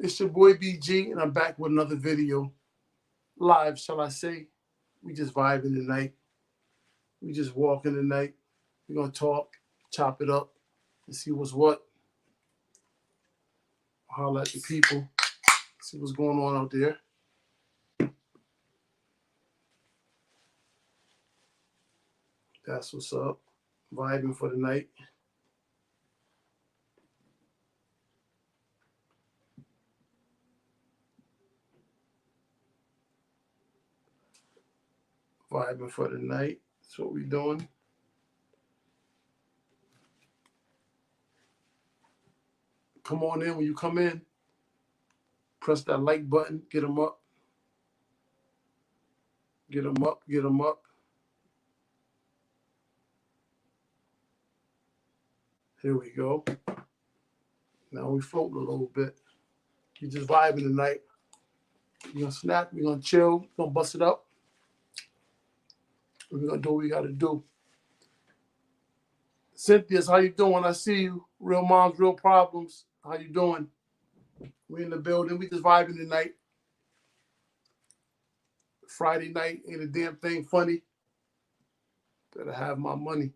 It's your boy BG, and I'm back with another video. Live, shall I say. We just vibing tonight. We just walking tonight. We're going to talk, chop it up, and see what's what. Holler at the people, see what's going on out there. That's what's up. Vibing for the night. Vibing for the night. That's what we doing. Come on in. When you come in, press that like button. Get them up. Get them up. Get them up. Here we go. Now we floating a little bit. You just vibing tonight. We're going to snap. We're going to chill. We're going to bust it up. We're going to do what we got to do. Cynthia's, how you doing? I see you. Real moms, real problems. How you doing? We in the building. We just vibing tonight. Friday night ain't a damn thing funny. Better have my money.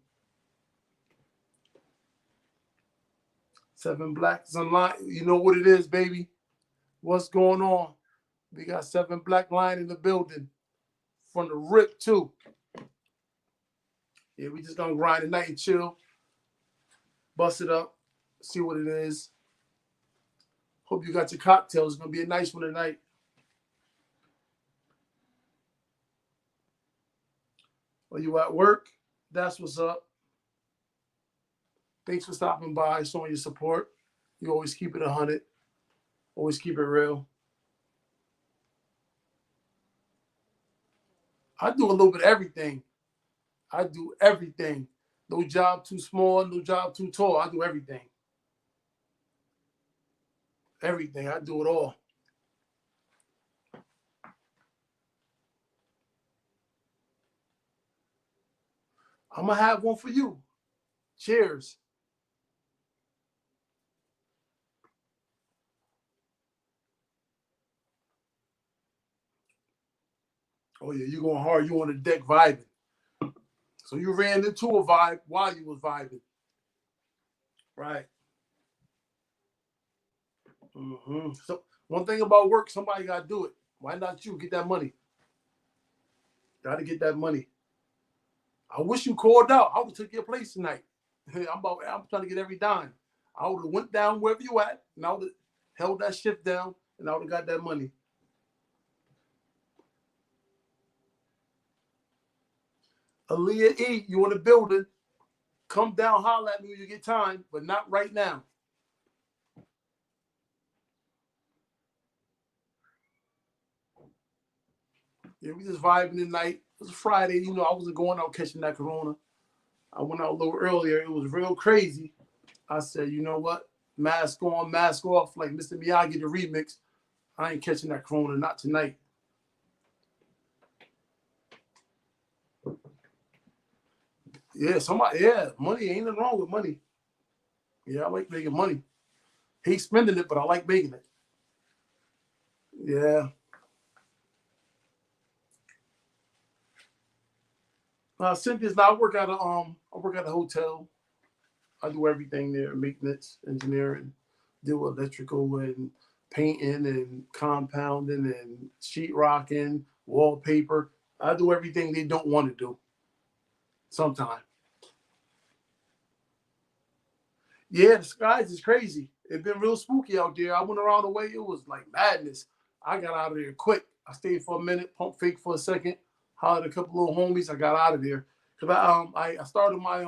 7 Blacks online. You know what it is, baby. What's going on? We got 7 Black Line in the building. From the rip, too. Yeah, we just gonna grind tonight and chill. Bust it up. See what it is. Hope you got your cocktails. It's gonna be a nice one tonight. Are you at work? That's what's up. Thanks for stopping by, showing your support. You always keep it 100. Always keep it real. I do a little bit of everything. I do everything. No job too small, no job too tall. I do everything. Everything. I do it all. I'm going to have one for you. Cheers. Oh, yeah, you going hard. You on the deck vibing. So you ran into a vibe while you was vibing. Right. So one thing about work, somebody got to do it. Why not you? Get that money. Got to get that money. I wish you called out. I would take your place tonight. I'm trying to get every dime. I would have went down wherever you at, and I would have held that shift down, and I would have got that money. Aaliyah E, you in the building. Come down, holler at me when you get time, but not right now. Yeah, we just vibing tonight. It was Friday. You know, I wasn't going out catching that corona. I went out a little earlier. It was real crazy. I said, you know what? Mask on, mask off, like Mr. Miyagi, the remix. I ain't catching that corona, not tonight. Yeah, money ain't nothing wrong with money. Yeah, I like making money. Hate spending it, but I like making it. Yeah. Cynthia's now I work at a hotel. I do everything there, maintenance, engineering, do electrical and painting and compounding and sheetrocking, wallpaper. I do everything they don't want to do. Sometimes. Yeah, the skies is crazy. It's been real spooky out there. I went around the way, it was like madness. I got out of there quick. I stayed for a minute, pump fake for a second, hollered a couple little homies. I got out of there. Cause I started my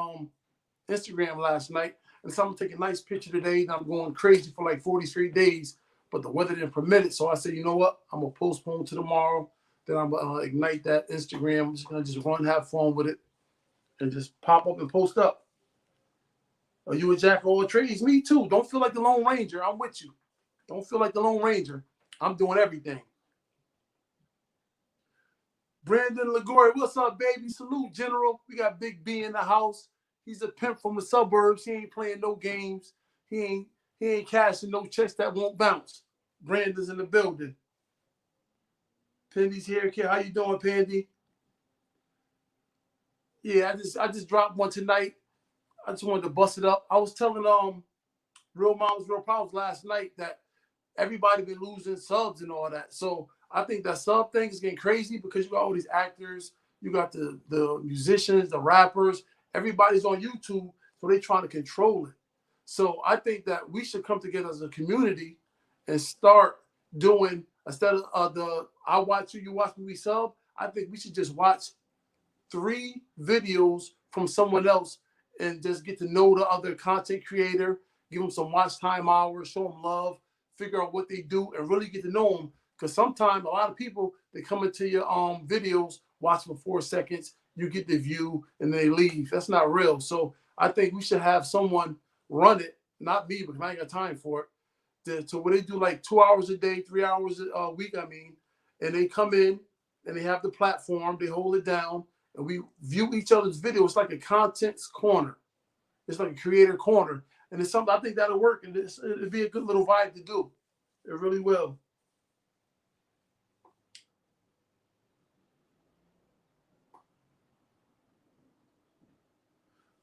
Instagram last night, and so I'm gonna take a nice picture today. And I'm going crazy for like 40 straight days, but the weather didn't permit it. So I said, you know what? I'm gonna postpone to tomorrow. Then I'm gonna ignite that Instagram. I'm just gonna run, have fun with it, and just pop up and post up. Are you a jack of all trades? Me too. Don't feel like the Lone Ranger. I'm with you. Don't feel like the Lone Ranger. I'm doing everything. Brandon Lagore, what's up, baby? Salute, General. We got Big B in the house. He's a pimp from the suburbs. He ain't playing no games. He ain't cashing no checks that won't bounce. Brandon's in the building. Pandy's here. How you doing, Pandy? Yeah, I just dropped one tonight. I just wanted to bust it up. I was telling Real Moms, Real Problems last night that everybody been losing subs and all that. So I think that sub thing is getting crazy because you got all these actors, you got the musicians, the rappers, everybody's on YouTube, so they trying to control it. So I think that we should come together as a community and start doing, instead of the I watch you, you watch me, we sub. I think we should just watch 3 videos from someone else and just get to know the other content creator, give them some watch time hours, show them love, figure out what they do, and really get to know them. Because sometimes a lot of people, they come into your videos, watch for 4 seconds, you get the view, and they leave. That's not real. So I think we should have someone run it, not me, because I ain't got time for it, to where they do like 2 hours a day, 3 hours a week, and they come in and they have the platform, they hold it down, and we view each other's video. It's like a content's corner. It's like a creator corner. And it's something I think that'll work, and it'd be a good little vibe to do. It really will.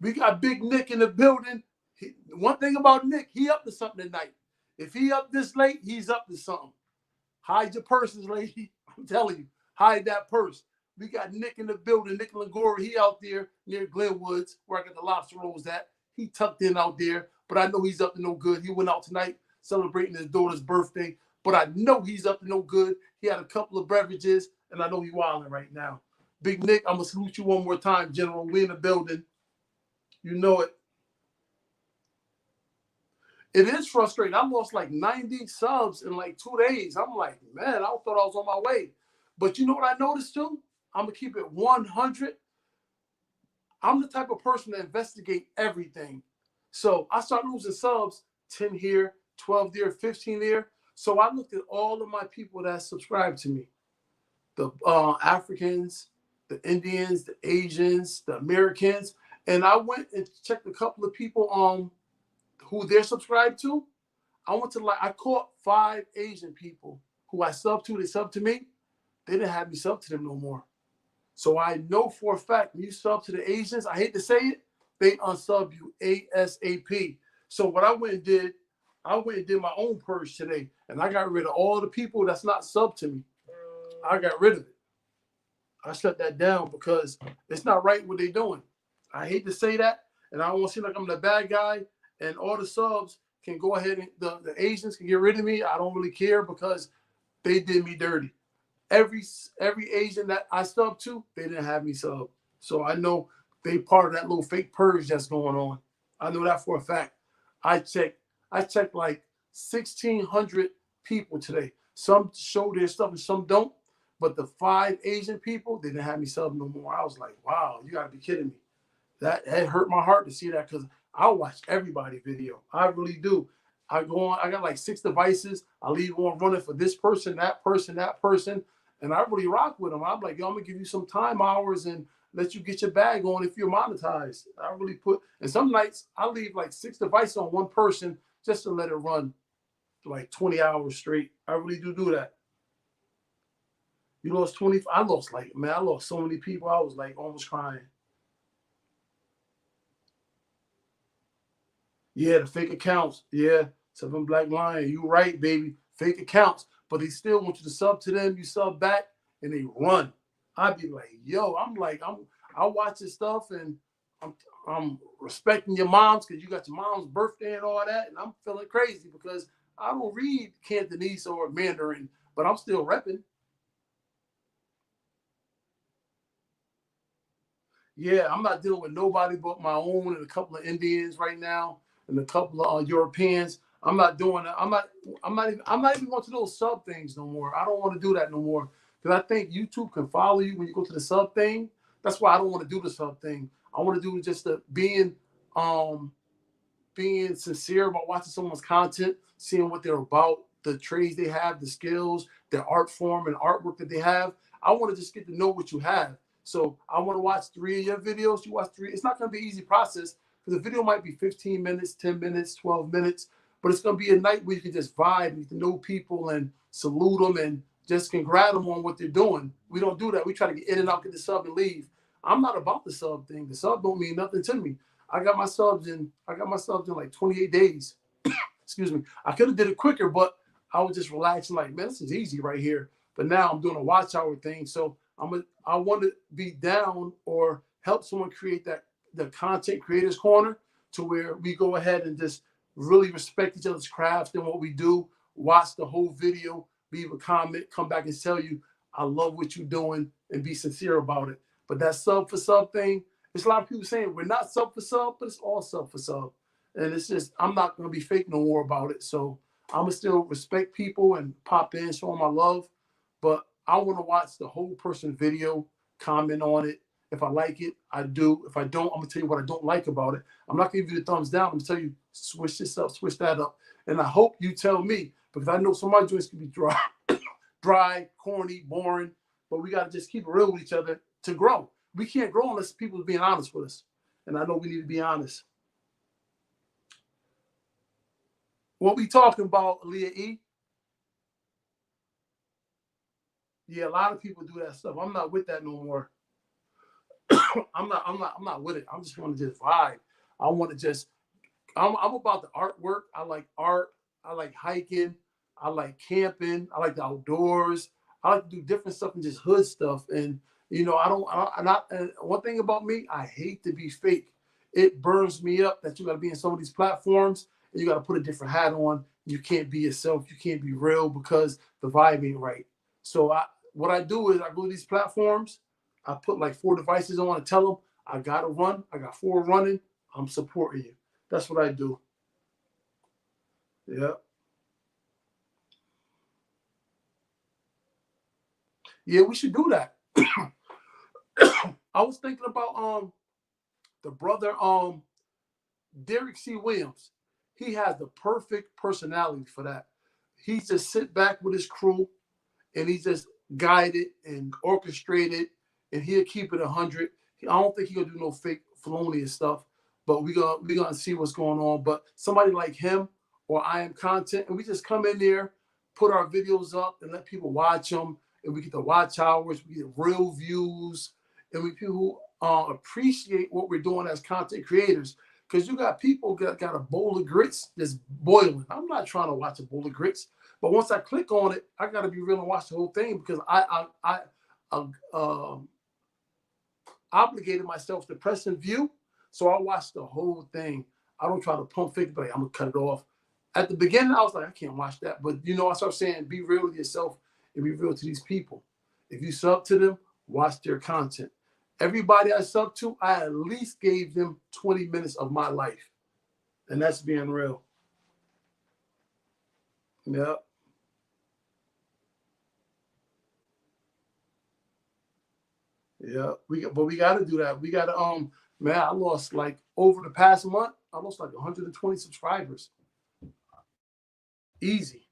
We got Big Nick in the building. One thing about Nick, he up to something tonight. If he up this late, he's up to something. Hide your purses, lady. I'm telling you, hide that purse. We got Nick in the building. Nick Langora, he out there near Glenwoods, where I got the lobster rolls at. He tucked in out there, but I know he's up to no good. He went out tonight celebrating his daughter's birthday, but I know he's up to no good. He had a couple of beverages, and I know he's wilding right now. Big Nick, I'm going to salute you one more time, General. We in the building. You know it. It is frustrating. I lost like 90 subs in like 2 days. I'm like, man, I thought I was on my way. But you know what I noticed too? I'm going to keep it 100. I'm the type of person to investigate everything. So I started losing subs, 10 here, 12 there, 15 there. So I looked at all of my people that subscribe to me. The Africans, the Indians, the Asians, the Americans. And I went and checked a couple of people who they're subscribed to. I caught 5 Asian people who I subbed to. They subbed to me. They didn't have me sub to them no more. So I know for a fact when you sub to the Asians, I hate to say it, they unsub you ASAP. So what I went and did my own purge today, and I got rid of all the people that's not sub to me. I got rid of it. I shut that down because it's not right what they're doing. I hate to say that, and I don't want to seem like I'm the bad guy, and all the subs can go ahead and the Asians can get rid of me. I don't really care because they did me dirty. Every Asian that I subbed to, they didn't have me sub. So I know they part of that little fake purge that's going on. I know that for a fact. I checked like 1,600 people today. Some show their stuff and some don't. But the 5 Asian people, they didn't have me sub no more. I was like, wow, you gotta be kidding me. That hurt my heart to see that because I watch everybody's video. I really do. I go on, I got like 6 devices. I leave one running for this person, that person, that person. And I really rock with them. I'm like, yo, I'm gonna give you some time hours and let you get your bag on if you're monetized. I really and some nights I leave like 6 devices on one person just to let it run like 20 hours straight. I really do that. You lost 20. I lost so many people. I was like almost crying. Yeah, the fake accounts. Yeah, 7 Black Lion. You right, baby. Fake accounts. But they still want you to sub to them. You sub back and they run. I'd be like, yo, I watch this stuff and I'm respecting your moms because you got your mom's birthday and all that. And I'm feeling crazy because I don't read Cantonese or Mandarin, but I'm still repping. Yeah, I'm not dealing with nobody but my own and a couple of Indians right now and a couple of Europeans. I'm not doing that. I'm not even going to those sub things no more. I don't want to do that no more because I think YouTube can follow you when you go to the sub thing. That's why I don't want to do the sub thing. I want to do just being sincere about watching someone's content, seeing what they're about, the trades they have, the skills, their art form and artwork that they have. I want to just get to know what you have. So I want to watch 3 of your videos. You watch 3. It's not going to be an easy process because the video might be 15 minutes, 10 minutes, 12 minutes. but it's gonna be a night where you can just vibe, you can know people and salute them and just congratulate them on what they're doing. We don't do that. We try to get in and out, get the sub and leave. I'm not about the sub thing. The sub don't mean nothing to me. I got my subs in like 28 days. Excuse me. I could have did it quicker, but I was just relaxing, like, man, this is easy right here. But now I'm doing a watch hour thing. So I want to be down or help someone create the content creators corner to where we go ahead and just really respect each other's craft and what we do, watch the whole video, leave a comment, come back and tell you, I love what you're doing, and be sincere about it. But that sub for sub thing, there's a lot of people saying we're not sub for sub, but it's all sub for sub. And it's just, I'm not going to be fake no more about it. So I'm going to still respect people and pop in, show them my love. But I want to watch the whole person's video, comment on it. If I like it, I do. If I don't, I'm going to tell you what I don't like about it. I'm not going to give you the thumbs down. I'm going to tell you, switch this up, switch that up. And I hope you tell me, because I know some of my joints can be dry, corny, boring, but we got to just keep it real with each other to grow. We can't grow unless people are being honest with us. And I know we need to be honest. What we talking about, Aaliyah E? Yeah, a lot of people do that stuff. I'm not with that no more. I'm not with it. I'm just want to just vibe. I want to just, I'm about the artwork. I like art. I like hiking. I like camping. I like the outdoors. I like to do different stuff and just hood stuff. And, you know, one thing about me, I hate to be fake. It burns me up that you got to be in some of these platforms and you got to put a different hat on. You can't be yourself. You can't be real because the vibe ain't right. So what I do is I go to these platforms. I put like 4 devices on and tell them I got to run. I got 4 running. I'm supporting you. That's what I do. Yeah. Yeah, we should do that. I was thinking about the brother Derek C. Williams. He has the perfect personality for that. He just sit back with his crew and he just guide it and orchestrate it, and he'll keep it 100. I don't think he'll do no fake felonious stuff, but we gonna see what's going on. But somebody like him or I Am Content, and we just come in there, put our videos up, and let people watch them, and we get the watch hours, we get real views, and we people appreciate what we're doing as content creators. Because you got people got a bowl of grits that's boiling. I'm not trying to watch a bowl of grits. But once I click on it, I got to be real and watch the whole thing because I obligated myself to press and view. So I watched the whole thing. I don't try to pump fake, but I'm going to cut it off. At the beginning, I was like, I can't watch that. But, you know, I started saying, be real to yourself and be real to these people. If you sub to them, watch their content. Everybody I sub to, I at least gave them 20 minutes of my life. And that's being real. Yeah. Yeah, but we got to do that. We got to man, I lost like over the past month, I lost like 120 subscribers. Easy.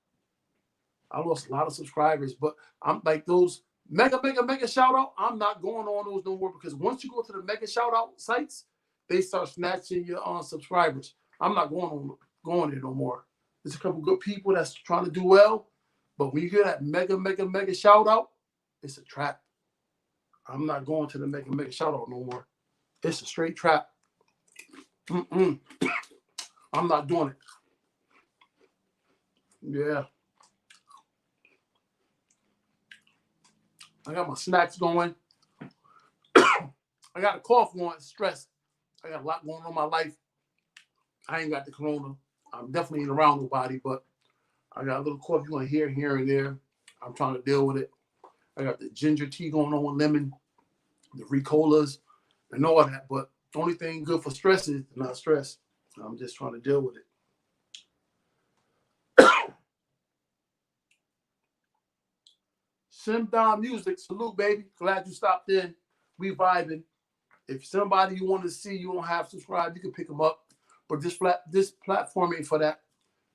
I lost a lot of subscribers, but I'm like those mega shout out. I'm not going on those no more because once you go to the mega shout out sites, they start snatching your subscribers. I'm not going there no more. There's a couple good people that's trying to do well, but when you hear that mega shout out, it's a trap. I'm not going to the mega shout out no more. It's a straight trap. I'm not doing it. Yeah. I got my snacks going. I got a cough going, stress. I got a lot going on in my life. I ain't got the corona. I'm definitely ain't around nobody, but I got a little cough going here and there. I'm trying to deal with it. I got the ginger tea going on with lemon, the Ricolas, and all that. But the only thing good for stress is not stress. I'm just trying to deal with it. Simdom Music, salute, baby. Glad you stopped in. We vibing. If somebody you want to see, you don't have subscribed, you can pick them up. But this platform ain't for that.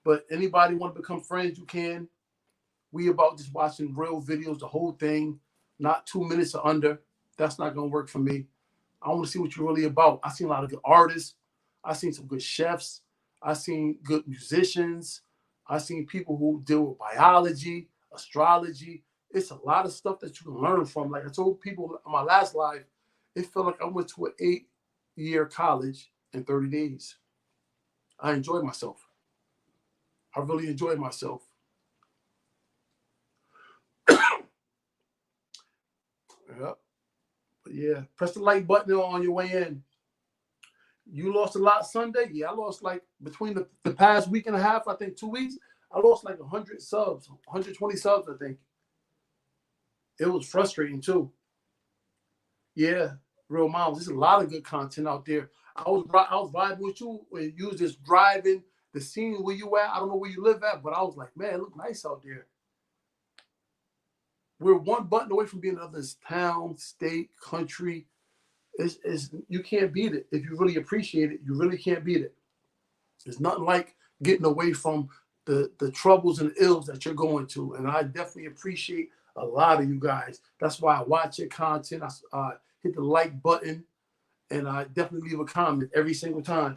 But anybody want to become friends, you can. We about just watching real videos, the whole thing, not 2 minutes or under. That's not going to work for me. I want to see what you're really about. I seen a lot of good artists. I seen some good chefs. I seen good musicians. I seen people who deal with biology, astrology. It's a lot of stuff that you can learn from. Like I told people in my last live, it felt like I went to an 8-year college in 30 days. I enjoyed myself. I really enjoyed myself. Yep. But yeah, press the like button on your way in. You lost a lot Sunday? Yeah, I lost like between the past week and a half, I think 2 weeks, I lost like 100 subs, 120 subs, I think. It was frustrating too. Yeah, real moms. There's a lot of good content out there. I was vibing with you when you was just driving the scene where you at. I don't know where you live at, but I was like, man, it look nice out there. We're one button away from being another town, state, country. You can't beat it. If you really appreciate it, you really can't beat it. There's nothing like getting away from the troubles and ills that you're going to. And I definitely appreciate a lot of you guys. That's why I watch your content. I hit the like button, and I definitely leave a comment every single time.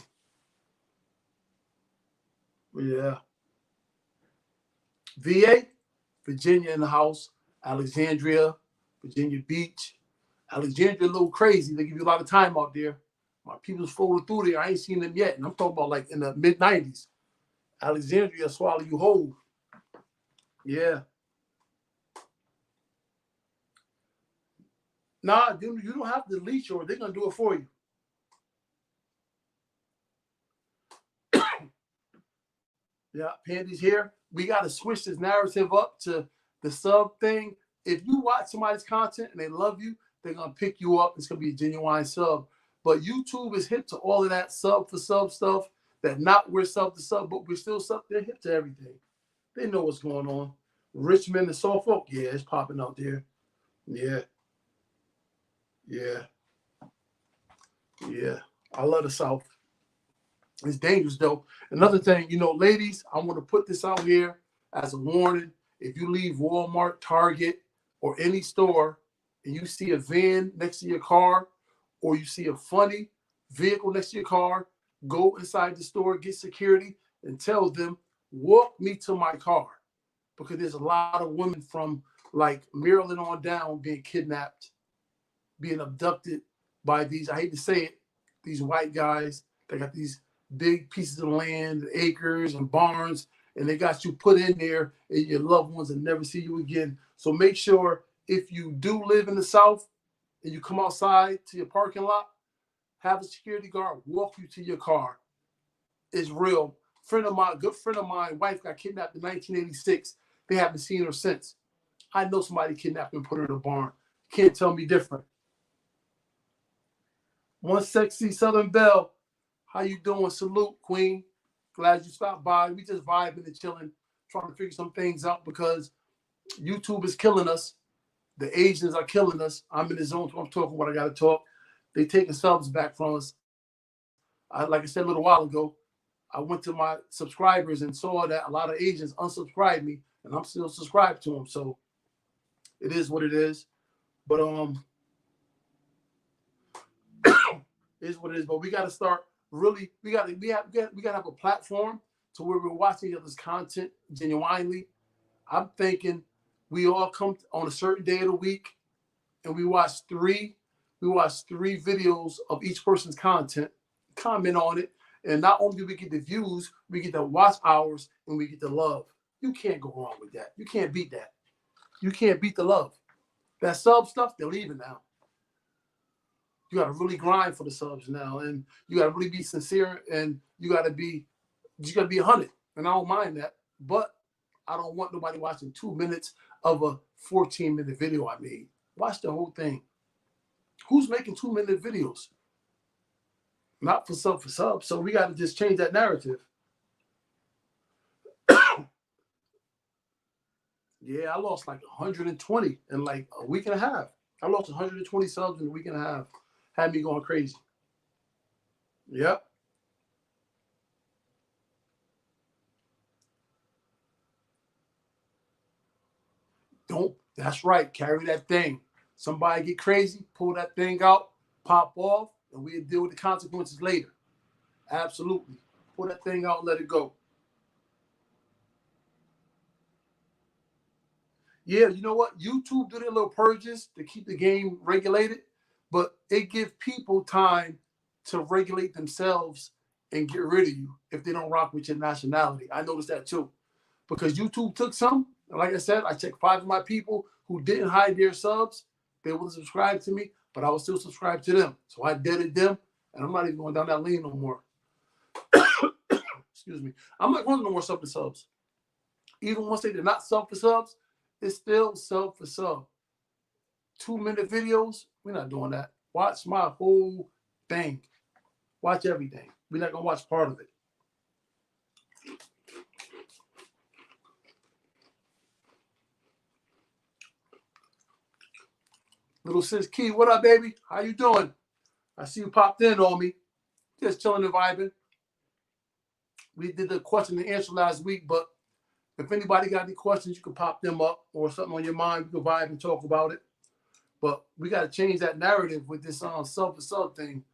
Yeah. VA, Virginia in the house. Alexandria, Virginia Beach. Alexandria a little crazy. They give you a lot of time out there. My people's floating through there. I ain't seen them yet. And I'm talking about like in the mid-90s. Alexandria swallow you whole. Yeah. Nah, dude, you don't have to delete yours. They're going to do it for you. Yeah, Pandy's here. We got to switch this narrative up to the sub thing. If you watch somebody's content and they love you, they're going to pick you up. It's going to be a genuine sub. But YouTube is hip to all of that sub for sub stuff. That not we're sub to sub, but we're still sub. They're hip to everything. They know what's going on. Richmond and Suffolk, yeah, it's popping out there. Yeah. Yeah. Yeah. I love the South. It's dangerous, though. Another thing, ladies, I want to put this out here as a warning. If you leave Walmart, Target, or any store, and you see a van next to your car, or you see a funny vehicle next to your car, go inside the store, get security, and tell them, walk me to my car. Because there's a lot of women from like Maryland on down being kidnapped, being abducted by these, I hate to say it, these white guys. They got these big pieces of land, acres and barns, and they got you put in there, and your loved ones will never see you again. So make sure if you do live in the South and you come outside to your parking lot, have a security guard walk you to your car. It's real. Good friend of mine, wife got kidnapped in 1986. They haven't seen her since. I know somebody kidnapped her and put her in a barn. Can't tell me different. One sexy Southern Belle. How you doing? Salute, Queen. Glad you stopped by. We just vibing and chilling, trying to figure some things out because YouTube is killing us. The Asians are killing us. I'm in the zone, so I'm talking what I got to talk. They taking subs back from us. Like I said a little while ago, I went to my subscribers and saw that a lot of Asians unsubscribed me, and I'm still subscribed to them. So it is what it is. But it is what it is. But we got to start really. We got to have a platform to where we're watching each other's content genuinely. I'm thinking we all come on a certain day of the week, and we watch three videos of each person's content, comment on it, and not only do we get the views, we get the watch hours, and we get the love. You can't go wrong with that. You can't beat that. You can't beat the love. That sub stuff, they're leaving now. You got to really grind for the subs now, and you got to really be sincere, and you got to be 100. And I don't mind that, but I don't want nobody watching 2 minutes of a 14-minute video I made. Watch the whole thing. Who's making 2-minute videos? Not for sub. So we got to just change that narrative. Yeah, I lost like 120 in like a week and a half. I lost 120 subs in a week and a half. Had me going crazy. Yep. That's right. Carry that thing. Somebody get crazy, pull that thing out, pop off, and we'll deal with the consequences later. Absolutely. pull that thing out and let it go. Yeah, you know what? YouTube do their little purges to keep the game regulated, but it gives people time to regulate themselves and get rid of you if they don't rock with your nationality. I noticed that too. Because YouTube took some, and like I said, I checked 5 of my people who didn't hide their subs. They wouldn't subscribe to me, but I was still subscribed to them. So I deaded them, and I'm not even going down that lane no more. Excuse me. I'm not going no more sub for subs. Even once they did not sub for subs, it's still sub for sub. 2-minute videos, we're not doing that. Watch my whole thing. Watch everything. We're not going to watch part of it. Little sis Key, what up, baby? How you doing? I see you popped in on me. Just chilling and vibing. We did the question and answer last week, but if anybody got any questions, you can pop them up or something on your mind. We can vibe and talk about it. But we got to change that narrative with this sub for sub thing.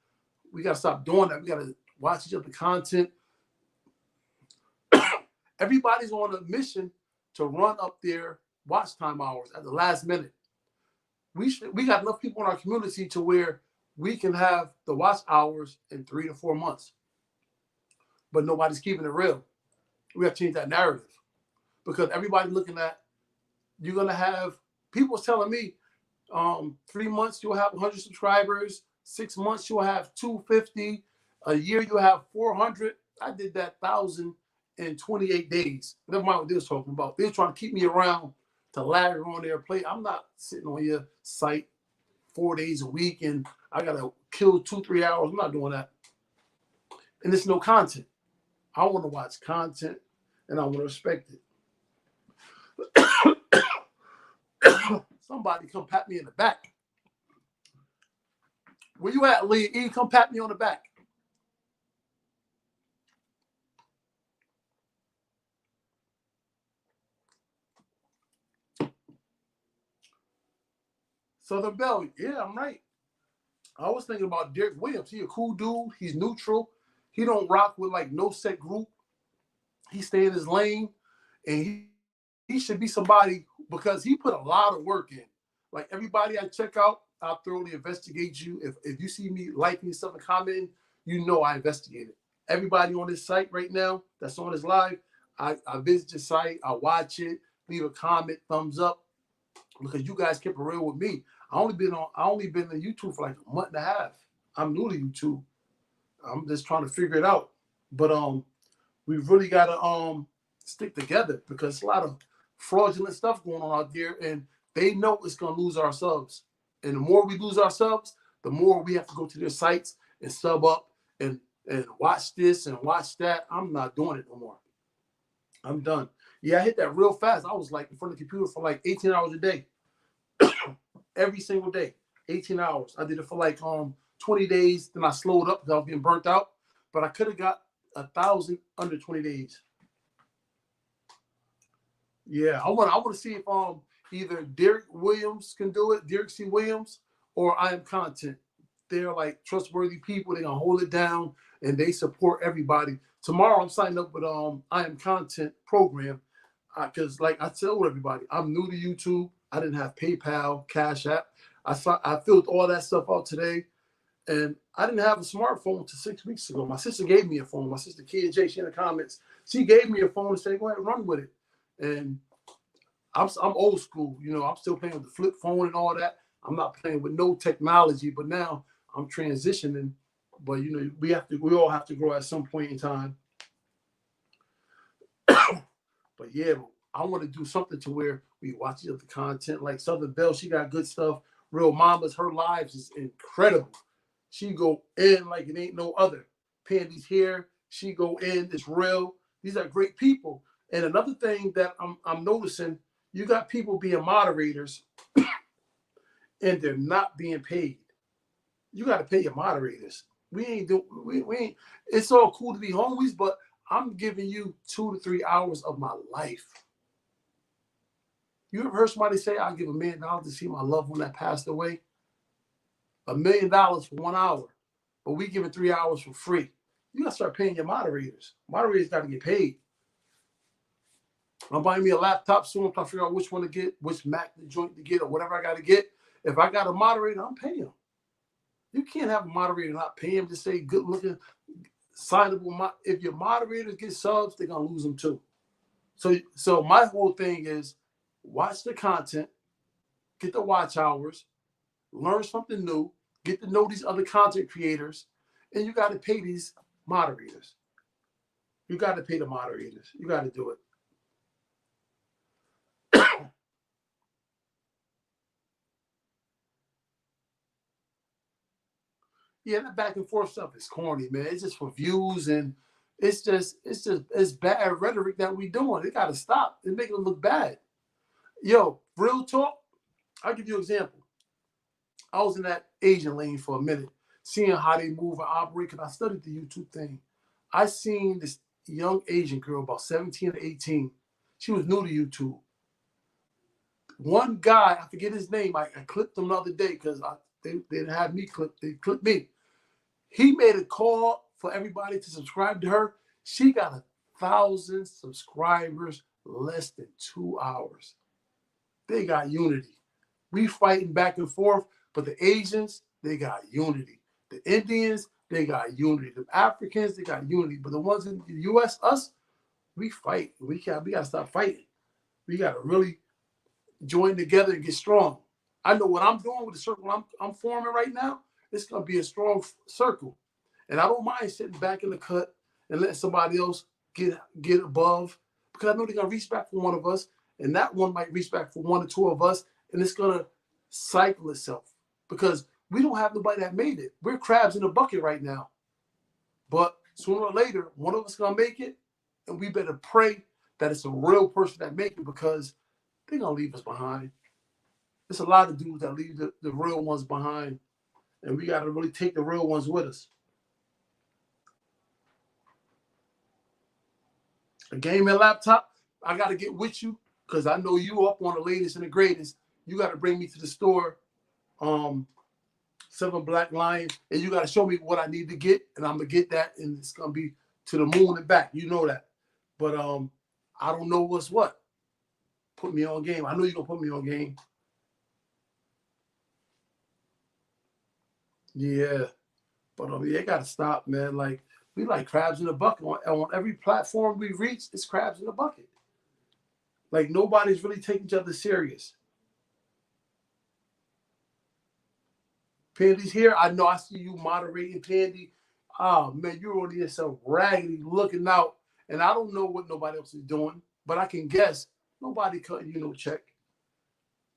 We got to stop doing that. We got to watch each other content. Everybody's on a mission to run up their watch time hours at the last minute. We got enough people in our community to where we can have the watch hours in 3 to 4 months. But nobody's keeping it real. We have to change that narrative. Because everybody's looking at, you're going to have, people telling me 3 months you'll have 100 subscribers, 6 months you'll have 250, a year you'll have 400. I did that 1,000 in 28 days. Never mind what they was talking about. They were trying to keep me around to ladder on their plate. I'm not sitting on your site 4 days a week and I got to kill 2-3 hours. I'm not doing that. And there's no content. I want to watch content and I want to respect it. Somebody come pat me in the back. Where you at, Lee? E, come pat me on the back. Southern Belle, yeah, I'm right. I was thinking about Derek Williams. He a cool dude. He's neutral. He don't rock with like no set group. He stay in his lane, and he should be somebody because he put a lot of work in. Like everybody I check out, I'll thoroughly investigate you. If you see me liking stuff and commenting, you know I investigated. Everybody on this site right now that's on this live, I visit your site, I watch it, leave a comment, thumbs up, because you guys kept it real with me. I only been on YouTube for like a month and a half. I'm new to YouTube. I'm just trying to figure it out. But we've really got to stick together because a lot of fraudulent stuff going on out there, and they know it's gonna lose our subs. And the more we lose our subs, the more we have to go to their sites and sub up and watch this and watch that. I'm not doing it no more. I'm done. Yeah, I hit that real fast. I was like in front of the computer for like 18 hours a day. Every single day, 18 hours. I did it for like 20 days. Then I slowed up because I was getting burnt out. But I could have got 1,000 under 20 days. Yeah, I want to see if either Derek Williams can do it, Derek C. Williams, or I Am Content. They're like trustworthy people. They're gonna hold it down and they support everybody. Tomorrow I'm signing up with I Am Content program because like I told everybody, I'm new to YouTube. I didn't have PayPal, Cash App. I filled all that stuff out today, and I didn't have a smartphone until 6 weeks ago. My sister gave me a phone. My sister Kia J, she in the comments, she gave me a phone and said, "Go ahead and run with it." And I'm old school, you know. I'm still playing with the flip phone and all that. I'm not playing with no technology, but now I'm transitioning. But you know, we all have to grow at some point in time. But yeah, I want to do something to where we watch the other content. Like Southern Belle, she got good stuff. Real Mamas, her lives is incredible. She go in like it ain't no other. Pandy's here, she go in. It's real. These are great people. And another thing that I'm noticing, you got people being moderators and they're not being paid. You got to pay your moderators. We ain't. It's all cool to be homies, but I'm giving you 2 to 3 hours of my life. You ever heard somebody say, "I'll give $1 million to see my loved one that passed away"? $1 million for 1 hour, but we giving 3 hours for free. You gotta start paying your moderators. Moderators got to get paid. I'm buying me a laptop soon. I'm trying to figure out which one to get, which Mac the joint to get, or whatever I got to get. If I got a moderator, I'm paying them. You can't have a moderator not pay him to say good looking, signable. If your moderators get subs, they're gonna lose them too. So my whole thing is watch the content, get the watch hours, learn something new, get to know these other content creators, and you got to pay these moderators. You got to pay the moderators. You got to do it. Yeah, that back and forth stuff is corny, man. It's just for views, and it's bad rhetoric that we doing. It got to stop. It's making it look bad. Yo, real talk. I'll give you an example. I was in that Asian lane for a minute, seeing how they move and operate, because I studied the YouTube thing. I seen this young Asian girl, about 17 or 18. She was new to YouTube. One guy, I forget his name, I clipped him the other day because they didn't have me clipped. They clipped me. He made a call for everybody to subscribe to her. She got 1,000 subscribers less than 2 hours. They got unity. We fighting back and forth, but the Asians, they got unity. The Indians, they got unity. The Africans, they got unity. But the ones in the U.S., us, we fight. We got to stop fighting. We got to really join together and get strong. I know what I'm doing with the circle I'm forming right now. It's going to be a strong circle. And I don't mind sitting back in the cut and letting somebody else get above, because I know they're going to reach back for one of us, and that one might reach back for one or two of us, and it's going to cycle itself, because we don't have nobody that made it. We're crabs in a bucket right now. But sooner or later, one of us is going to make it, and we better pray that it's a real person that make it, because they're going to leave us behind. There's a lot of dudes that leave the real ones behind, and we got to really take the real ones with us. A gaming laptop, I got to get with you, because I know you up on the latest and the greatest. You got to bring me to the store, 7 Black Lion, and you got to show me what I need to get, and I'm going to get that, and it's going to be to the moon and back. You know that. But I don't know what's what. Put me on game. I know you're going to put me on game. Yeah. But yeah, it got to stop, man. Like, we like crabs in a bucket. On every platform we reach, it's crabs in a bucket. Like, nobody's really taking each other serious. Pandy's here. I know I see you moderating, Pandy. Oh, man, you're on yourself raggedy looking out. And I don't know what nobody else is doing, but I can guess nobody cutting you no check.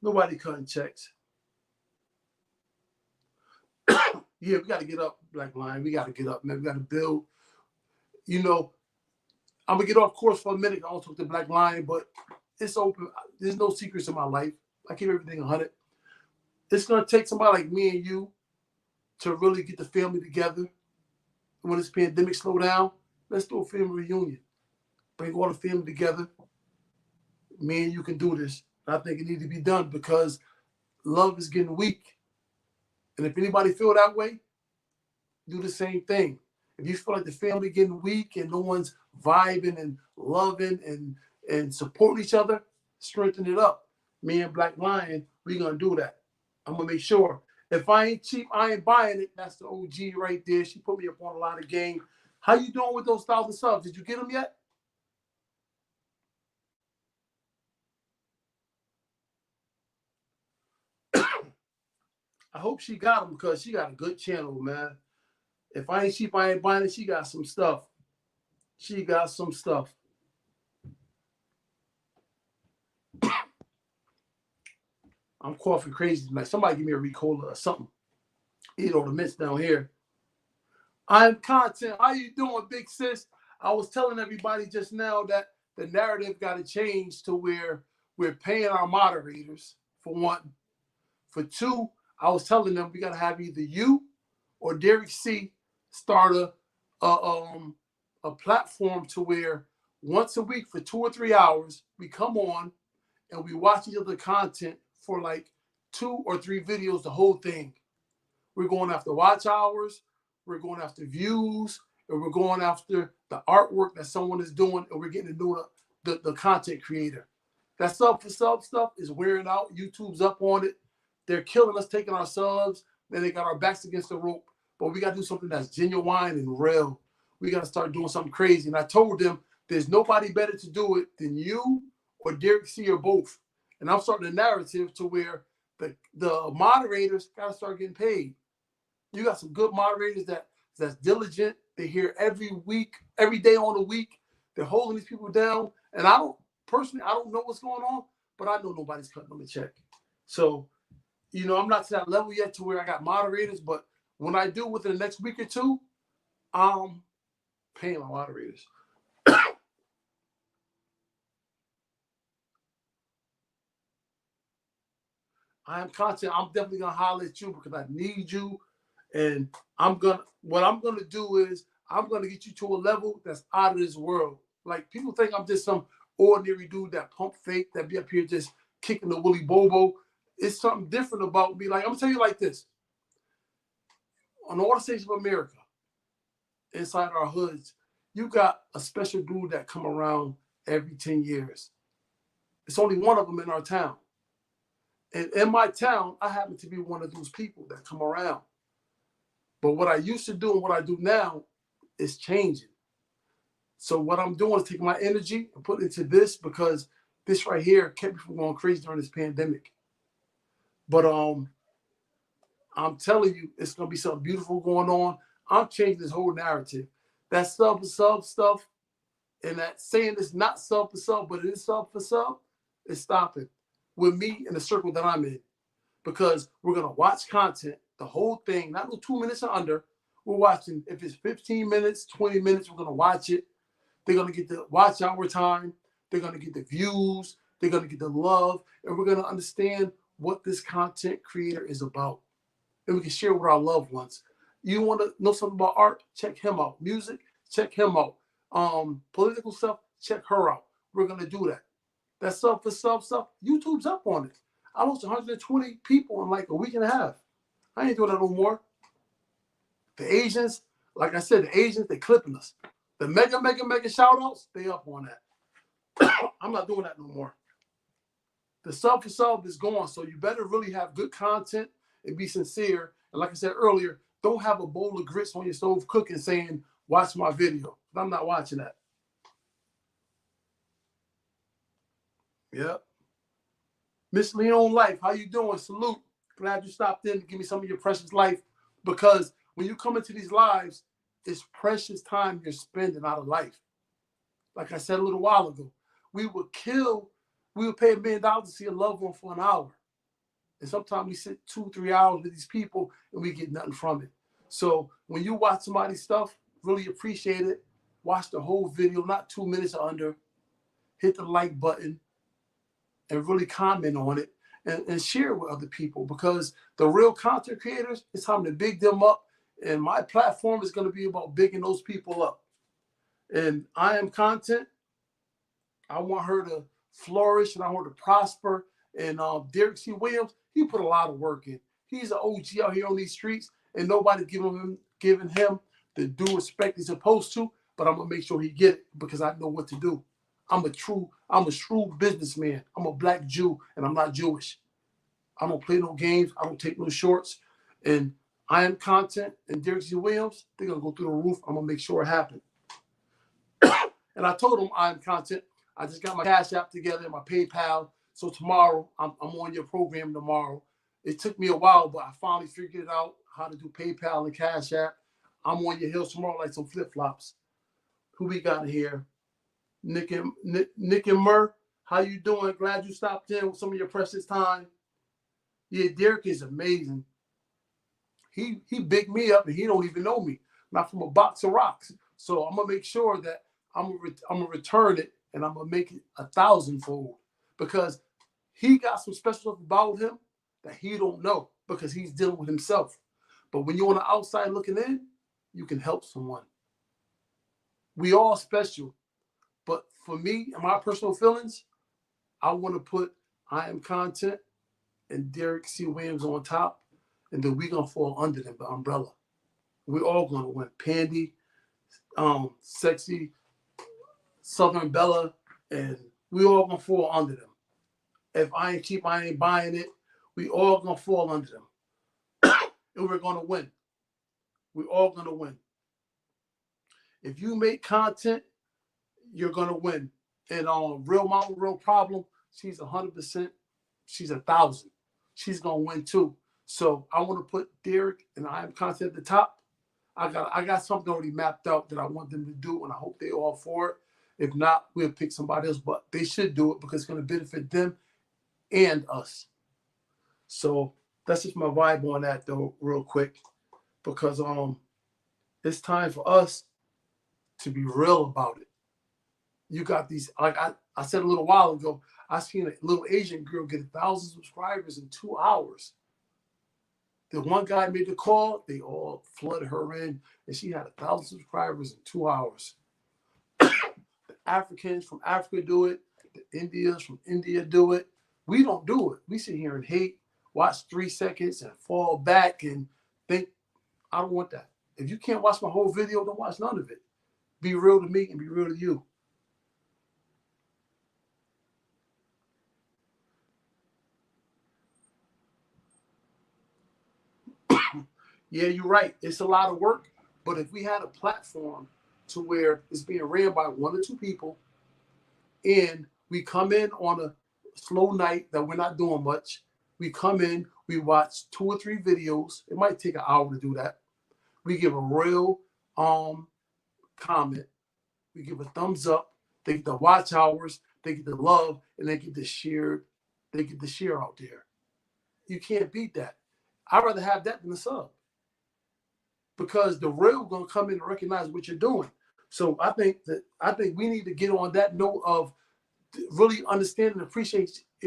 Nobody cutting checks. Yeah, we got to get up, Black Lion. We got to get up, man. We got to build. You know, I'm going to get off course for a minute. I'll talk to Black Lion, but it's open. There's no secrets in my life. I keep everything 100. It's going to take somebody like me and you to really get the family together. When this pandemic slow down, let's do a family reunion. Bring all the family together. Me and you can do this. I think it needs to be done, because love is getting weak. And if anybody feel that way, do the same thing. If you feel like the family getting weak and no one's vibing and loving and supporting each other, strengthen it up. Me and Black Lion, we're going to do that. I'm going to make sure. If I ain't cheap, I ain't buying it. That's the OG right there. She put me up on a lot of game. How you doing with those 1,000 subs? Did you get them yet? I hope she got them, because she got a good channel, man. If I ain't cheap, I ain't buying it. She got some stuff. She got some stuff. I'm coughing crazy tonight. Somebody give me a Ricola or something. Eat all the mints down here. I'm content. How you doing, big sis? I was telling everybody just now that the narrative got to change to where we're paying our moderators, for one. For two, I was telling them we got to have either you or Derek C start a platform to where once a week for 2 or 3 hours, we come on and we watch each other content for like 2 or 3 videos, the whole thing. We're going after watch hours. We're going after views. and we're going after the artwork that someone is doing, and we're getting to know the content creator. That sub for sub stuff is wearing out. YouTube's up on it. They're killing us, taking our subs. Then they got our backs against the rope. But we got to do something that's genuine and real. We got to start doing something crazy. And I told them there's nobody better to do it than you or Derek C or both. And I'm starting a narrative to where the moderators got to start getting paid. You got some good moderators that's diligent. They hear every week, every day on the week. They're holding these people down. And I don't know what's going on, but I know nobody's cutting them a check. So, I'm not to that level yet to where I got moderators, but when I do within the next week or two, I'm paying my moderators. I am content. I'm definitely gonna holler at you because I need you, and what I'm gonna do is I'm gonna get you to a level that's out of this world. Like, people think I'm just some ordinary dude that pump fake, that be up here just kicking the Willy Bobo. It's something different about me. Like, I'm gonna tell you like this: on all the states of America, inside our hoods, you got a special dude that come around every 10 years. It's only one of them in our town. And in my town, I happen to be one of those people that come around. But what I used to do and what I do now is changing. So what I'm doing is taking my energy and put it into this, because this right here kept me from going crazy during this pandemic. But I'm telling you, it's gonna be something beautiful going on. I'm changing this whole narrative. That sub for sub stuff, and that saying it's not sub for sub, but it is sub for sub, is stopping with me in the circle that I'm in. Because we're gonna watch content, the whole thing, not no 2 minutes or under. We're watching, if it's 15 minutes, 20 minutes, we're gonna watch it. They're gonna get the watch hour time, they're gonna get the views, they're gonna get the love, and we're gonna understand what this content creator is about. And we can share with our loved ones. You want to know something about art? Check him out. Music? Check him out. Political stuff? Check her out. We're gonna do that. That sub for sub stuff, YouTube's up on it. I lost 120 people in like a week and a half. I ain't doing that no more. The Asians, like I said, the Asians, they clipping us. The mega shout outs, they up on that. I'm not doing that no more. The sub for sub is gone, so you better really have good content and be sincere. And like I said earlier, don't have a bowl of grits on your stove cooking saying, watch my video. I'm not watching that. Yep. Miss Leon Life, how you doing? Salute. Glad you stopped in to give me some of your precious life, because when you come into these lives, it's precious time you're spending out of life. Like I said a little while ago, we would pay $1 million to see a loved one for an hour. And sometimes we sit 2-3 hours with these people and we get nothing from it. So when you watch somebody's stuff, really appreciate it. Watch the whole video, not 2 minutes or under. Hit the like button and really comment on it and share it with other people, because the real content creators, it's time to big them up. And my platform is going to be about bigging those people up. And I am content. I want her to flourish and I want her to prosper. And Derek C. Williams, he put a lot of work in. He's an OG out here on these streets, and nobody giving him the due respect he's supposed to. But I'm gonna make sure he get it, because I know what to do. I'm a shrewd businessman. I'm a black Jew, and I'm not Jewish. I don't play no games. I don't take no shorts. And I am content, and Derek C. Williams, they're gonna go through the roof. I'm gonna make sure it happens. And I told them I am content. I just got my Cash App together, my PayPal. So tomorrow, I'm on your program tomorrow. It took me a while, but I finally figured out how to do PayPal and Cash App. I'm on your heels tomorrow like some flip-flops. Who we got here? Nick and Murr, how you doing? Glad you stopped in with some of your precious time. Yeah, Derek is amazing. He bigged me up and he don't even know me. Not from a box of rocks. So I'm gonna make sure that I'm gonna return it, and I'm gonna make it 1,000-fold, because he got some special stuff about him that he don't know, because he's dealing with himself. But when you're on the outside looking in, you can help someone. We all special. But for me and my personal feelings, I want to put I am content and Derek C. Williams on top, and then we're going to fall under them, the umbrella. We're all going to win. Pandy, Sexy Southern Bella, and we all gonna fall under them. If I ain't cheap, I ain't buying it. We all gonna fall under them, and we're gonna win. We're all gonna win. If you make content, you're gonna win. And on Real Mama, Real Problem, she's 100%. She's 1,000. She's gonna win too. So I want to put Derek and I Am Content at the top. I got something already mapped out that I want them to do, and I hope they all for it. If not, we'll pick somebody else, but they should do it because it's going to benefit them and us. So that's just my vibe on that, though, real quick, because it's time for us to be real about it. You got these, like I said a little while ago, I seen a little Asian girl get 1,000 subscribers in 2 hours. The one guy made the call, they all flooded her in, and she had 1,000 subscribers in 2 hours. The Africans from Africa do it. The Indians from India do it. We don't do it. We sit here and hate, watch 3 seconds and fall back and think, I don't want that. If you can't watch my whole video, don't watch none of it. Be real to me and be real to you. Yeah, you're right. It's a lot of work, but if we had a platform to where it's being ran by 1 or 2 people, and we come in on a slow night that we're not doing much, we come in, we watch 2 or 3 videos. It might take an hour to do that. We give a real comment. We give a thumbs up. They get the watch hours. They get the love, and they get the share. They get the share out there. You can't beat that. I'd rather have that than the sub, because the real gonna come in and recognize what you're doing. So I think we need to get on that note of really understanding and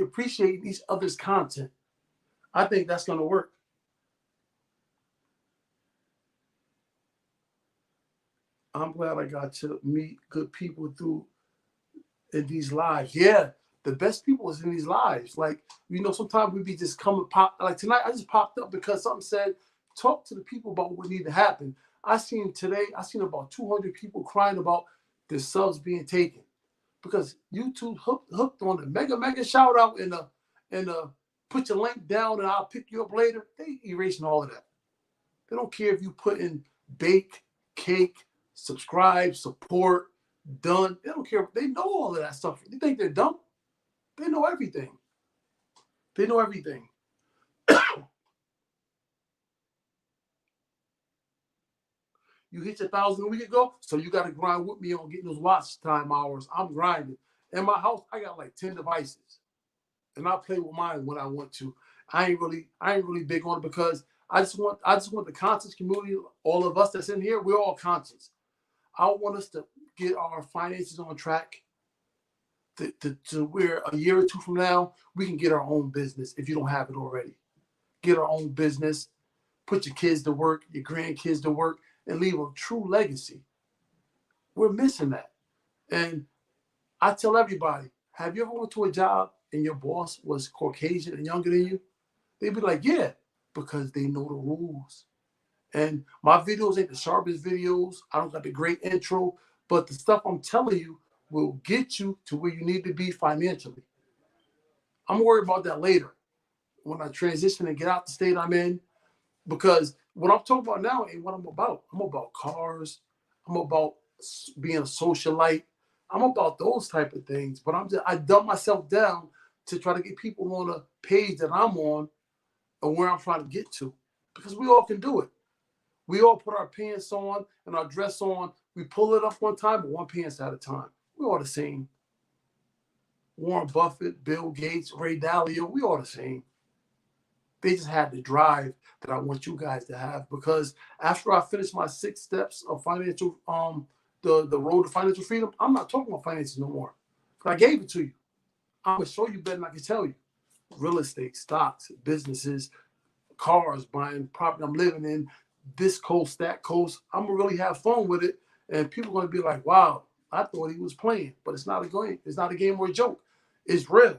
appreciating each other's content. I think that's gonna work. I'm glad I got to meet good people through in these lives. Yeah, the best people is in these lives. Like, sometimes we be just coming pop. Like tonight, I just popped up because something said, talk to the people about what need to happen. I seen about 200 people crying about their subs being taken because YouTube hooked on the mega shout out and put your link down and I'll pick you up later. They erasing all of that. They don't care if you put in bake, cake, subscribe, support, done. They don't care. They know all of that stuff. You think they're dumb? They know everything. They know everything. You hit your 1,000 a week ago, so you got to grind with me on getting those watch time hours. I'm grinding. In my house, I got like 10 devices, and I play with mine when I want to. I ain't really big on it because I just want the conscious community, all of us that's in here, we're all conscious. I want us to get our finances on track to where a year or 2 from now, we can get our own business if you don't have it already. Get our own business, put your kids to work, your grandkids to work, and leave a true legacy. We're missing that. And I tell everybody, have you ever went to a job and your boss was Caucasian and younger than you? They'd be like, yeah, because they know the rules. And my videos ain't the sharpest videos. I don't got the great intro, but the stuff I'm telling you will get you to where you need to be financially. I'm worried about that later when I transition and get out the state I'm in, because what I'm talking about now ain't what I'm about. I'm about cars. I'm about being a socialite. I'm about those type of things. But I dumb myself down to try to get people on a page that I'm on and where I'm trying to get to, because we all can do it. We all put our pants on and our dress on. We pull it up one time, but one pants at a time. We all the same. Warren Buffett, Bill Gates, Ray Dalio, we all the same. They just had the drive that I want you guys to have, because after I finish my 6 steps of financial, the road to financial freedom, I'm not talking about finances no more. I gave it to you. I'm gonna show you better than I can tell you. Real estate, stocks, businesses, cars, buying property I'm living in, this coast, that coast. I'm gonna really have fun with it, and people are gonna be like, "Wow, I thought he was playing," but it's not a game. It's not a game or a joke. It's real.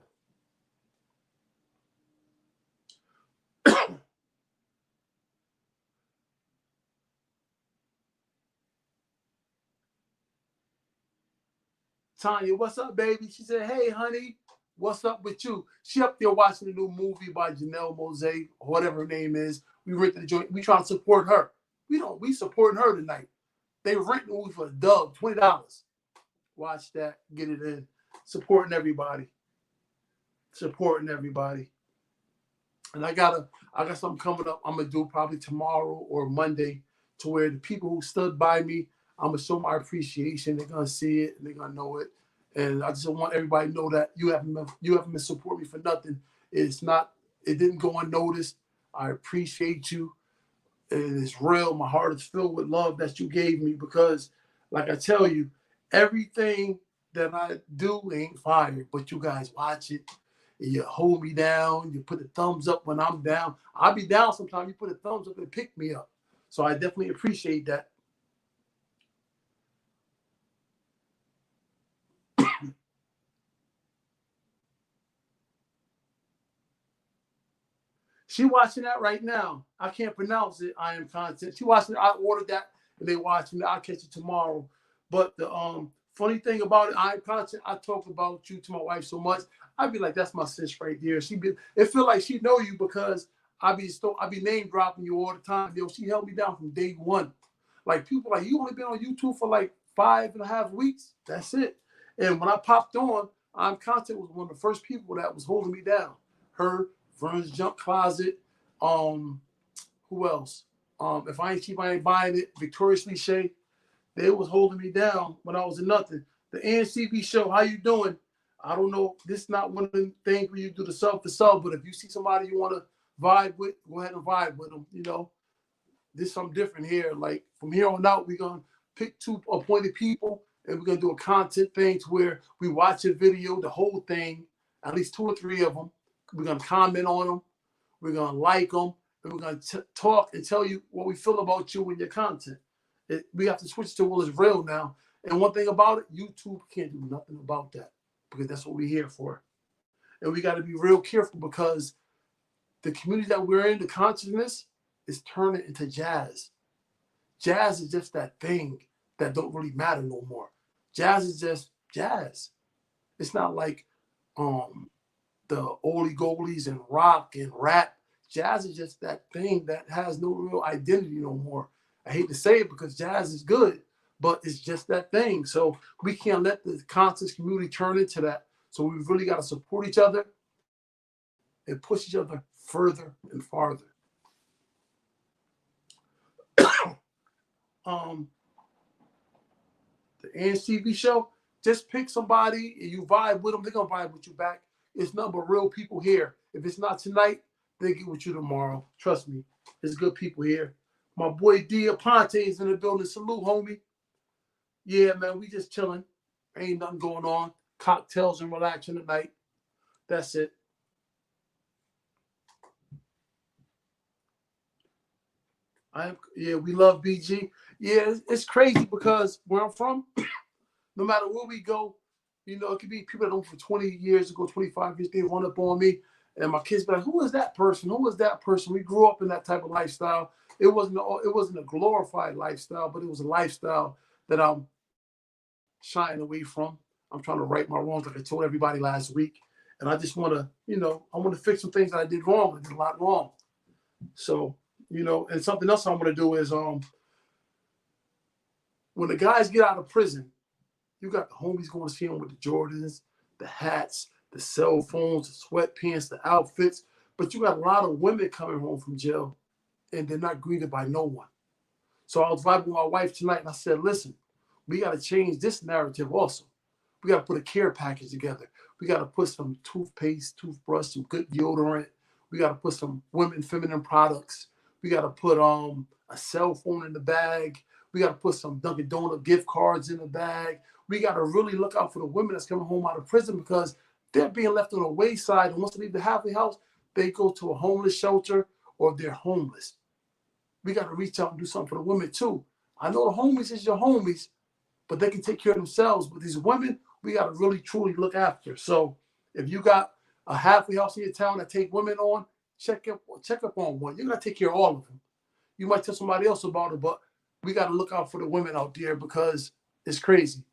Tanya, what's up, baby? She said, hey, honey, what's up with you? She up there watching the new movie by Janelle Monáe, or whatever her name is. We rented the joint. We trying to support her. We supporting her tonight. They rent the movie for a dub, $20. Watch that, get it in. Supporting everybody. Supporting everybody. And I got something coming up I'm gonna do probably tomorrow or Monday, to where the people who stood by me, I'm gonna show my appreciation. They're gonna see it and they're gonna know it. And I just want everybody to know that you haven't been supporting me for nothing. It didn't go unnoticed. I appreciate you. It is real. My heart is filled with love that you gave me, because, like I tell you, everything that I do ain't fire, but you guys watch it. You hold me down. You put a thumbs up when I'm down. I'll be down sometimes. You put a thumbs up and pick me up. So I definitely appreciate that. She watching that right now. I can't pronounce it. I am content. She watching it. I ordered that and they watching it. I'll catch it tomorrow. But the funny thing about it, I am content. I talk about you to my wife so much. I'd be like, that's my sis right there. It feel like she know you, because I be name dropping you all the time. Yo, she held me down from day one. Like, people like, you only been on YouTube for like 5.5 weeks. That's it. And when I popped on, I'm content was one of the first people that was holding me down. Her, Vern's Junk Closet. Who else? If I ain't cheap, I ain't buying it. Victorious Cliche. They was holding me down when I was in nothing. The NCB show, how you doing? I don't know. This is not one of the things where you do the sub for sub, but if you see somebody you want to vibe with, go ahead and vibe with them. You know, this is something different here. Like, from here on out, we're going to pick 2 appointed people, and we're going to do a content thing to where we watch a video, the whole thing, at least 2 or 3 of them. We're going to comment on them. We're going to like them. And we're going to talk and tell you what we feel about you and your content. We have to switch to what is real now. And one thing about it, YouTube can't do nothing about that, because that's what we're here for. And we got to be real careful, because the community that we're in, the consciousness, is turning into jazz. Jazz is just that thing that don't really matter no more. Jazz is just jazz. It's not like the oldie goldies and rock and rap. Jazz is just that thing that has no real identity no more. I hate to say it, because jazz is good, but it's just that thing. So we can't let the conscious community turn into that. So we really got to support each other and push each other further and farther. The NCV show, just pick somebody and you vibe with them. They're going to vibe with you back. It's nothing but real people here. If it's not tonight, they'll get with you tomorrow. Trust me, there's good people here. My boy D. Aponte is in the building. Salute, homie. Yeah, man, we just chilling. Ain't nothing going on. Cocktails and relaxing tonight. That's it. We love BG. Yeah, it's crazy, because where I'm from, no matter where we go, you know, it could be people that know for 20 years ago, 25 years, they run up on me, and my kids be like, "Who is that person? Who is that person?" We grew up in that type of lifestyle. It wasn't a glorified lifestyle, but it was a lifestyle that I'm shying away from. I'm trying to right my wrongs, like I told everybody last week, and I just want to, I want to fix some things that I did wrong. I did a lot wrong. So, and something else I want to do is when the guys get out of prison, you got the homies going to see them with the Jordans, the hats, the cell phones, the sweatpants, the outfits. But you got a lot of women coming home from jail, and they're not greeted by no one. So I was vibing with my wife tonight, and I said, listen, we got to change this narrative also. We got to put a care package together. We got to put some toothpaste, toothbrush, some good deodorant. We got to put some feminine products. We got to put a cell phone in the bag. We got to put some Dunkin' Donut gift cards in the bag. We got to really look out for the women that's coming home out of prison, because they're being left on the wayside. And once they leave the halfway house, they go to a homeless shelter or they're homeless. We got to reach out and do something for the women too. I know the homies is your homies, but they can take care of themselves. But these women, we got to really, truly look after. So if you got a halfway house in your town that take women on, check up on one. You got to take care of all of them. You might tell somebody else about it, but we got to look out for the women out there, because it's crazy.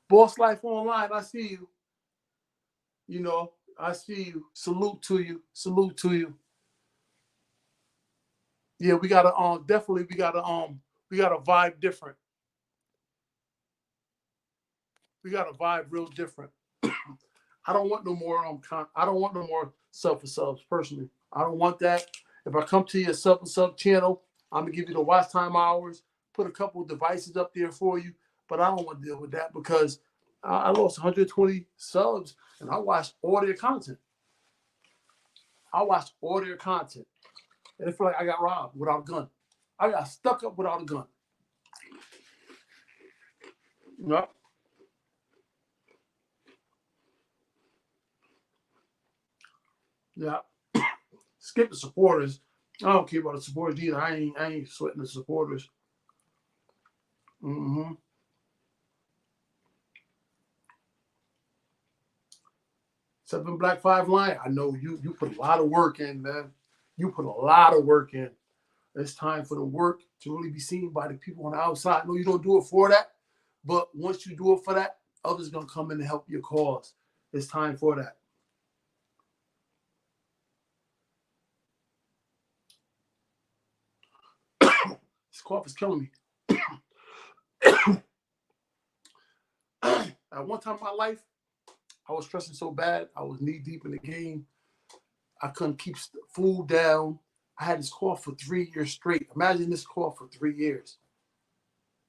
Boss Life Online, I see you. You know, I see you. Salute to you. Salute to you. Yeah, we gotta definitely we gotta vibe different. We gotta vibe real different. I don't want no more I don't want no more sub for subs personally. I don't want that. If I come to your sub for sub channel, I'm gonna give you the watch time hours, put a couple of devices up there for you, but I don't want to deal with that because I lost 120 subs and I watched all their content. I watched all their content. And I feel like I got robbed without a gun. I got stuck up without a gun. Yep. Yeah. Skip the supporters. I don't care about the supporters either. I ain't sweating the supporters. Mm-hmm. Seven Black Five Line. I know you put a lot of work in, man. You put a lot of work in. It's time for the work to really be seen by the people on the outside. I know you don't do it for that, but once you do it for that, others gonna come in and help your cause. It's time for that. This cough is killing me. At one time in my life, I was stressing so bad. I was knee deep in the game. I couldn't keep food down. I had this cough for 3 years straight. Imagine this cough for 3 years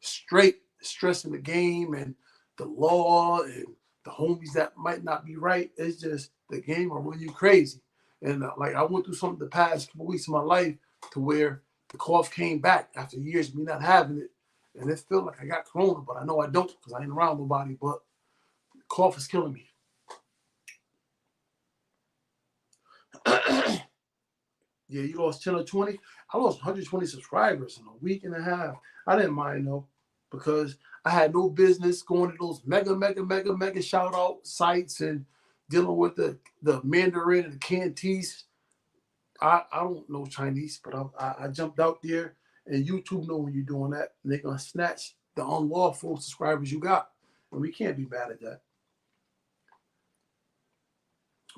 straight, stressing the game and the law and the homies that might not be right. It's just the game will run you crazy. And like I went through something the past couple weeks of my life to where the cough came back after years of me not having it. And it felt like I got corona, but I know I don't because I ain't around nobody. But the cough is killing me. Yeah, you lost 10 or 20. I lost 120 subscribers in a week and a half. I didn't mind though, because I had no business going to those mega shout out sites and dealing with the Mandarin and the Cantonese. I don't know Chinese, but I jumped out there, and YouTube know when you're doing that, and they're gonna snatch the unlawful subscribers you got, and we can't be mad at that.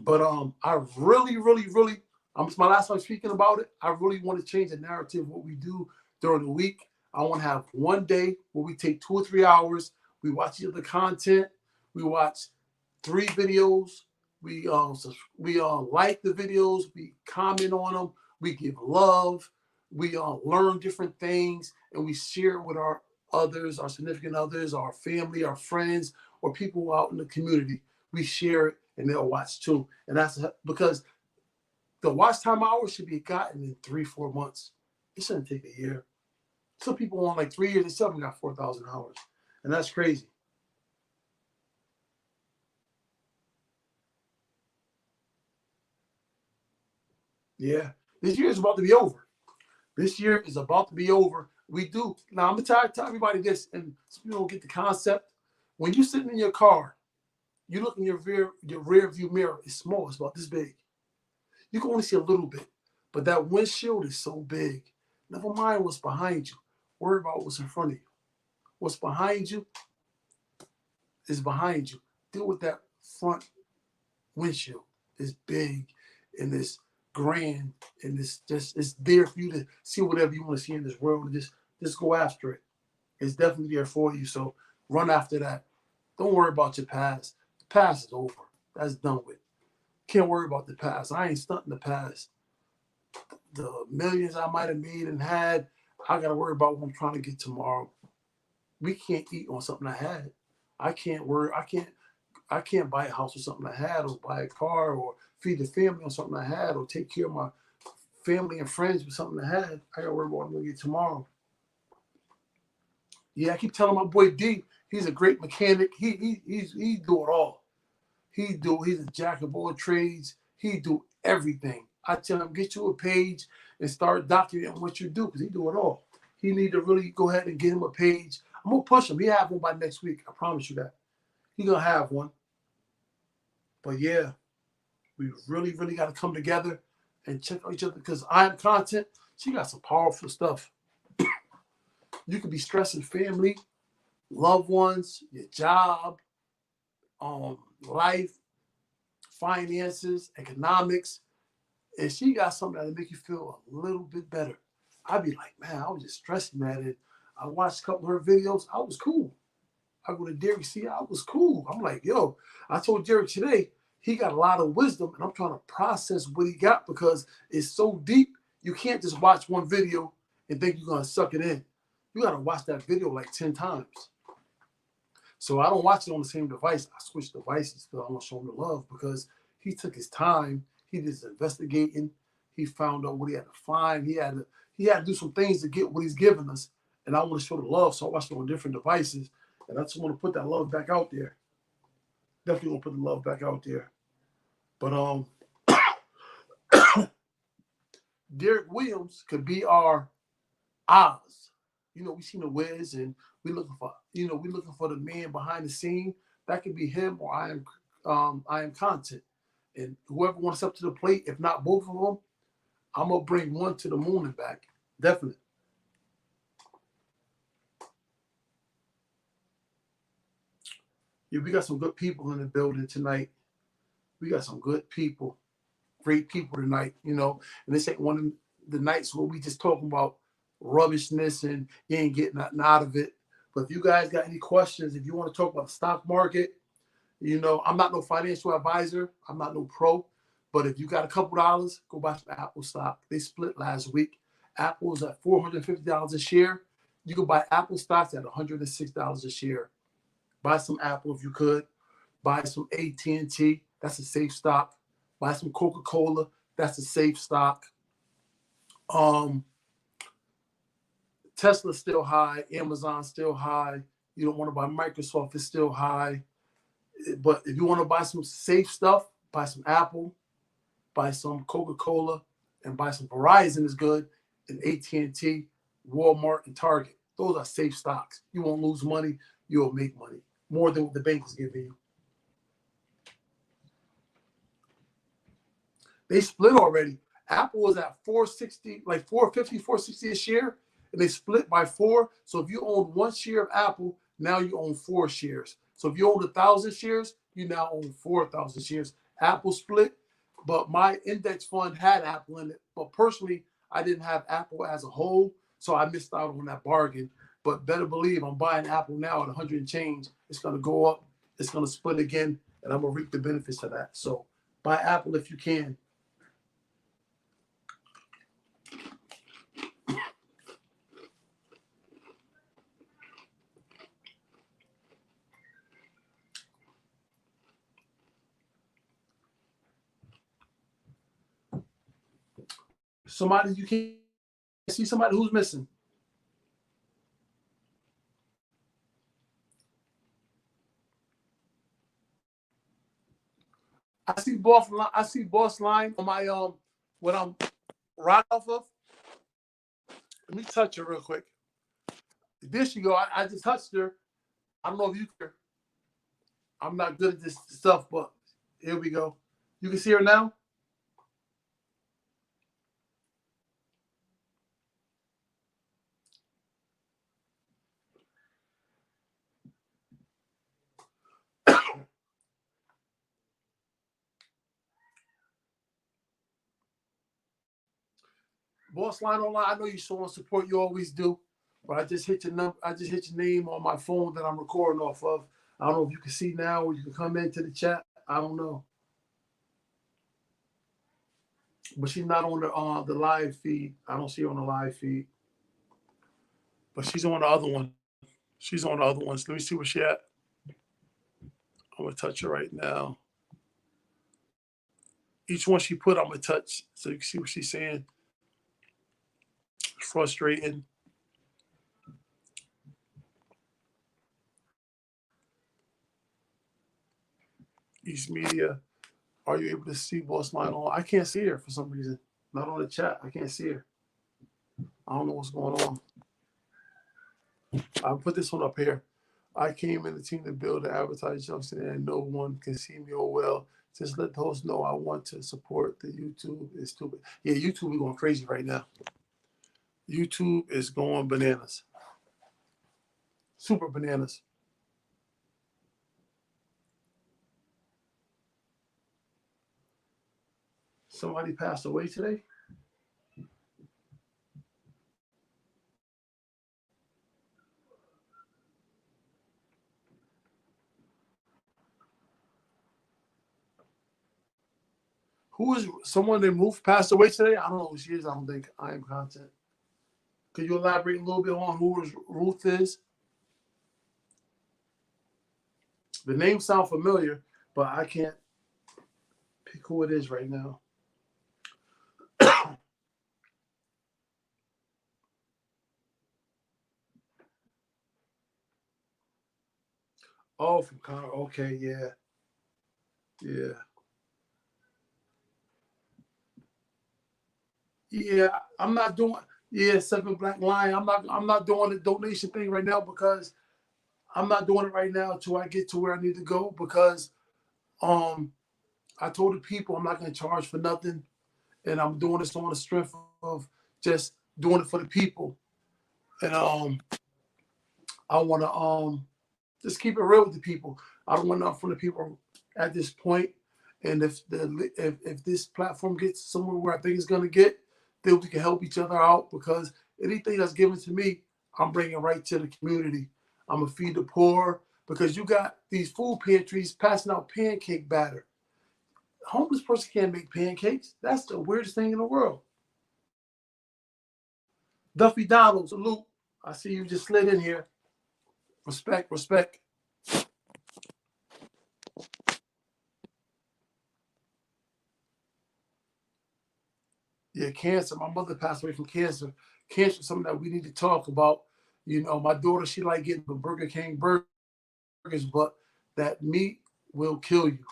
But I really, it's my last time speaking about it. I really want to change the narrative of what we do during the week. I want to have one day where we take 2 or 3 hours. We watch each other content. We watch 3 videos. We like the videos. We comment on them. We give love. We learn different things, and we share it with our others, our significant others, our family, our friends, or people out in the community. We share it, and they'll watch too. And that's because the watch time hours should be gotten in 3-4 months. It shouldn't take a year. Some people want like 3 years. They still got 4,000 hours, and that's crazy. Yeah, this year is about to be over. This year is about to be over. We do now. I'm gonna tell everybody this, and some people don't get the concept. When you're sitting in your car, you look in your rear view mirror. It's small. It's about this big. You can only see a little bit, but that windshield is so big. Never mind what's behind you. Worry about what's in front of you. What's behind you is behind you. Deal with that front windshield. It's big and it's grand and it's there for you to see whatever you want to see in this world and just go after it. It's definitely there for you. So run after that. Don't worry about your past. The past is over. That's done with. Can't worry about the past. I ain't stunting the past. The millions I might have made and had, I gotta worry about what I'm trying to get tomorrow. We can't eat on something I had. I can't worry. I can't buy a house with something I had, or buy a car, or feed the family on something I had, or take care of my family and friends with something I had. I gotta worry about what I'm gonna get tomorrow. Yeah, I keep telling my boy D, he's a great mechanic. He do it all. He's a jack of all trades. He do everything. I tell him, get you a page and start documenting what you do, because he do it all. He need to really go ahead and get him a page. I'm gonna push him. He have one by next week. I promise you that. He gonna have one. But yeah, we really got to come together and check out each other, because I am content. She got some powerful stuff. You could be stressing family, loved ones, your job, life, finances, economics, and she got something that'll make you feel a little bit better. I'd be like, man, I was just stressing at it. I watched a couple of her videos. I was cool. I go to Derek, see, I was cool. I'm like, yo, I told Derek today, he got a lot of wisdom, and I'm trying to process what he got because it's so deep. You can't just watch one video and think you're going to suck it in. You got to watch that video like 10 times. So I don't watch it on the same device. I switch devices because I want to show him the love because he took his time. He did his investigating. He found out what he had to find. He had to do some things to get what he's giving us. And I want to show the love. So I watch it on different devices. And I just want to put that love back out there. Definitely want to put the love back out there. But Derek Williams could be our Oz. You know, we seen the Wiz and we looking for the man behind the scene. That could be him or I am content. And whoever wants up to the plate, if not both of them, I'm gonna bring one to the moon and back. Definitely. Yeah, we got some good people in the building tonight. We got some good people, great people tonight, you know. And this ain't one of the nights where we just talking about rubbishness and you ain't getting nothing out of it. But if you guys got any questions, if you want to talk about the stock market, you know, I'm not no financial advisor. I'm not no pro. But if you got a couple dollars, go buy some Apple stock. They split last week. Apple is at $450 a share. You can buy Apple stocks at $106 a share. Buy some Apple if you could. Buy some AT&T. That's a safe stock. Buy some Coca-Cola. That's a safe stock. Tesla's still high. Amazon's still high. You don't want to buy Microsoft. It's still high. But if you want to buy some safe stuff, buy some Apple, buy some Coca-Cola, and buy some Verizon is good, and AT&T, Walmart, and Target. Those are safe stocks. You won't lose money. You'll make money. More than what the bank is giving you. They split already. Apple was at 460, like 450, 460 a share, and they split by 4. So if you own 1 share of Apple, now you own 4 shares. So if you own 1,000 shares, you now own 4,000 shares. Apple split, but my index fund had Apple in it. But personally, I didn't have Apple as a whole, so I missed out on that bargain. But better believe I'm buying Apple now at 100 and change. It's going to go up. It's going to split again, and I'm going to reap the benefits of that. So buy Apple if you can. Somebody you can't see somebody who's missing. I see boss line on my what I'm right off of. Let me touch her real quick. There she go. I just touched her. I don't know if you can. I'm not good at this stuff, but here we go. You can see her now. Boss line online. I know you showing support. You always do, but I just hit your number. I just hit your name on my phone that I'm recording off of. I don't know if you can see now or you can come into the chat. I don't know, but she's not on the live feed. I don't see her on the live feed, but she's on the other one. She's on the other ones. Let me see where she at. I'm gonna touch her right now. Each one she put, I'm gonna touch so you can see what she's saying. It's frustrating. East Media. Are you able to see Boss Line on? I can't see her for some reason. Not on the chat. I can't see her. I don't know what's going on. I'll put this one up here. I came in the team to build and advertise Junction, and no one can see me or well. Just let the host know I want to support the YouTube. It's stupid. Yeah, YouTube is going crazy right now. YouTube is going bananas. Super bananas. Somebody passed away today? Who is someone named Ruth passed away today? I don't know who she is. I don't think I am content. Could you elaborate a little bit on who Ruth is? The name sounds familiar, but I can't pick who it is right now. Oh, from Congo. Okay, yeah, yeah, yeah. I'm not doing. Yeah, Seven Black Lion. I'm not doing the donation thing right now because I'm not doing it right now until I get to where I need to go because um I told the people I'm not going to charge for nothing, and I'm doing this on the strength of just doing it for the people, and I want to just keep it real with the people. I don't want nothing from the people at this point. And if this platform gets somewhere where I think it's going to get, then we can help each other out because anything that's given to me, I'm bringing right to the community. I'm gonna feed the poor because you got these food pantries passing out pancake batter. A homeless person can't make pancakes. That's the weirdest thing in the world. Duffy Donald, salute. I see you just slid in here. Respect, respect. Yeah, cancer. My mother passed away from cancer. Cancer is something that we need to talk about. You know, my daughter, she like getting the Burger King burgers, but that meat will kill you.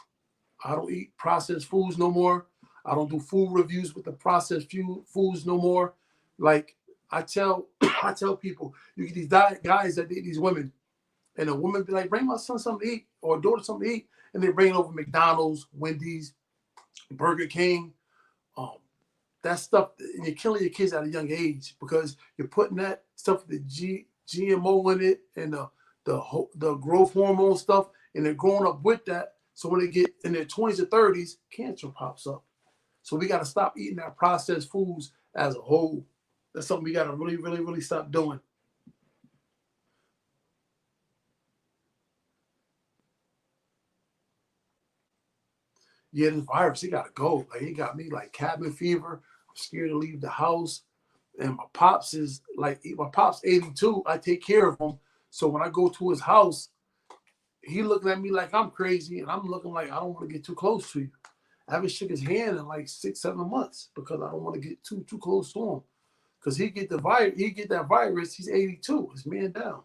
I don't eat processed foods no more. I don't do food reviews with the processed foods no more. Like I tell, I tell people, you get these guys that date these women, and a woman be like, "Bring my son something to eat," or daughter something to eat, and they bring it over McDonald's, Wendy's, Burger King. Um, that stuff, and you're killing your kids at a young age because you're putting that stuff with the GMO in it and the growth hormone stuff, and they're growing up with that. So when they get in their 20s or 30s, cancer pops up. So we got to stop eating that processed foods as a whole. That's something we got to really, really, really stop doing. Yeah, this virus, it got to go. Like it got me like cabin fever. I'm scared to leave the house. And my pops 82. I take care of him. So when I go to his house, he looking at me like I'm crazy, and I'm looking like I don't want to get too close to you. I haven't shook his hand in like 6, 7 months because I don't want to get too close to him. Because he get that virus. He's 82. It's man down.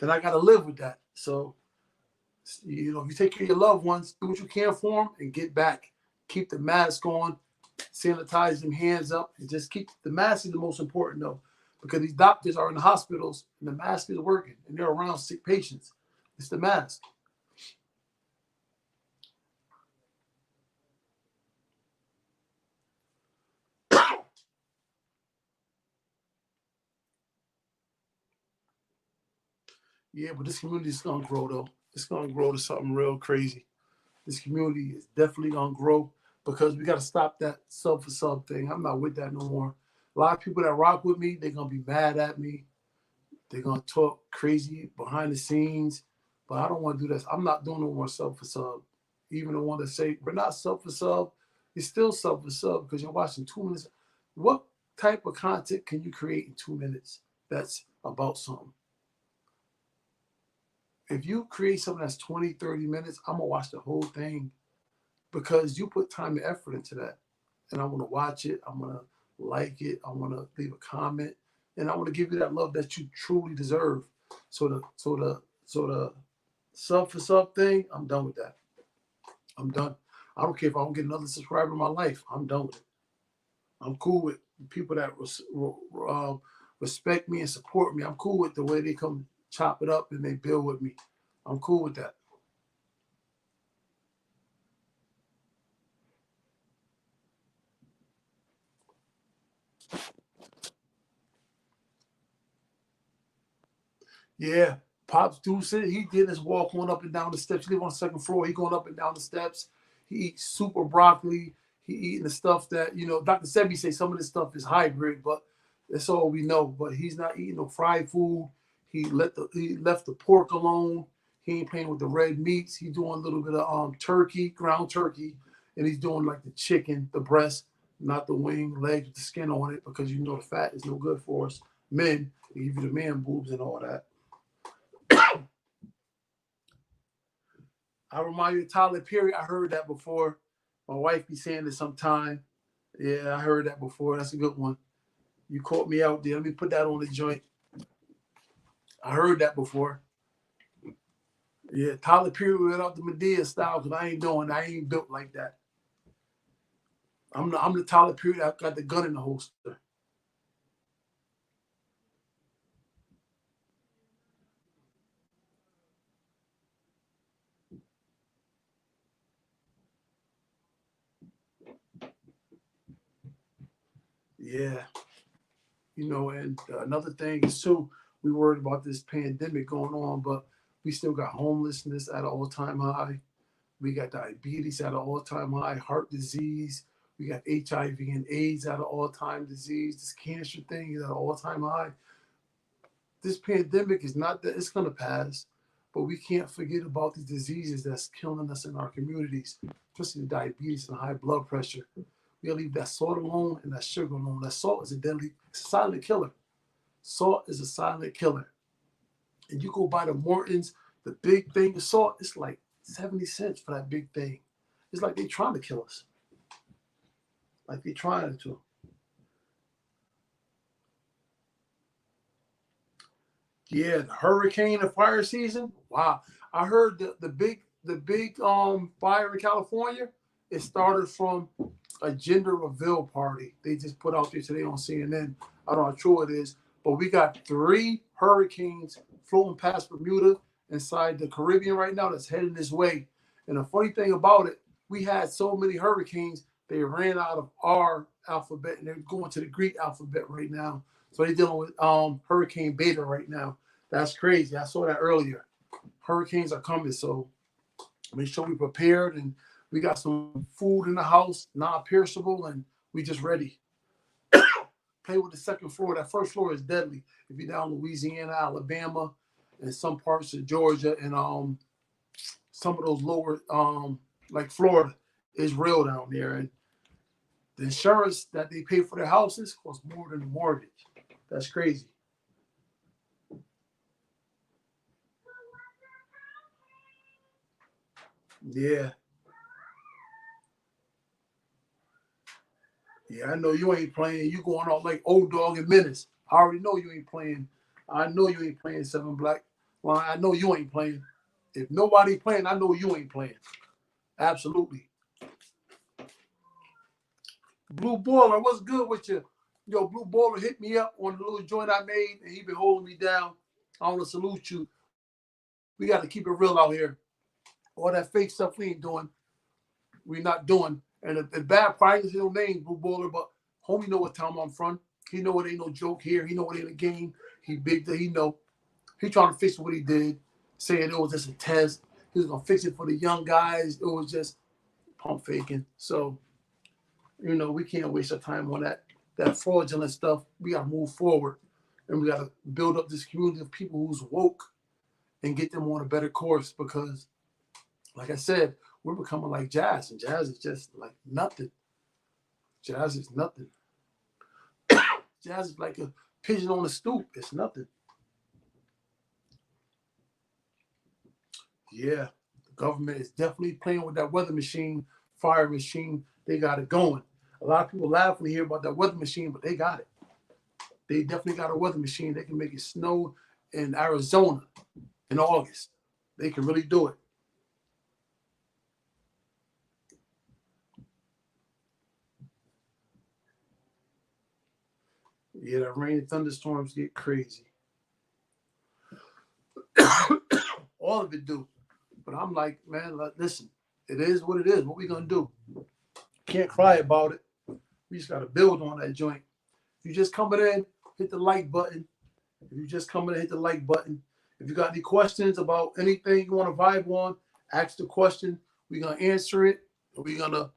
Then I got to live with that. So you know, if you take care of your loved ones, do what you can for them, and get back. Keep the mask on, sanitize them hands up, and just keep the mask is the most important though, because these doctors are in the hospitals and the mask is working and they're around sick patients. It's the mask. Yeah, but this community is gonna grow though. It's gonna grow to something real crazy. This community is definitely gonna grow because we gotta stop that sub for sub thing. I'm not with that no more. A lot of people that rock with me, they're gonna be mad at me. They're gonna talk crazy behind the scenes, but I don't want to do this. I'm not doing no more sub for sub. Even the one that say we're not sub for sub, it's still sub for sub because you're watching 2 minutes. What type of content can you create in 2 minutes that's about something? If you create something that's 20, 30 minutes, I'm gonna watch the whole thing because you put time and effort into that. And I want to watch it. I'm gonna like it. I want to leave a comment, and I want to give you that love that you truly deserve. So the sub for sub thing, I'm done with that. I'm done. I don't care if I don't get another subscriber in my life. I'm done with it. I'm cool with people that respect me and support me. I'm cool with the way they come chop it up and they build with me. I'm cool with that. Yeah, Pops do said he did his walk going up and down the steps. He live on the second floor. He going up and down the steps. He eats super broccoli. He eating the stuff that, Dr. Sebi say some of this stuff is hybrid, but that's all we know. But he's not eating no fried food. He left the pork alone. He ain't playing with the red meats. He's doing a little bit of turkey, ground turkey, and he's doing like the chicken, the breast, not the wing, leg with the skin on it, because the fat is no good for us men. They give you the man boobs and all that. I remind you of Tyler Perry. I heard that before. My wife be saying it sometime. Yeah, I heard that before. That's a good one. You caught me out there. Let me put that on the joint. I heard that before. Yeah, Tyler Perry went out the Madea style, because I ain't built like that. I'm the Tyler Perry that got the gun in the holster. Yeah. And another thing is too, we worried about this pandemic going on, but we still got homelessness at an all-time high. We got diabetes at an all-time high, heart disease. We got HIV and AIDS at an all-time disease. This cancer thing is at an all-time high. This pandemic is not that it's going to pass, but we can't forget about these diseases that's killing us in our communities, especially the diabetes and high blood pressure. We gotta leave that salt alone and that sugar alone. That salt is it's a silent killer. Salt is a silent killer. And you go buy the Morton's, the big thing of salt, it's like 70 cents for that big thing. It's like they're trying to kill us. Like they're trying to. Yeah, the hurricane and fire season. Wow. I heard the big fire in California, it started from a gender reveal party they just put out there today on CNN. I don't know how true it is, but we got 3 hurricanes floating past Bermuda inside the Caribbean right now that's heading this way. And the funny thing about it, we had so many hurricanes, they ran out of our alphabet and they're going to the Greek alphabet right now. So they're dealing with Hurricane Beta right now. That's crazy. I saw that earlier. Hurricanes are coming, so make sure we're prepared, and we got some food in the house, non-perishable, and we just ready. Play with the second floor. That first floor is deadly. If you're down Louisiana, Alabama, and some parts of Georgia, and some of those lower, like Florida, is real down there. And the insurance that they pay for their houses costs more than the mortgage. That's crazy. Yeah. Yeah, I know you ain't playing. You going out like old dog and menace. I already know you ain't playing. I know you ain't playing 7 Black. Well, I know you ain't playing. If nobody playing, I know you ain't playing. Absolutely. Blue Baller, what's good with you? Yo, Blue Baller hit me up on the little joint I made, and he been holding me down. I want to salute you. We got to keep it real out here. All that fake stuff we ain't doing, we not doing. And the bad part is his name, Blue Baller, but homie know what town I'm from. He know it ain't no joke here. He know it ain't a game. He big that he know. He trying to fix what he did, saying it was just a test. He was gonna fix it for the young guys. It was just pump faking. So, we can't waste our time on that fraudulent stuff. We gotta move forward, and we gotta build up this community of people who's woke and get them on a better course, because like I said, we're becoming like jazz, and jazz is just like nothing. Jazz is nothing. Jazz is like a pigeon on a stoop. It's nothing. Yeah, the government is definitely playing with that weather machine, fire machine. They got it going. A lot of people laugh when they hear about that weather machine, but they got it. They definitely got a weather machine. They can make it snow in Arizona in August. They can really do it. Yeah, the rain and thunderstorms get crazy. All of it do. But I'm like, man, listen, it is what it is. What we gonna do? Can't cry about it. We just gotta build on that joint. If you just coming in, hit the like button. If you just coming in, hit the like button. If you got any questions about anything you want to vibe on, ask the question. We're gonna answer it. We're gonna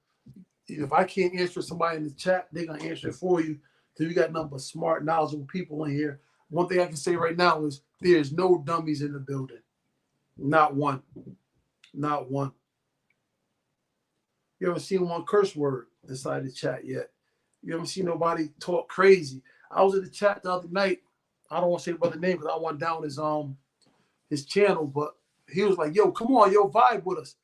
if I can't answer somebody in the chat, they're gonna answer it for you. So we got nothing but smart, knowledgeable people in here. One thing I can say right now is there's no dummies in the building. Not one. Not one. You haven't seen one curse word inside the chat yet. You haven't seen nobody talk crazy. I was in the chat the other night. I don't want to say about the name because I went down his channel, but he was like, yo, come on, yo, vibe with us.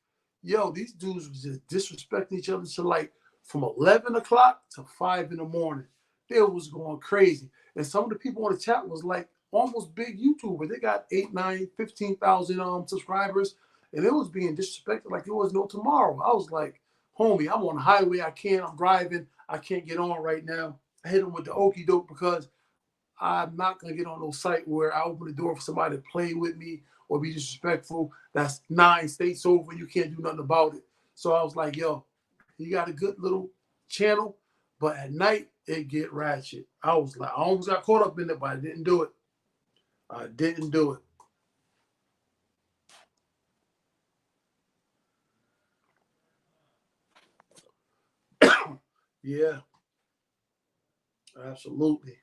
Yo, these dudes was just disrespecting each other to like from 11 o'clock to 5 in the morning. They was going crazy. And some of the people on the chat was like almost big YouTubers. They got 8, 9, 15,000 subscribers. And it was being disrespected like it was no tomorrow. I was like, homie, I'm on the highway. I'm driving. I can't get on right now. I hit him with the okie doke because I'm not going to get on no site where I open the door for somebody to play with me or be disrespectful. That's 9 states over. You can't do nothing about it. So I was like, yo, you got a good little channel, but at night it get ratchet. I was like, I almost got caught up in it, but I didn't do it. I didn't do it. Yeah, absolutely.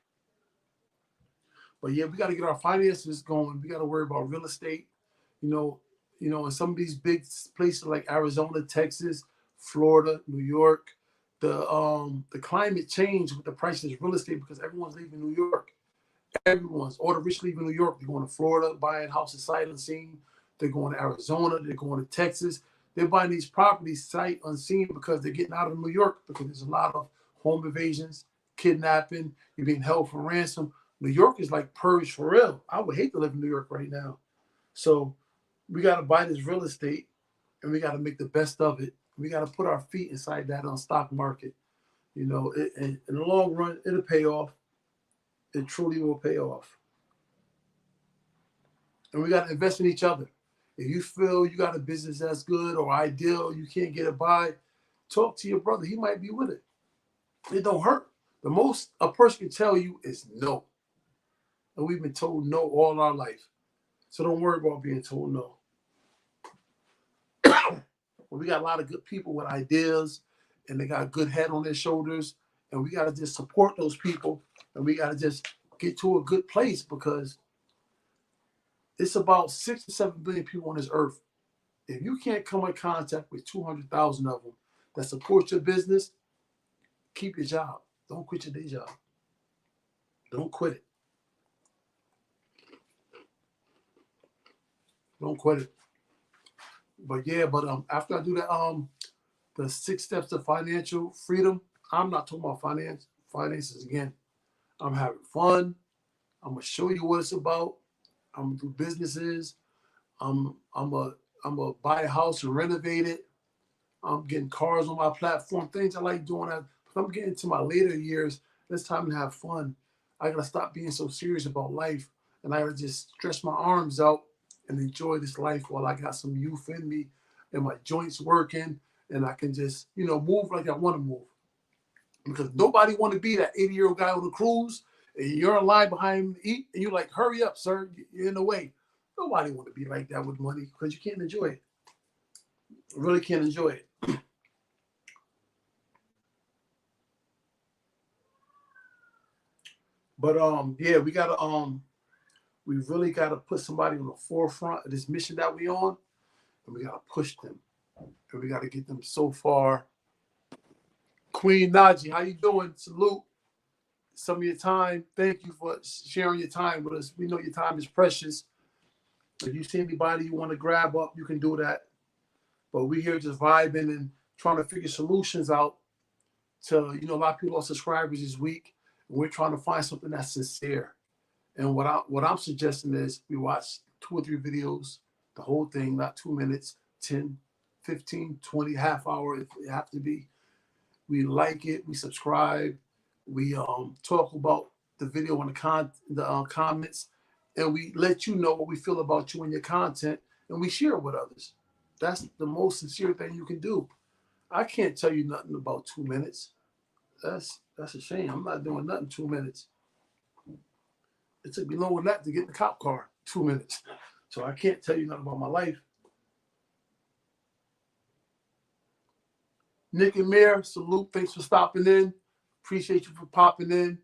But yeah, we got to get our finances going. We got to worry about real estate. You know, in some of these big places like Arizona, Texas, Florida, New York, the climate change with the prices of real estate because everyone's leaving New York. All the rich leaving New York. They're going to Florida, buying houses sight unseen. They're going to Arizona. They're going to Texas. They're buying these properties sight unseen because they're getting out of New York because there's a lot of home invasions, kidnapping, you're being held for ransom. New York is like purged for real. I would hate to live in New York right now. So we got to buy this real estate and we got to make the best of it. We got to put our feet inside that stock market. In the long run, it'll pay off. It truly will pay off. And we got to invest in each other. If you feel you got a business that's good or ideal, you can't get it by, talk to your brother. He might be with it. It don't hurt. The most a person can tell you is no. And we've been told no all our life. So don't worry about being told no. We got a lot of good people with ideas and they got a good head on their shoulders. And we got to just support those people. And we got to just get to a good place because it's about 6 to 7 billion people on this earth. If you can't come in contact with 200,000 of them that support your business, keep your job. Don't quit your day job. Don't quit it. Don't quit it. But yeah, after I do the 6 steps to financial freedom, I'm not talking about finances again. I'm having fun. I'm gonna show you what it's about. I'm gonna do businesses. I'm gonna buy a house and renovate it. I'm getting cars on my platform. Things I like doing. I'm getting to my later years. It's time to have fun. I gotta stop being so serious about life, and I gotta just stretch my arms out and enjoy this life while I got some youth in me and my joints working, and I can just move like I want to move. Because nobody want to be that 80-year-old guy on the cruise and you're in line behind him to eat and you're like, hurry up, sir, you're in the way. Nobody want to be like that with money because you can't enjoy it. You really can't enjoy it. But yeah, we really gotta put somebody on the forefront of this mission that we on, and we gotta push them, and we gotta get them so far. Queen Naji, how you doing? Salute. Some of your time. Thank you for sharing your time with us. We know your time is precious. If you see anybody you want to grab up, you can do that. But we here just vibing and trying to figure solutions out to, a lot of people lost subscribers this week. And we're trying to find something that's sincere. And what I'm suggesting is we watch 2 or 3 videos, the whole thing, not 2 minutes, 10, 15, 20, half hour if it have to be. We like it, we subscribe, we talk about the video in the comments, and we let you know what we feel about you and your content, and we share it with others. That's the most sincere thing you can do. I can't tell you nothing about 2 minutes. That's a shame. I'm not doing nothing 2 minutes. It took me longer than that to get in the cop car, 2 minutes. So I can't tell you nothing about my life. Nick and Mayor, salute. Thanks for stopping in. Appreciate you for popping in.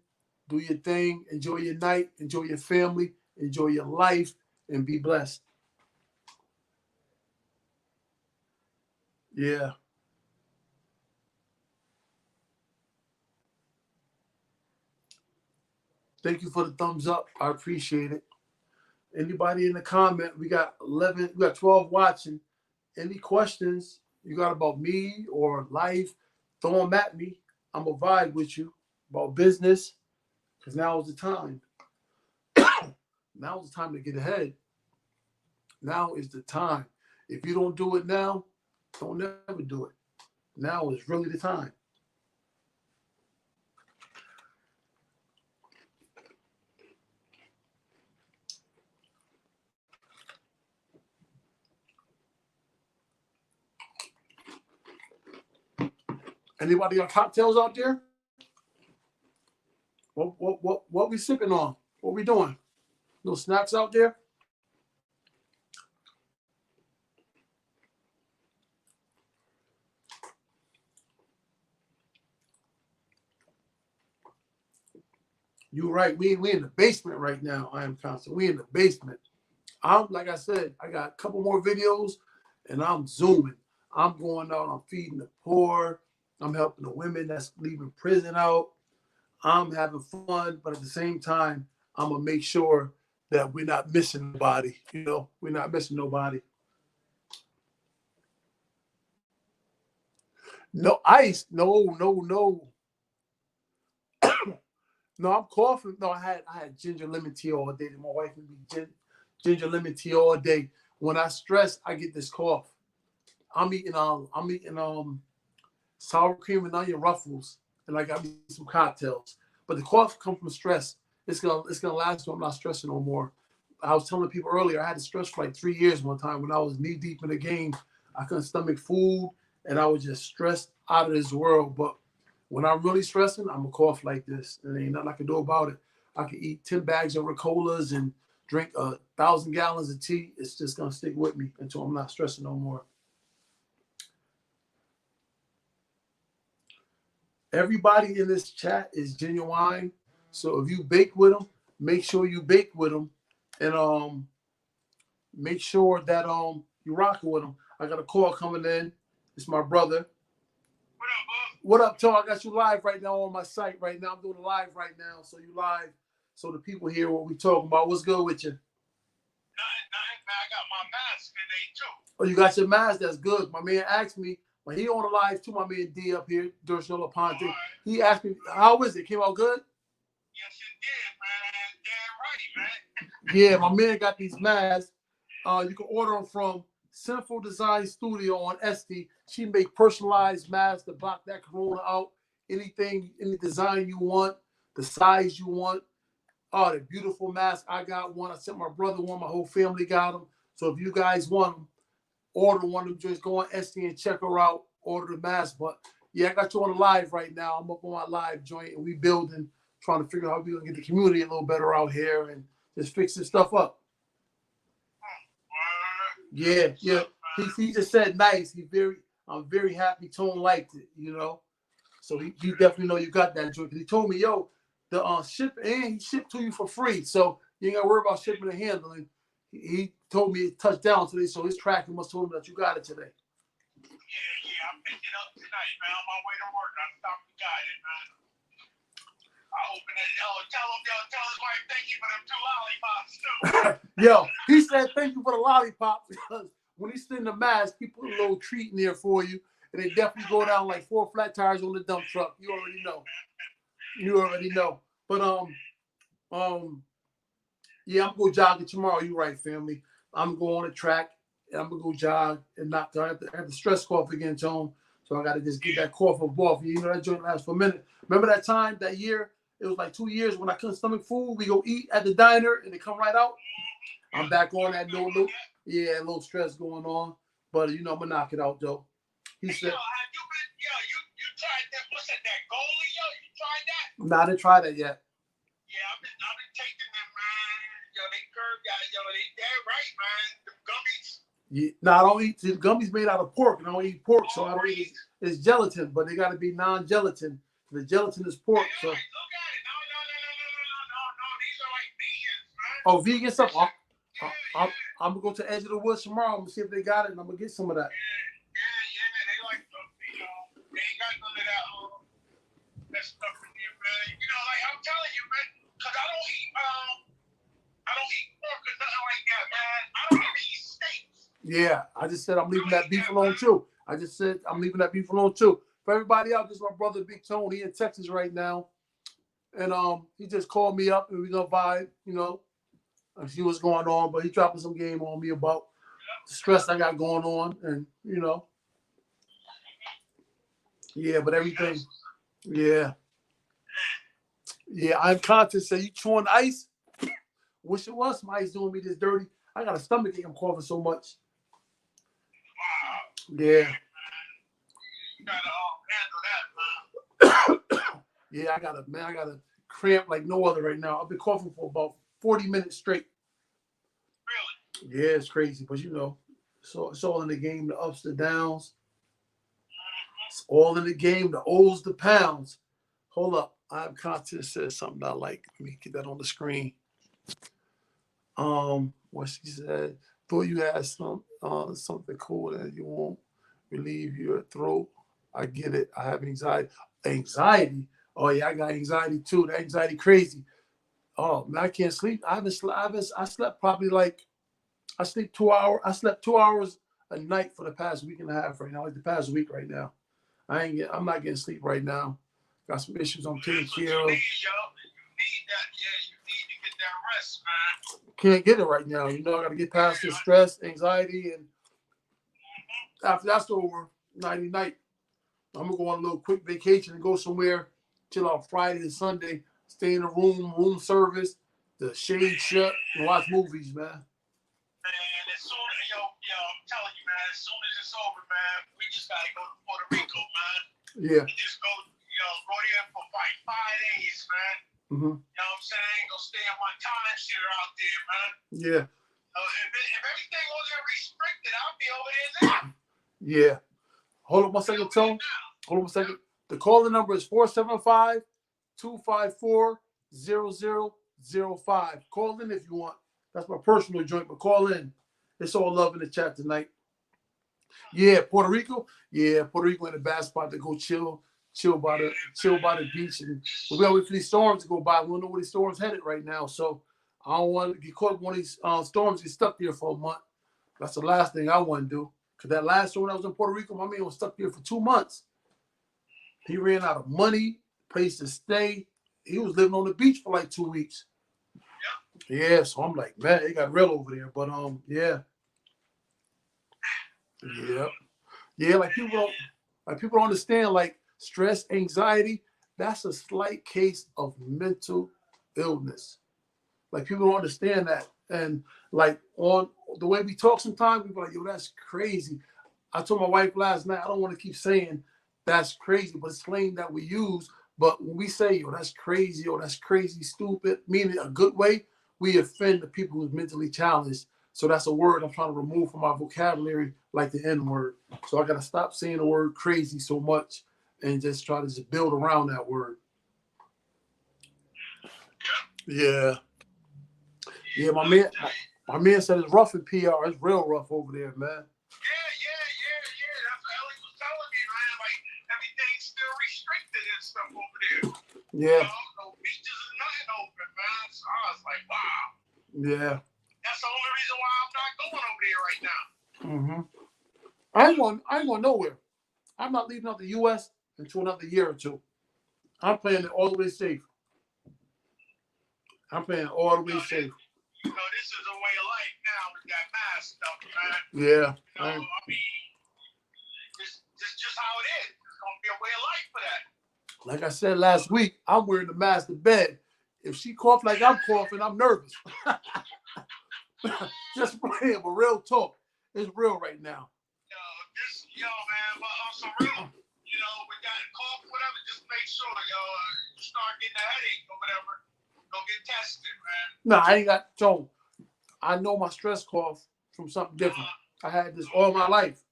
Do your thing. Enjoy your night. Enjoy your family. Enjoy your life. And be blessed. Yeah. Thank you for the thumbs up. I appreciate it. Anybody in the comment? We got 11, we got 12 watching. Any questions you got about me or life, throw them at me. I'm going to vibe with you about business because now is the time. Now is the time to get ahead. Now is the time. If you don't do it now, don't never do it. Now is really the time. Anybody got cocktails out there? What we sipping on? What we doing? No snacks out there? You're right. We in the basement right now. I am constant. We in the basement. I'm like I said, I got a couple more videos and I'm zooming. I'm going out, I'm feeding the poor, I'm helping the women that's leaving prison out. I'm having fun, but at the same time, I'm gonna make sure that we're not missing nobody. You know, we're not missing nobody. No ice. No. No, I'm coughing. No, I had ginger lemon tea all day. My wife would be ginger lemon tea all day. When I stress, I get this cough. I'm eating sour cream and onion ruffles, and I got me some cocktails. But the cough comes from stress. It's gonna last till I'm not stressing no more. I was telling people earlier I had to stress for like 3 years one time when I was knee deep in the game. I couldn't stomach food, and I was just stressed out of this world. But when I'm really stressing, I'm gonna cough like this, and there ain't nothing I can do about it. I can eat 10 bags of Ricolas and drink 1,000 gallons of tea. It's just gonna stick with me until I'm not stressing no more. Everybody in this chat is genuine. So if you bake with them, make sure you bake with them, and make sure that you rocking with them. I got a call coming in. It's my brother. What up, Tom? I got you live right now on my site right now. I'm doing a live right now, so you live, so the people hear what we talking about. What's good with you? Nothing, man. I got my mask today too. Oh, you got your mask? That's good. My man asked me when he on the live too. My man D up here, Durshell Aponte. Right. He asked me, "How is it? Came out good?" Yes, it did, man. Damn right, man. Yeah, my man got these masks. You can order them from Sinful Design Studio on Etsy. She make personalized masks to block that corona out. Anything, any design you want, the size you want. Oh, the beautiful mask. I got one. I sent my brother one. My whole family got them. So if you guys want them, order one of them. Just go on Etsy and check her out. Order the mask. But yeah, I got you on the live right now. I'm up on my live joint, and we building, trying to figure out how we gonna get the community a little better out here and just fix this stuff up. Yeah. He just said nice. I'm very happy. Tone liked it, you know. So he definitely know you got that joint. He told me, yo, the ship and he shipped to you for free. So you ain't gotta worry about shipping and handling. He told me it touched down today, so his tracking must told him that you got it today. Yeah, I picked it up tonight, man. On my way to work. I stopped and got it, man. I opened it. Tell his wife thank you for them 2 lollipops too. Yo, he said thank you for the lollipops because when he's in the mask, he put a little treat in there for you, and they definitely go down like 4 flat tires on the dump truck. You already know. But yeah, I'm gonna go jogging tomorrow. You right, family. I'm going on the track and I'm gonna go jog and not. I have the stress cough again, Tone. So I gotta just get that cough off. You know that joint lasts for a minute. Remember that time that year? It was like 2 years when I couldn't stomach food. We go eat at the diner and they come right out. I'm back on that no loop. Yeah, a little stress going on, but you know I'm gonna knock it out though. He said. Yo, have you been? Yo, you tried that? What's that goalie? Yo, you tried that? No, I didn't try that yet. Yeah, I've been taking them, man. Yo, they curve guys. Yo, they dead right, man. The gummies. Yeah, no, I don't eat. The gummies made out of pork, and I don't eat pork, so I don't eat. it's gelatin, but they got to be non-gelatin. The gelatin is pork. So. Look at it. No. These are like vegans, man. Oh, vegan stuff. Yeah. I'm gonna go to Edge of the Woods tomorrow. I'm gonna see if they got it, and I'm gonna get some of that. Yeah. They like, they ain't got none of that stuff in there, man. Like I'm telling you, man, because I don't eat pork or nothing like that, man. I don't even eat steaks. Yeah, I just said I'm leaving that beef alone too. I just said I'm leaving that beef alone too. For everybody out, this is my brother Big Tone. He in Texas right now, and he just called me up and we gonna vibe, and see what's going on. But he dropping some game on me about the stress I got going on, and yeah, but everything, yeah. I'm conscious. Say you chewing ice. Wish it was some ice doing me this dirty. I got a stomach ache. I'm coughing so much. Wow. Yeah. You gotta handle that, man. Yeah, I got a cramp like no other right now. I've been coughing for about 40 minutes straight. Really? Yeah, it's crazy, but it's all in the game. The ups, the downs. It's all in the game. The O's, the pounds. Hold up. I'm conscious says something I like. Let me get that on the screen. What she said. Thought you had something cool that you won't relieve your throat. I get it. I have anxiety. Anxiety? Oh yeah, I got anxiety too. That anxiety crazy. Oh man, I can't sleep. I slept probably I sleep 2 hours. I slept 2 hours a night for the past week and a half right now. Like the past week right now. I'm not getting sleep right now. Got some issues I'm taking care of. You need that. Yeah, you need to get that rest, man. Can't get it right now. I got to get past the stress, anxiety, and after that's over, nighty night. I'm gonna go on a little quick vacation and go somewhere, chill out Friday and Sunday, stay in a room service, the shade shut, and watch movies, man. Man, as soon as I'm telling you, man, as soon as it's over, man, we just gotta go to Puerto Rico, man. Yeah. Just go there for like 5 days, man. Mm-hmm. You know what I'm saying? Go stay on my timeshare out there, man. Yeah. If everything wasn't restricted, I'd be over there now. Yeah. Hold on 1 second, Tone. Hold on 1 second. The calling number is 475-254-0005. Call in if you want. That's my personal joint, but call in. It's all love in the chat tonight. Yeah, Puerto Rico. Yeah, Puerto Rico in a bad spot to go chill by the beach, and we gotta wait for these storms to go by. We don't know where these storms headed right now, so I don't want to get caught in one of these storms. Get stuck there for a month. That's the last thing I want to do. Cause that last storm when I was in Puerto Rico, my man was stuck there for 2 months. He ran out of money, place to stay. He was living on the beach for like 2 weeks. Yeah, so I'm like, man, it got real over there. But yeah. Like people don't understand, like stress, anxiety, that's a slight case of mental illness. Like people don't understand that. And like on the way we talk sometimes, people are like, yo, that's crazy. I told my wife last night, I don't want to keep saying that's crazy, but it's slang that we use. But when we say, yo, that's crazy, or that's crazy, stupid, meaning a good way, we offend the people who's mentally challenged. So that's a word I'm trying to remove from my vocabulary, like the N word. So I got to stop saying the word crazy so much and just try to just build around that word. Yeah, my man said it's rough in PR. It's real rough over there, man. Yeah. That's what Ellie was telling me, man. Like everything's still restricted and stuff over there. Yeah. No beaches is nothing open, man. So I was like, wow. Yeah. That's the only reason why I'm not going over there right now. Mm-hmm. I ain't going nowhere. I'm not leaving out the U.S. until another year or two. I'm playing it all the way safe. I'm playing all the way safe. This is a way of life now with that mask stuff, man. Yeah. I mean, this is just how it is. It's going to be a way of life for that. Like I said last week, I'm wearing the mask to bed. If she cough like I'm coughing, I'm nervous. Just playing, but real talk. It's real right now. Man, but also real. We got a cough, whatever, just make sure, you start getting a headache or whatever. Go get tested, man. No, I ain't got Tone. I know my stress cough from something different. I had this all my life.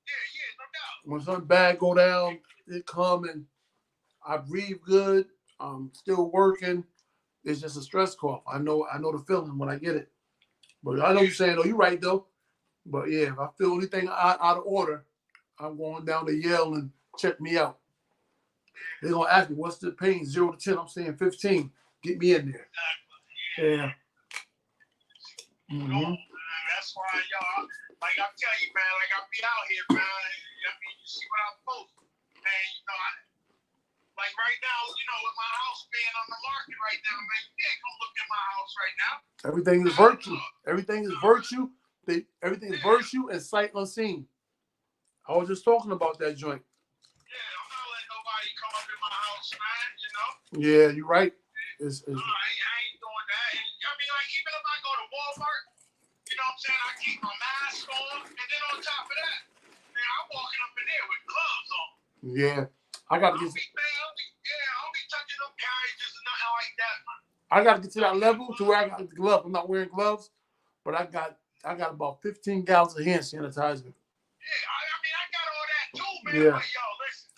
Yeah, no doubt. when something bad go down, it come and I breathe good. I'm still working. It's just a stress cough. I know the feeling when I get it. But I know you're saying, oh, you're right though. But yeah, if I feel anything out of order, I'm going down to Yale and check me out. They're gonna ask me what's the pain, 0 to 10. I'm saying 15. Get me in there. Yeah. Mm-hmm. That's why y'all, like I tell you, man, like I be out here, man. I mean, you see what I post, man. You know, like right now, you know, with my house being on the market right now, man, you can't come look at my house right now. Everything is virtue. Everything is virtue. Everything is virtue and sight unseen. I was just talking about that joint. Yeah, I'm not letting nobody come up in my house, man. You know. Yeah, you're right. I ain't doing that. And, I mean, like even if I go to Walmart, you know what I'm saying? I keep my mask on, and then on top of that, man, I'm walking up in there with gloves on. Yeah, I got to get. I'll be touching them carriages and nothing like that. I got to get to that level to where I got the glove. I'm not wearing gloves, but I got about 15 gallons of hand sanitizer. Yeah, I mean, I got all that too, man. Yeah. But yo, listen,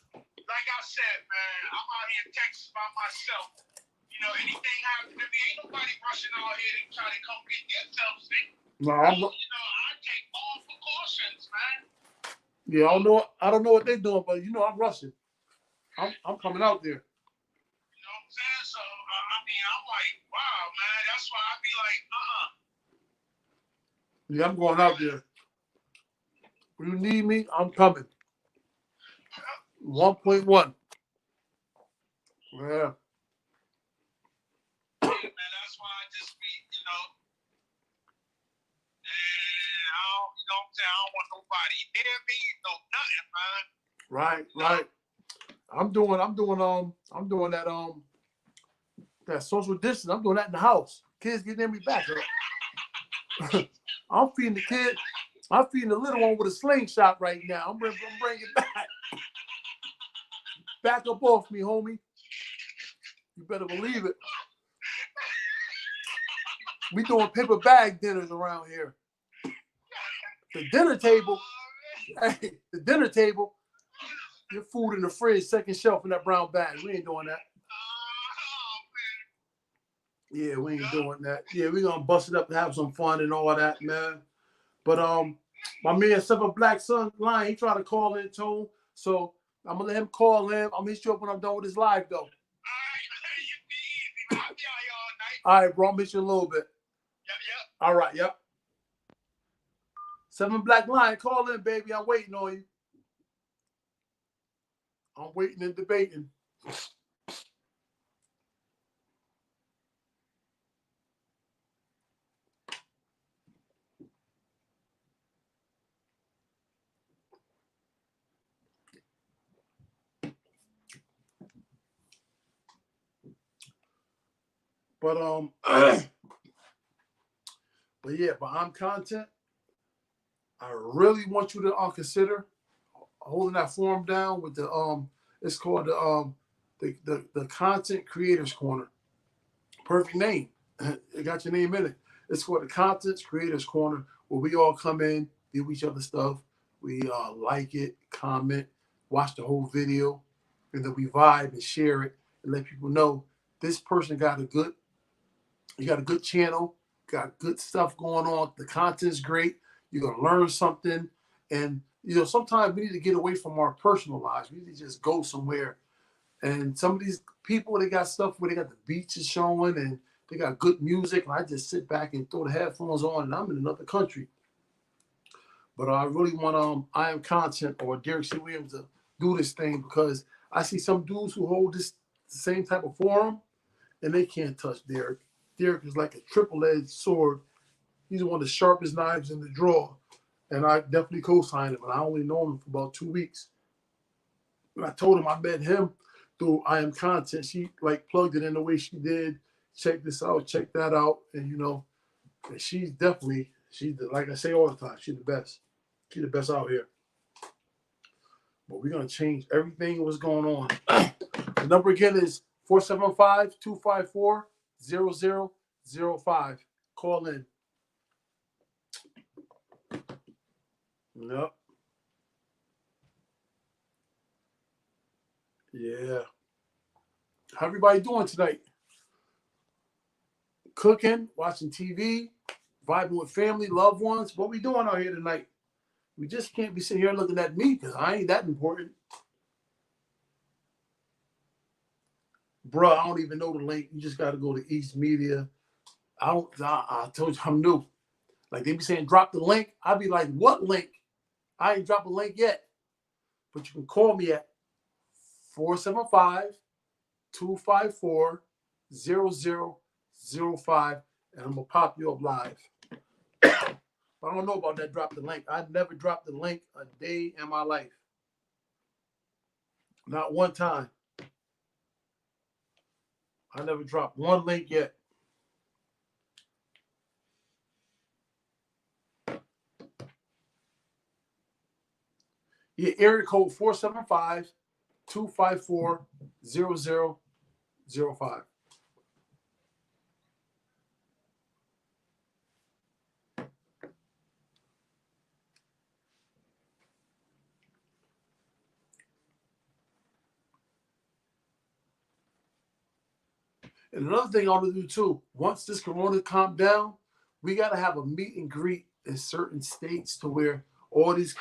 like I said, man, I'm out here in Texas by myself. You know, anything happen to me, ain't nobody rushing out here to try to come get themselves sick. No, you know, I take all precautions, man. Yeah, I don't know what they're doing, but you know, I'm rushing. I'm coming out there. You know what I'm saying? So I mean, I'm like, wow, man. That's why I be like, Yeah, I'm going out there. When you need me, I'm coming. 1.1. Yeah. Man, that's why I just be, you know, and I don't, you know what I'm saying? I don't want nobody near me, no nothing, man. Right. I'm doing that social distance. I'm doing that in the house. Kids getting in me back. I'm feeding the kid. I'm feeding the little one with a slingshot right now. I'm bringing it back. Back up off me, homie. You better believe it. We doing paper bag dinners around here. The dinner table. Hey, the dinner table. Your food in the fridge, second shelf in that brown bag. We ain't doing that. Yeah, we ain't doing that. Yeah, we gonna bust it up and have some fun and all that, man. But my man Seven Black Sun line, he trying to call in tone. So I'm gonna let him call in. I'll meet you up when I'm done with this live though. All right, bro. I'll miss you a little bit. Yep. All right, yep. Seven Black Line, call in, baby. I'm waiting on you. I'm waiting and debating. But yeah, behind content, I really want you to consider holding that form down with the it's called the Content Creators Corner. Perfect name. It got your name in it. It's called the Content Creators Corner, where we all come in, give each other stuff. We like it, comment, watch the whole video, and then we vibe and share it and let people know this person got a good channel, got good stuff going on. The content's great. You're gonna learn something, and you know sometimes we need to get away from our personal lives. We need to just go somewhere. And some of these people, they got stuff where they got the beaches showing and they got good music. And I just sit back and throw the headphones on, and I'm in another country. But I really want I Am Content or Derek C. Williams to do this thing because I see some dudes who hold this same type of forum, and they can't touch Derek. Derek is like a triple-edged sword. He's one of the sharpest knives in the drawer. And I definitely co-signed him. And I only know him for about 2 weeks. And I told him I met him through I Am Content. She like plugged it in the way she did. Check this out, check that out. And you know, and she's like I say all the time, she's the best. She's the best out here. But we're gonna change everything what's going on. The number again is 475-254-0005. Call in. Yep. Yeah. How everybody doing tonight? Cooking, watching TV, vibing with family, loved ones. What we doing out here tonight? We just can't be sitting here looking at me because I ain't that important. Bro, I don't even know the link. You just got to go to East Media. I told you I'm new. Like they be saying, drop the link. I be like, what link? I ain't dropped a link yet. But you can call me at 475-254-0005, and I'm gonna pop you up live. I don't know about that drop the link. I never dropped the link a day in my life. Not one time. I never dropped one link yet. Yeah, area code 475-254-0005. And another thing I want to do too, once this corona calm down, we got to have a meet and greet in certain states to where all these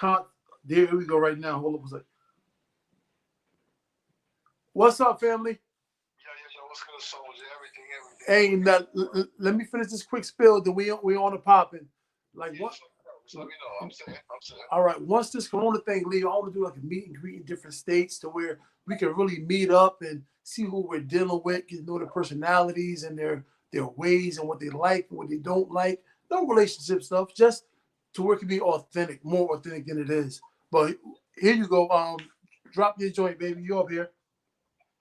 there we go right now. Hold up a second. What's up, family? Yo, what's good, soldier? Everything. Hey, now, let me finish this quick spill. Then we on the popping. Like what? Let me know. I'm saying. All right. Once this corona thing leave, I want to do like a meet and greet in different states to where we can really meet up and see who we're dealing with, get to know their personalities and their ways and what they like and what they don't like. No relationship stuff, just to where it can be authentic, more authentic than it is. But here you go. Drop your joint, baby. You up here?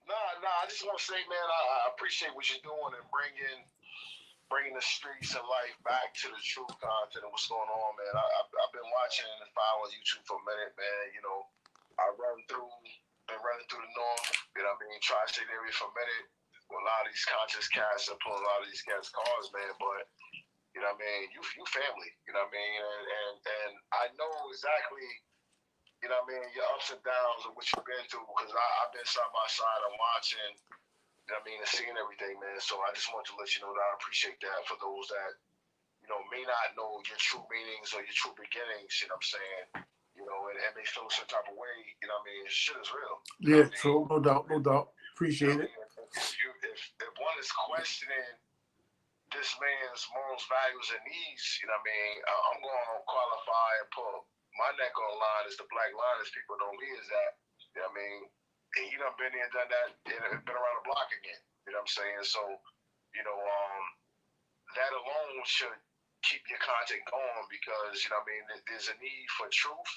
Nah. I just want to say, man, I appreciate what you're doing and bringing the streets of life back to the true content of what's going on, man. I've been watching and following YouTube for a minute, man. You know, been running through the north, you know what I mean, tri-state area for a minute. With a lot of these conscious cats are pulling a lot of these cats' cars, man. But you know what I mean, you family, you know what I mean, and I know exactly, you know what I mean, your ups and downs of what you've been through because I've been side by side and watching. You know what I mean, and seeing everything, man. So I just want to let you know that I appreciate that for those that, you know, may not know your true meanings or your true beginnings, you know what I'm saying? You know, and may feel some type of way, you know what I mean? Shit is real. Yeah, true. No doubt. Appreciate it. If one is questioning this man's morals, values, and needs, you know what I mean, I'm going to qualify and put my neck on the line as the black line as people know me as that, you know what I mean? And you done been there, done that, and been around the block again. You know what I'm saying? So, you know, that alone should keep your content going because, you know what I mean, there's a need for truth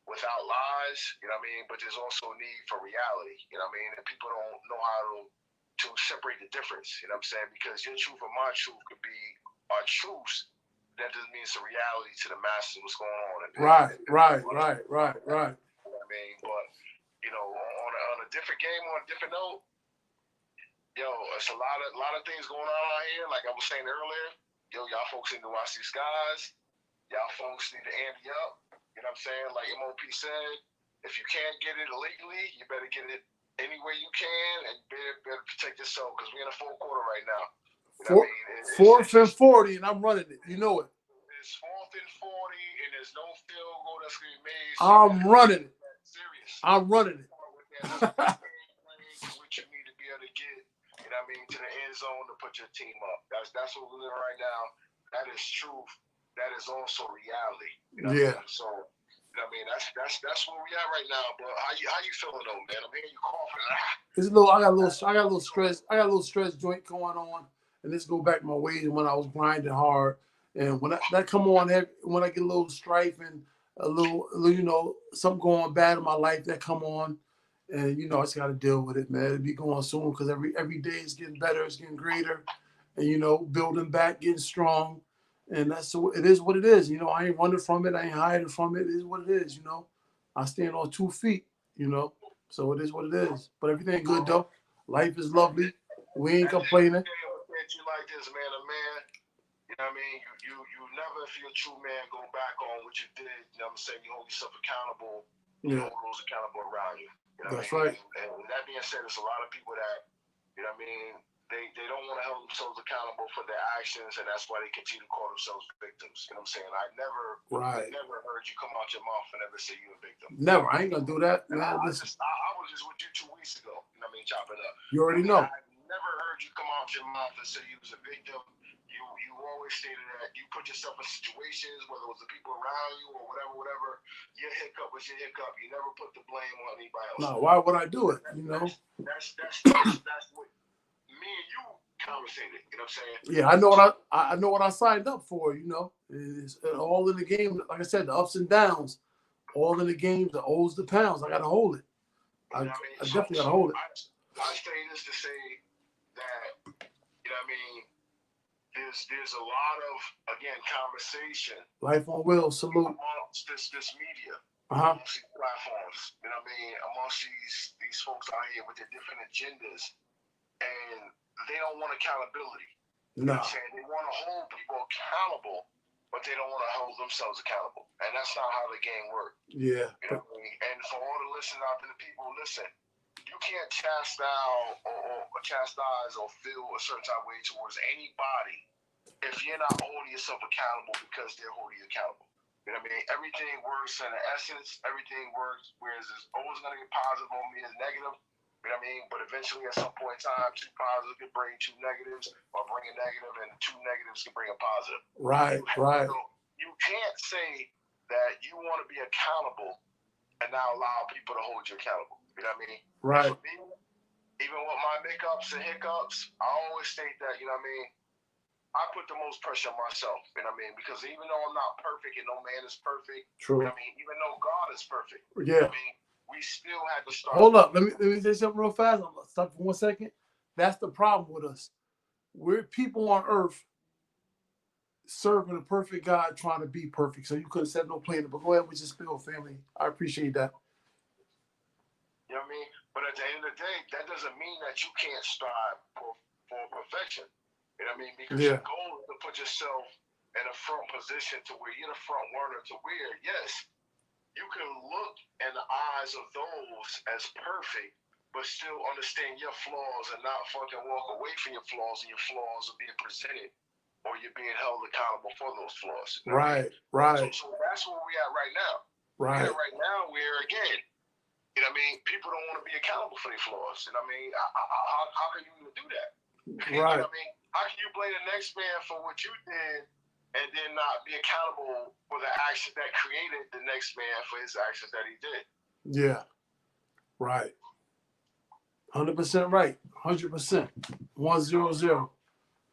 without lies, you know what I mean? But there's also a need for reality, you know what I mean? And people don't know how to separate the difference, you know what I'm saying? Because your truth and my truth could be our truths. That doesn't mean it's a reality to the masses what's going on. Right. You know what I mean? But you know, on a different game, on a different note, yo, it's a lot of things going on out here. Like I was saying earlier, yo, y'all folks need to watch these guys. Y'all folks need to amp up. You know what I'm saying? Like MOP said, if you can't get it illegally, you better get it any way you can, and better protect yourself because we're in a full quarter right now. You know what I mean? Fourth and 40, and I'm running it. You know it. It's 4th and 40, and there's no field goal that's going to be made. So I'm running it. Serious. I'm running it. What you need to be able to get, you know what I mean, to the end zone to put your team up. That's what we're living right now. That is truth. That is also reality. You know what I mean? So, you know what I mean? That's where we at right now. But how you feeling though, man? I'm hearing you coughing. I got a little stress. I got a little stress joint going on, and this go back my ways when I was grinding hard. And when that come on, when I get a little strife and a little, you know, something going bad in my life that come on, and you know, I just got to deal with it, man. It'll be going soon because every day is getting better, it's getting greater, and you know, building back, getting strong, and it is what it is. You know, I ain't running from it, I ain't hiding from it. It is what it is. You know, I stand on 2 feet. You know, so it is what it is. But everything good though. Life is lovely. We ain't complaining. You like this, man, a man. You know what I mean? You never, if you're a true man, go back on what you did. You know what I'm saying? You hold yourself accountable. You hold those accountable around you. You know That's what I mean? right. And that being said, there's a lot of people that, you know what I mean, they don't want to hold themselves accountable for their actions, and that's why they continue to call themselves victims. You know what I'm saying? I never heard you come out your mouth and ever say you're a victim. Never. I ain't gonna do that, And man. I Listen, was just with you 2 weeks ago. You know what I mean? Chop it up. you already know. I never heard you come out your mouth and say you was a victim. You always stated that you put yourself in situations, whether it was the people around you or whatever. Your hiccup was your hiccup. You never put the blame on anybody else. No, why would I do it? You know. That's what me and you conversated. You know what I'm saying? Yeah, I know what I signed up for. You know, it's all in the game. Like I said, the ups and downs, all in the game. The O's, the pounds. I gotta hold it. I definitely gotta hold it. I say this to say that, you know what I mean, there's a lot of, again, conversation. Life on Will, salute. Amongst this media, amongst these platforms, you know what I mean, amongst these folks out here with their different agendas, and they don't want accountability. No. You know what I'm saying? They want to hold people accountable, but they don't want to hold themselves accountable. And that's not how the game works. Yeah. You know what I mean? And for all the listeners out there, the people who listen, you can't chastise or feel a certain type of way towards anybody if you're not holding yourself accountable because they're holding you accountable. You know what I mean? Everything works in an essence. Everything works, whereas it's always going to get positive on me as negative. You know what I mean? But eventually, at some point in time, 2 positives can bring 2 negatives, or bring a negative, and 2 negatives can bring a positive. Right. So you can't say that you want to be accountable and not allow people to hold you accountable. You know what I mean? Right. For me, even with my hiccups and hiccups, I always state that, you know what I mean, I put the most pressure on myself, you know what I mean? Because even though I'm not perfect and no man is perfect, True. You know what I mean? Even though God is perfect, Yeah. You know what I mean? We still had to start. Hold up. Let me say something real fast. I'm gonna stop for 1 second. That's the problem with us. We're people on earth serving a perfect God, trying to be perfect. So you couldn't set no plan. But go ahead with your spill, family. I appreciate that. You know what I mean? But at the end of the day, that doesn't mean that you can't strive for perfection. You know what I mean? Because your goal is to put yourself in a front position to where you're the front runner to where, yes, you can look in the eyes of those as perfect, but still understand your flaws and not fucking walk away from your flaws, and your flaws are being presented or you're being held accountable for those flaws. You know right. So that's where we're at right now. Right. We're at right now where, again, you know what I mean, people don't want to be accountable for their flaws. You know what I mean? How can you even do that? Right. You know what I mean? How can you blame the next man for what you did and then not be accountable for the action that created the next man for his actions that he did? Yeah. Right. 100% right. 100%. 100. You know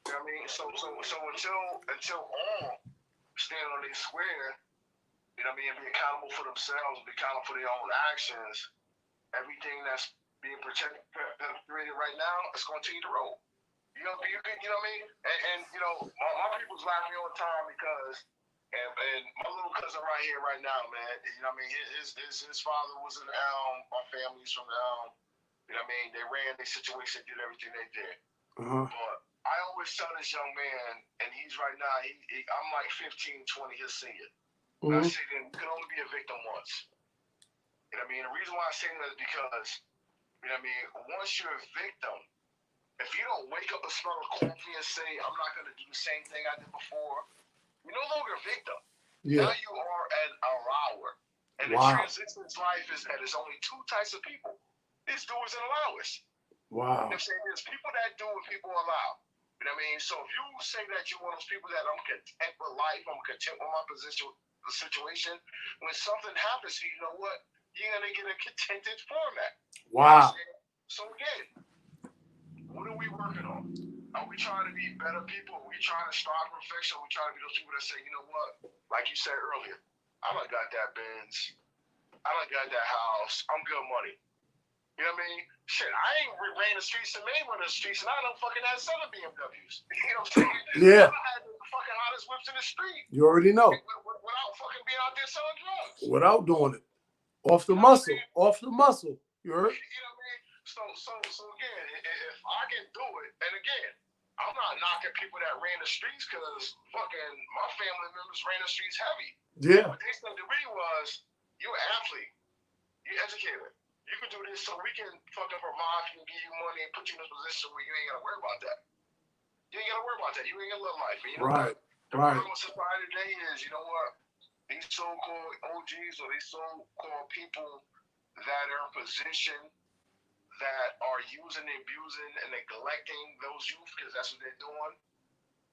what I mean? So until all stand on their square, you know what I mean, and be accountable for themselves, be accountable for their own actions, everything that's being perpetrated right now is going to continue to roll. You know what I mean? And you know, my people's laughing all the time because, and my little cousin right here, right now, man, you know what I mean? His father was in the Elm, my family's from the Elm. You know what I mean? They ran their situation, did everything they did. But I always tell this young man, and he's right now, I'm like 15, 20, his senior. I say that you can only be a victim once. You know what I mean? The reason why I say that is because, you know what I mean, once you're a victim, if you don't wake up and smell a coffee and say, I'm not going to do the same thing I did before, you're no longer a victim. Yeah. Now you are an allower. And the transition in life is that there's only 2 types of people. There's doers and allowers. Wow. You know what I'm saying? There's people that do and people allow. You know what I mean? So if you say that you're one of those people that I'm content with life, I'm content with my position, the situation, when something happens to you, you know what? You're going to get a contented format. Wow. You know so again, what are we working on? Are we trying to be better people? Are we trying to strive for perfection? Are we trying to be those people that say, you know what? Like you said earlier, I done got that Benz. I done got that house. I'm good money. You know what I mean? Shit, I ain't ran the streets and made one of the streets, and I done fucking had 7 BMWs. You know what I'm saying? Yeah. I had the fucking hottest whips in the street. You already know. Without fucking being out there selling drugs. Without doing it. Off the muscle. Off the muscle. You heard? You know what I mean? So again, if I can do it, and again, I'm not knocking people that ran the streets because fucking my family members ran the streets heavy. Yeah. What they said to me was, you're an athlete. You're educated. You can do this so we can fucking provide for you, give you money, and put you in a position where you ain't gotta worry about that. You ain't gotta worry about that. You ain't gonna live life. And you know Right. what? The Right. problem with society today is, you know what? These so-called OGs or these so-called people that are in position that are using, abusing, and neglecting those youth because that's what they're doing.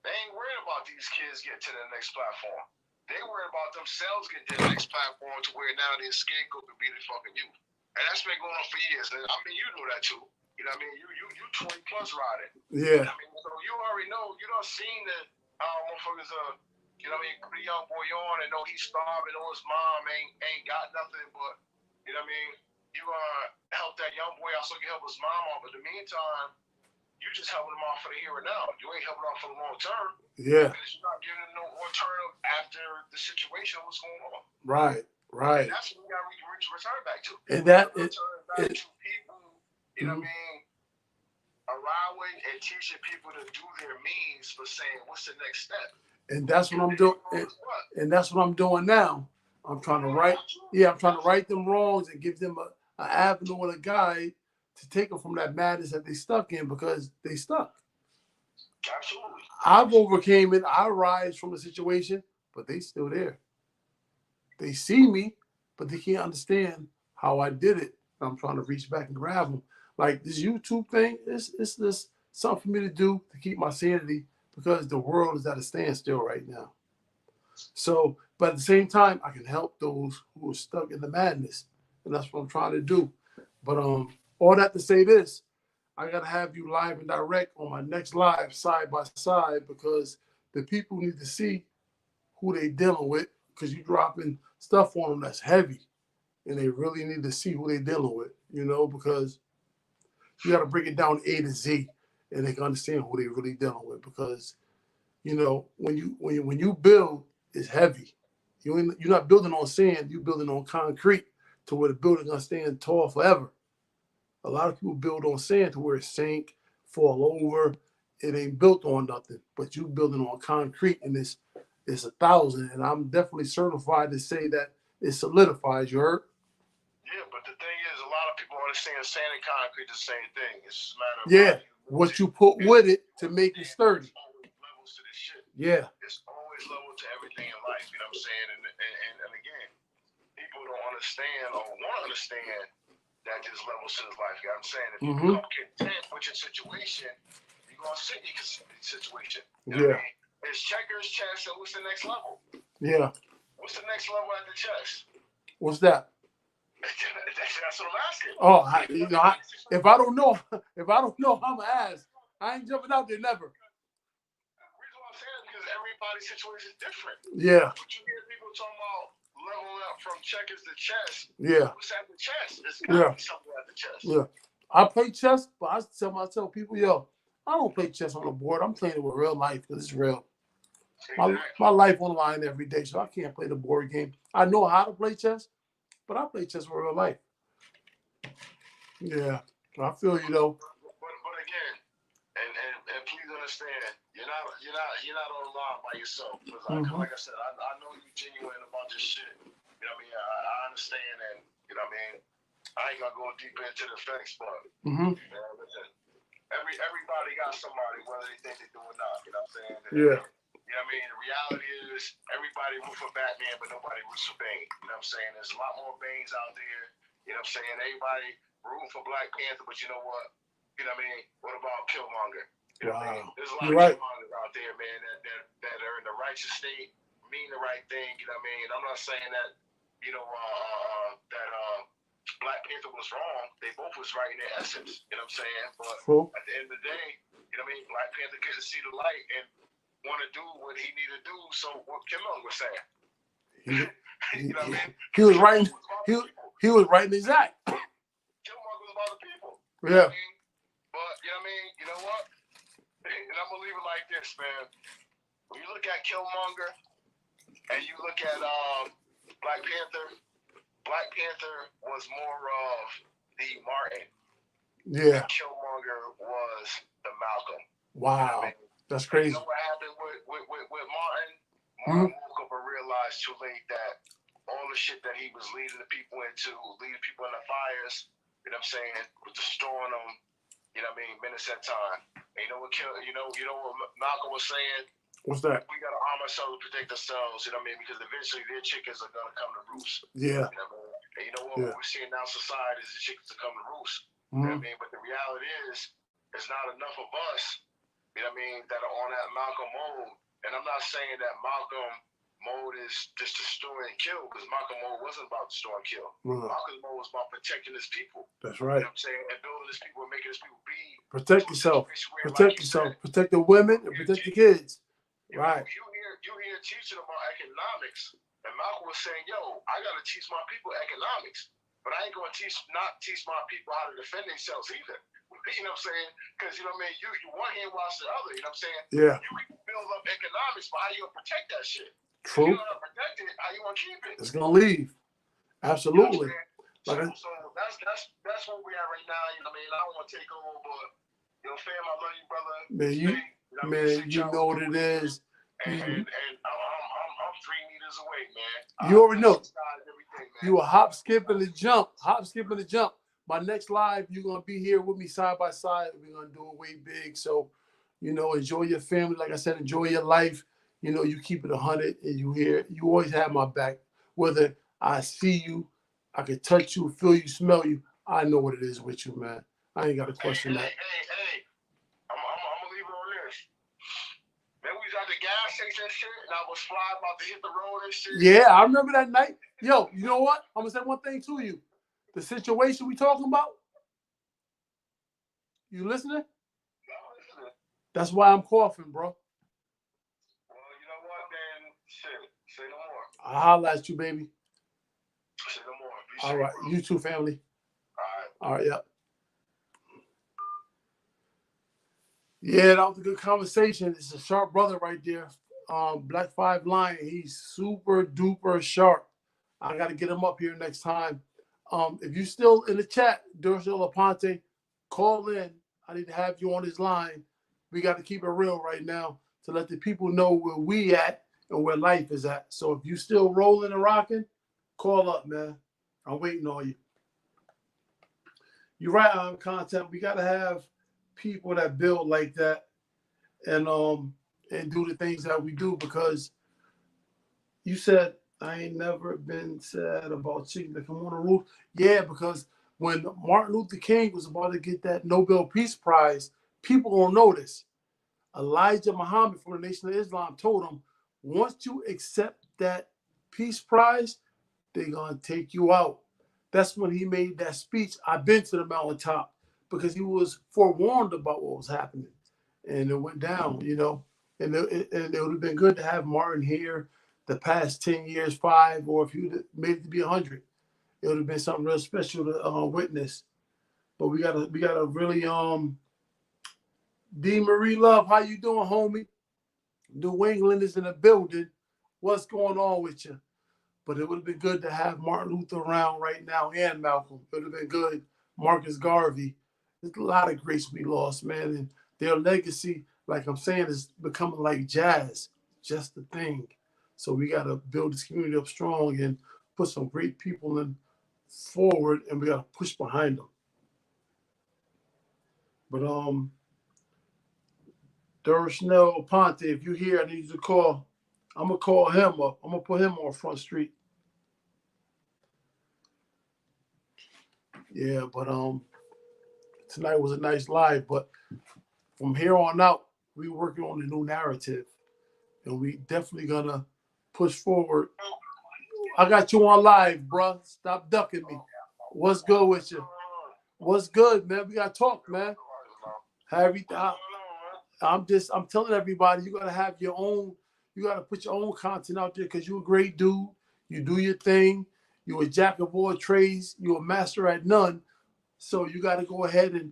They ain't worried about these kids getting to the next platform. They worried about themselves getting to the next platform to where now they're scapegoat to be the fucking youth. And that's been going on for years. And I mean, you know that too. You know what I mean? You 20 plus riding. Yeah. I mean, so you already know. You done seen the motherfuckers. You know what I mean? Put a young boy on and know he's starving. Know his mom ain't got nothing. But you know what I mean? You help that young boy out so you can help his mom out. But in the meantime, you just helping them out for the here and now. You ain't helping out for the long term. Yeah. Because you're not giving them no alternative after the situation, what's going on. Right. Right. And that's what we got to return back to. And that return back to people, you know what I mean, allowing and teaching people to do their means for saying, what's the next step? And that's what I'm doing. And that's what I'm doing now. I'm trying to right. Yeah, I'm trying to right them wrongs and give them an avenue and a guide to take them from that madness that they stuck in because they stuck. Absolutely. I've overcame it. I rise from the situation, but they still there. They see me, but they can't understand how I did it. I'm trying to reach back and grab them. Like this YouTube thing, it's just something for me to do to keep my sanity because the world is at a standstill right now. So, but at the same time, I can help those who are stuck in the madness, and that's what I'm trying to do. But all that to say this, I gotta have you live and direct on my next live side by side because the people need to see who they dealing with because you dropping stuff on them that's heavy, and they really need to see who they dealing with. You know, because you got to break it down A to Z, and they can understand who they really dealing with. Because you know when you build, it's heavy. You're not building on sand. You're building on concrete to where the building gonna stand tall forever. A lot of people build on sand to where it sink, fall over. It ain't built on nothing. But you building on concrete, and it's 1,000. And I'm definitely certified to say that it solidifies. You heard? Yeah, but the thing is, a lot of people understand sand and concrete is the same thing. It's just a matter of what you put with it to make it sturdy. There's always levels to this shit. Yeah. It's always level to everything in life. You know what I'm saying? And again, people don't understand or want to understand that there's levels to this life. You know what I'm saying? If you become content with your situation, you're gonna sit in your situation. You know what I mean? It's checkers, chess, and what's the next level? Yeah. What's the next level at the chess? What's that? That's what I'm asking. Oh, if I don't know, I'm gonna ask. I ain't jumping out there never. The reason why I'm saying is because everybody's situation is different. Yeah. But you hear people talking about leveling up from checkers to chess. Yeah. What's at the chess? It's gotta be something at the chess. Yeah. I play chess, but I tell people, yo, I don't play chess on the board. I'm playing it with real life because it's real. Exactly. My life on the line every day, so I can't play the board game. I know how to play chess, but I play chess with real life. Yeah, I feel you though. But again, and please understand, you're not on the line by yourself. Because like I said, I know you're genuine about this shit. You know what I mean? I understand, and you know what I mean. I ain't gonna go deep into the facts, but listen, everybody got somebody, whether they think they do or not. You know what I'm saying? Yeah. You know what I mean? The reality is everybody root for Batman, but nobody roots for Bane. You know what I'm saying? There's a lot more Banes out there. You know what I'm saying? Everybody rooting for Black Panther, but you know what? You know what I mean? What about Killmonger? You know what I mean? There's a lot of Killmongers out there, man, that are in the righteous state, mean the right thing. You know what I mean? I'm not saying that, you know, that Black Panther was wrong. They both was right in their essence. You know what I'm saying? But at the end of the day, you know what I mean? Black Panther couldn't see the light and want to do what he needed to do. So what Killmonger was saying. You know what I mean? He was right. He was right in his act. Killmonger was about the people. Yeah. You know what I mean? But you know what I mean? You know what? And I'm gonna leave it like this, man. When you look at Killmonger and you look at Black Panther was more of the Martin. Yeah. And Killmonger was the Malcolm. Wow. You know what I mean? That's crazy. You know what happened with Martin? Martin woke up and realized too late that all the shit that he was leading the people into, leading people in the fires, You know what I'm saying? With destroying them, you know what I mean, minutes at a time. And you know what what Malcolm was saying? What's that? We gotta arm ourselves to protect ourselves, you know what I mean? Because eventually their chickens are gonna come to roost. Yeah. You know what I mean? And you know what? What we're seeing now in society is the chickens are coming to roost. You know what I mean? But the reality is, it's not enough of us, you know what I mean, that are on that Malcolm mode. And I'm not saying that Malcolm mode is just destroy and kill, because Malcolm mode wasn't about destroy and kill. Malcolm mode was about protecting his people. That's right. You know what I'm saying? And building his people and making his people be. Protect yourself. Protect yourself. Protect the women and protect the kids. Right. You hear teaching about economics, and Malcolm was saying, "Yo, I gotta teach my people economics, but I ain't gonna teach my people how to defend themselves either." You know what I'm saying? Because you know what I mean. You one hand wash the other. You know what I'm saying? Yeah. You can build up economics, but how you gonna protect that shit? True. If you don't protect it, how you gonna keep it? It's gonna leave. Absolutely. You know so that's where we are right now. You know what I mean? I don't want to take over, but you know, fam, I love you, brother. Man, you know what it is. And I'm 3 meters away, man. You already know. You a hop, skip, and a jump. Hop, skip, and a jump. My next live, you're gonna be here with me side by side. We're gonna do it way big. So, you know, enjoy your family. Like I said, enjoy your life. You know, you keep it 100, and you always have my back. Whether I see you, I can touch you, feel you, smell you. I know what it is with you, man. I ain't got to question that. Hey. I'm gonna leave it on this. Man, we was at the gas station and shit, and I was flying about to hit the road and shit. Yeah, I remember that night. Yo, you know what? I'm gonna say one thing to you. The situation we talking about. You listening? I'm listening. That's why I'm coughing, bro. Well, you know what, man? Shit, say no more. I'll holler at you, baby. Say no more. All right, you too, family. All right, yep. Yeah, that was a good conversation. It's a sharp brother right there. Black 5 Lion. He's super duper sharp. I got to get him up here next time. If you're still in the chat, Duracell Aponte, call in. I need to have you on his line. We got to keep it real right now to let the people know where we at and where life is at. So if you still rolling and rocking, call up, man. I'm waiting on you. You're right on content. We got to have people that build like that and do the things that we do, because you said I ain't never been sad about chicken that come on the roof. Yeah, because when Martin Luther King was about to get that Nobel Peace Prize, people don't know this. Elijah Muhammad from the Nation of Islam told him, once you accept that Peace Prize, they're going to take you out. That's when he made that speech, I've been to the mountaintop, because he was forewarned about what was happening. And it went down, you know. And it would have been good to have Martin here the past 10 years, 5, or if you made it to be 100, it would have been something real special to witness. But we gotta really D. Marie Love, how you doing, homie? New England is in the building. What's going on with you? But it would have been good to have Martin Luther around right now and Malcolm. It would have been good. Marcus Garvey. There's a lot of greats we lost, man. And their legacy, like I'm saying, is becoming like jazz. Just the thing. So we got to build this community up strong and put some great people in forward, and we got to push behind them. But Duracell Aponte, if you're here, I need you to call. I'm gonna call him up. I'm gonna put him on Front Street. Yeah, but tonight was a nice live. But from here on out, we working on a new narrative, and we definitely gonna push forward. I got you on live, bruh. Stop ducking me. What's good with you? What's good, man? We gotta talk, man. I'm telling everybody, you gotta have your own. You gotta put your own content out there, because you're a great dude. You do your thing. You're a jack of all trades. You're a master at none. So you got to go ahead and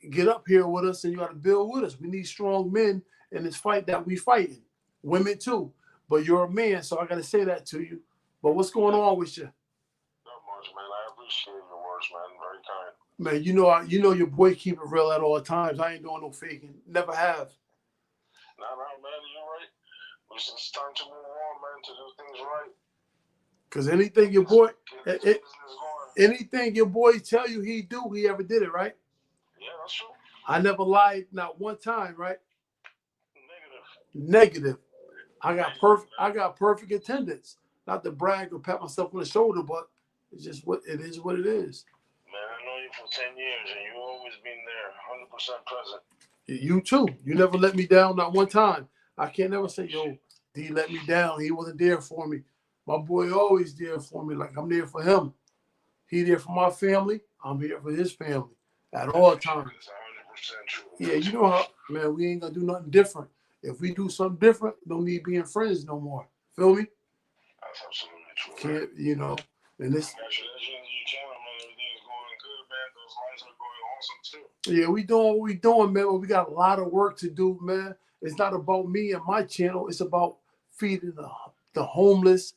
get up here with us, and you got to build with us. We need strong men in this fight that we fighting. Women too. But you're a man, so I got to say that to you. But what's going on with you? Not much, man. I appreciate your words, man. Very kind. Man, you know your boy keep it real at all times. I ain't doing no faking. Never have. No, man. You're right. It's time to move on, man, to do things right. Because anything your boy, anything your boy tell you he do, he ever did it, right? Yeah, that's true. I never lied, not one time, right? Negative. Negative. I got perfect attendance. Not to brag or pat myself on the shoulder, but it's just what it is. What it is. Man, I know you for 10 years, and you always been there, 100% present. You too. You never let me down, not one time. I can't never say, yo, D let me down. He wasn't there for me. My boy always there for me. Like I'm there for him. He there for my family. I'm here for his family at all times. That's 100% true. Yeah, you know how, man, we ain't gonna do nothing different. If we do something different, don't need being friends no more. Feel me? That's absolutely true. Can't, you know, and this. Congratulations to you, channel, man. Everything is going good, man. Those lines are going awesome, too. Yeah, we doing what we doing, man. But we got a lot of work to do, man. It's not about me and my channel. It's about feeding the homeless.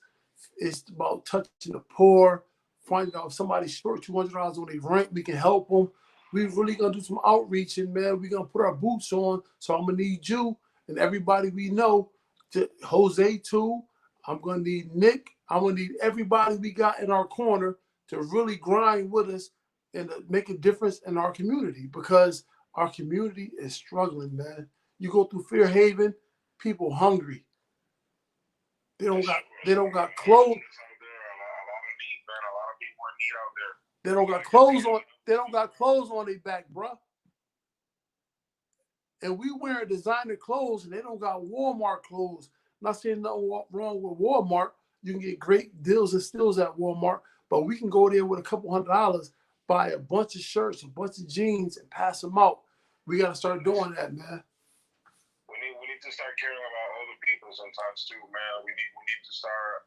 It's about touching the poor, finding out if somebody's short $200 on their rent, we can help them. We really gonna do some outreaching, man. We gonna put our boots on. So I'm gonna need you and everybody we know, to Jose too. I'm gonna need Nick. I'm gonna need everybody we got in our corner to really grind with us and make a difference in our community, because our community is struggling, man. You go through Fairhaven, people hungry. They don't got clothes. They don't got clothes on. They don't got clothes on their back, bruh. And we wearing designer clothes, and they don't got Walmart clothes. Not saying nothing wrong with Walmart. You can get great deals and steals at Walmart, but we can go there with a couple $100, buy a bunch of shirts, a bunch of jeans, and pass them out. We got to start doing that, man. We need to start caring about other people sometimes too, man. We need to start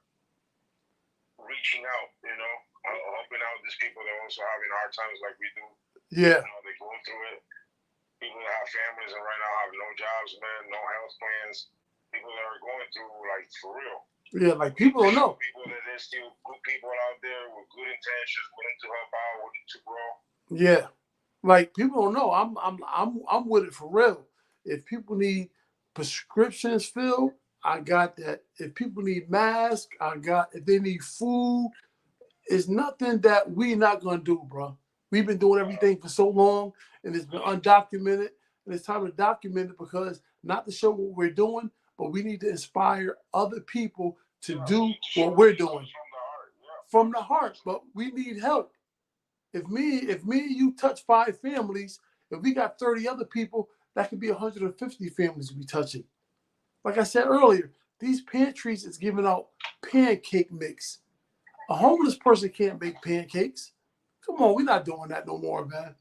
reaching out, you know, helping out these people that are also having hard times like we do. Yeah. You know, they go through it. People that have families and right now have no jobs, man, no health plans. People that are going through, like, for real. Yeah, like people don't know. People that there's still good people out there with good intentions, willing to help out, willing to grow. Yeah, like people don't know. I'm with it for real. If people need prescriptions filled, I got that. If people need masks, I got. If they need food, it's nothing that we not gonna do, bro. We've been doing everything for so long, and it's been undocumented, and it's time to document it, because not to show what we're doing, but we need to inspire other people to do what we're doing from the heart. But we need help. If me and you touch 5 families, if we got 30 other people, that could be 150 families we touching. Like I said earlier, these pantries is giving out pancake mix. A homeless person can't make pancakes. Come on, we're not doing that no more, man.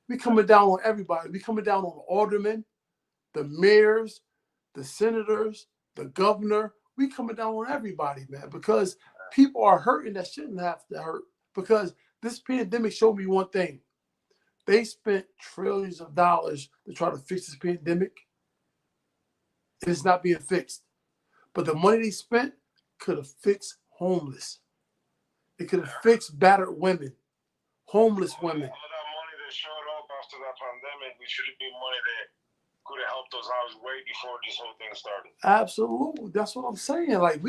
We coming down on everybody. We coming down on the aldermen, the mayors, the senators, the governor. We coming down on everybody, man, because people are hurting that shouldn't have to hurt. Because this pandemic showed me one thing. They spent trillions of dollars to try to fix this pandemic. And it's not being fixed. But the money they spent could have fixed homeless. It could have fixed battered women, homeless women. All that money that showed up after that pandemic, we should have been money that could have helped us out way before this whole thing started. Absolutely. That's what I'm saying. Like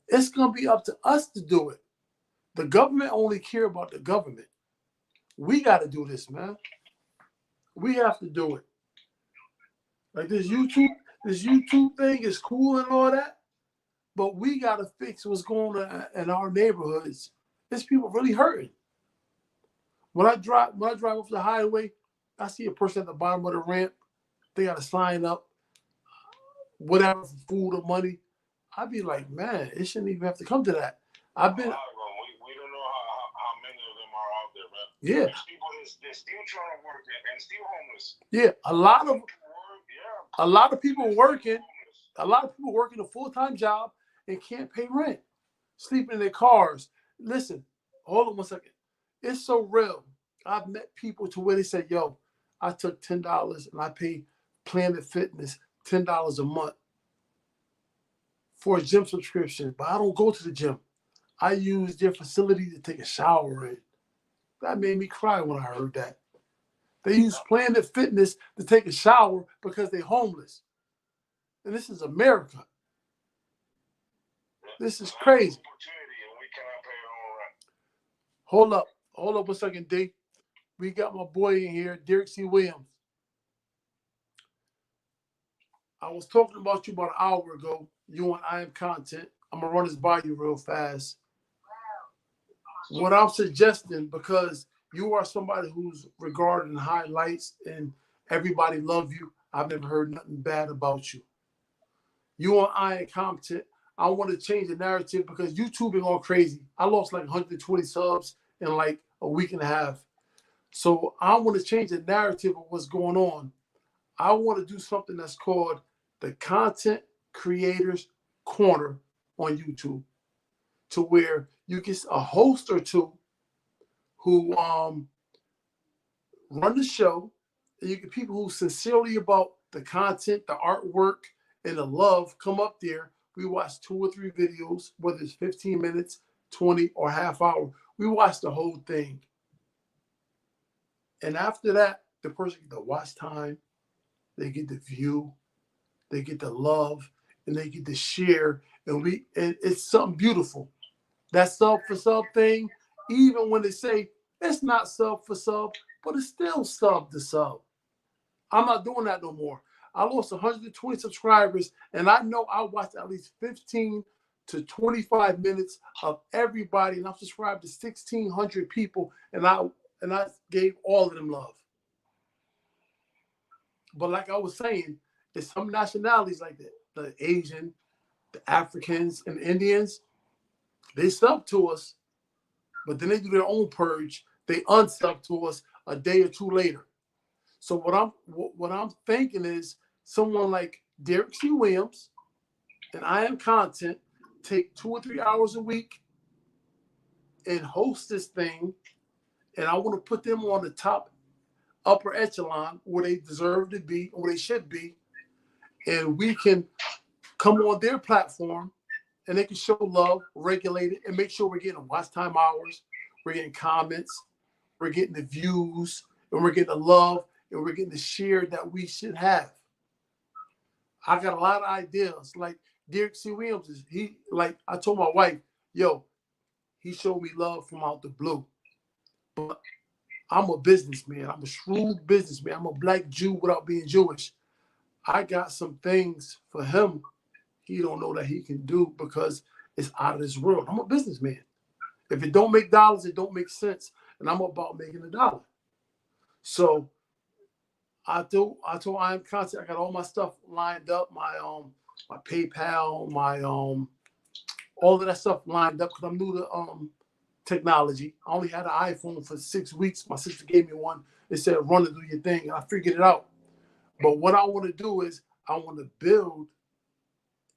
it's gonna be up to us to do it. The government only care about the government. We got to do this, man. We have to do it. Like this YouTube thing is cool and all that, but we got to fix what's going on in our neighborhoods. There's people really hurting. When I drive off the highway, I see a person at the bottom of the ramp. They got to sign up, whatever, for food or money. I'd be like, man, it shouldn't even have to come to that. I've been. We don't know how many of them are out there, man. Yeah. There's people they're still trying to work and still homeless. Yeah, a lot of people working. A lot of people working a full-time job and can't pay rent, sleeping in their cars. Listen, hold on one second. It's so real. I've met people to where they said, yo, I took $10 and I paid Planet Fitness $10 a month for a gym subscription, but I don't go to the gym. I use their facility to take a shower in. That made me cry when I heard that. They use Planet Fitness to take a shower because they're homeless. And this is America. This is crazy. Hold up. Hold up a second, D. We got my boy in here, Derek C. Williams. I was talking about you about an hour ago. You on I Am Content. I'm going to run this by you real fast. What I'm suggesting, because you are somebody who's regarded in highlights and everybody love you. I've never heard nothing bad about you. You on I Am Content. I want to change the narrative because YouTube been going crazy. I lost like 120 subs in like a week and a half. So I want to change the narrative of what's going on. I want to do something that's called the Content Creators Corner on YouTube, to where you get a host or two who run the show, and you get people who sincerely about the content, the artwork, and the love come up there. We watch 2 or 3 videos, whether it's 15 minutes, 20, or half hour. We watch the whole thing. And after that, the person get the watch time, they get the view, they get the love, and they get the share. And it's something beautiful. That sub for sub thing, even when they say it's not sub for sub, but it's still sub to sub. I'm not doing that no more. I lost 120 subscribers, and I know I watched at least 15 to 25 minutes of everybody, and I'm subscribed to 1,600 people, and I gave all of them love. But like I was saying, there's some nationalities like that, the Asian, the Africans, and the Indians. They sub to us, but then they do their own purge. They unsub to us a day or 2 later. So what I'm thinking is someone like Derek C. Williams and I Am Content take 2 or 3 hours a week and host this thing, and I want to put them on the top upper echelon where they deserve to be, or where they should be, and we can come on their platform and they can show love, regulate it, and make sure we're getting watch time hours, we're getting comments, we're getting the views, and we're getting the love, and we're getting the share that we should have. I got a lot of ideas. Like Derek C. Williams I told my wife, yo, he showed me love from out the blue. But I'm a businessman. I'm a shrewd businessman. I'm a black Jew without being Jewish. I got some things for him he don't know that he can do because it's out of this world. I'm a businessman. If it don't make dollars, it don't make sense. And I'm about making a dollar. So I told I Am Content, I got all my stuff lined up, my PayPal, my all of that stuff lined up because I'm new to technology. I only had an iPhone for 6 weeks. My sister gave me one. It said, run and do your thing. And I figured it out. But what I want to do is I want to build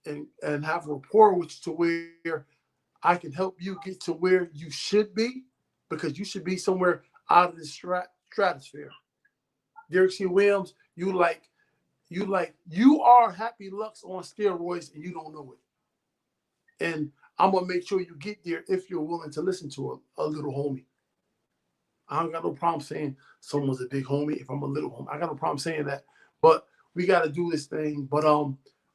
and have rapport with you to where I can help you get to where you should be, because you should be somewhere out of the stratosphere. Derek C. Williams, you are Happy Lux on steroids and you don't know it. And I'm gonna make sure you get there if you're willing to listen to a little homie. I don't got no problem saying someone's a big homie if I'm a little homie. I got no problem saying that. But we got to do this thing. But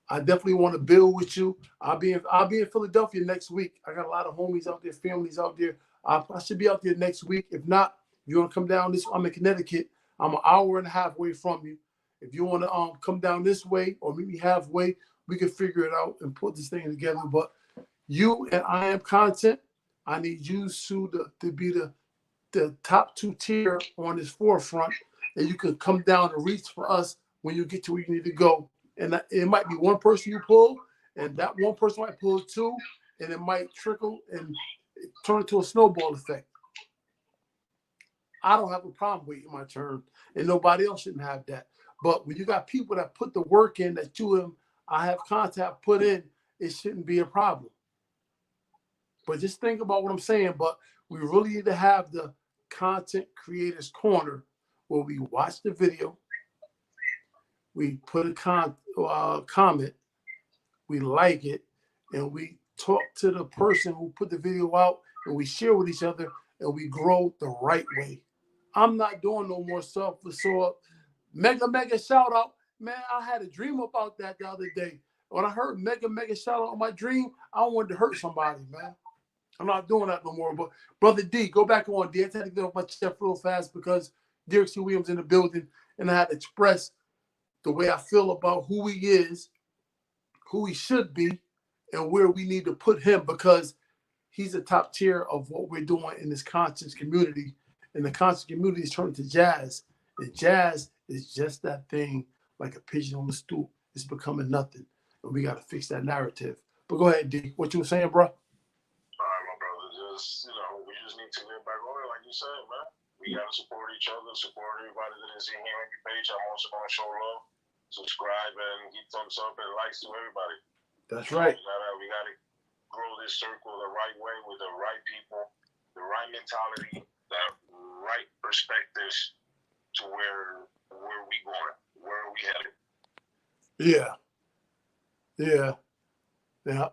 I definitely want to build with you. I'll be in Philadelphia next week. I got a lot of homies out there, families out there. I should be out there next week. If not, if you want to come down I'm in Connecticut. I'm an hour and a half away from you. If you want to come down this way or meet me halfway, we can figure it out and put this thing together. But you and I Am Content, I need you to be the top 2 tier on this forefront, and you can come down and reach for us when you get to where you need to go. And it might be one person you pull, and that one person might pull 2, and it might trickle and turn into a snowball effect. I don't have a problem waiting my turn, and nobody else shouldn't have that. But when you got people that put the work in that I Have Content put in, it shouldn't be a problem. But just think about what I'm saying. But we really need to have the Content Creators Corner where we watch the video, we put a comment, we like it, and we talk to the person who put the video out, and we share with each other, and we grow the right way. I'm not doing no more stuff for mega shout out. Man, I had a dream about that the other day. When I heard mega shout out on my dream, I wanted to hurt somebody, man. I'm not doing that no more. But Brother D, go back on. D, I had to get off my chest real fast because Derek C. Williams in the building, and I had to express the way I feel about who he is, who he should be, and where we need to put him because he's a top tier of what we're doing in this conscious community. And the conscious community is turning to jazz. And jazz is just that thing, like a pigeon on the stoop. It's becoming nothing. And we got to fix that narrative. But go ahead, D. What you were saying, bro? All right, my brother. Just, we just need to get back on it, like you said, man. We got to support each other, support everybody that is in here on your page. I'm also going to show love, subscribe, and give thumbs up and likes to everybody. That's right. We got to grow this circle the right way with the right people, the right mentality, the right perspectives to where we going, where are we headed. Yeah. Yeah. Yeah.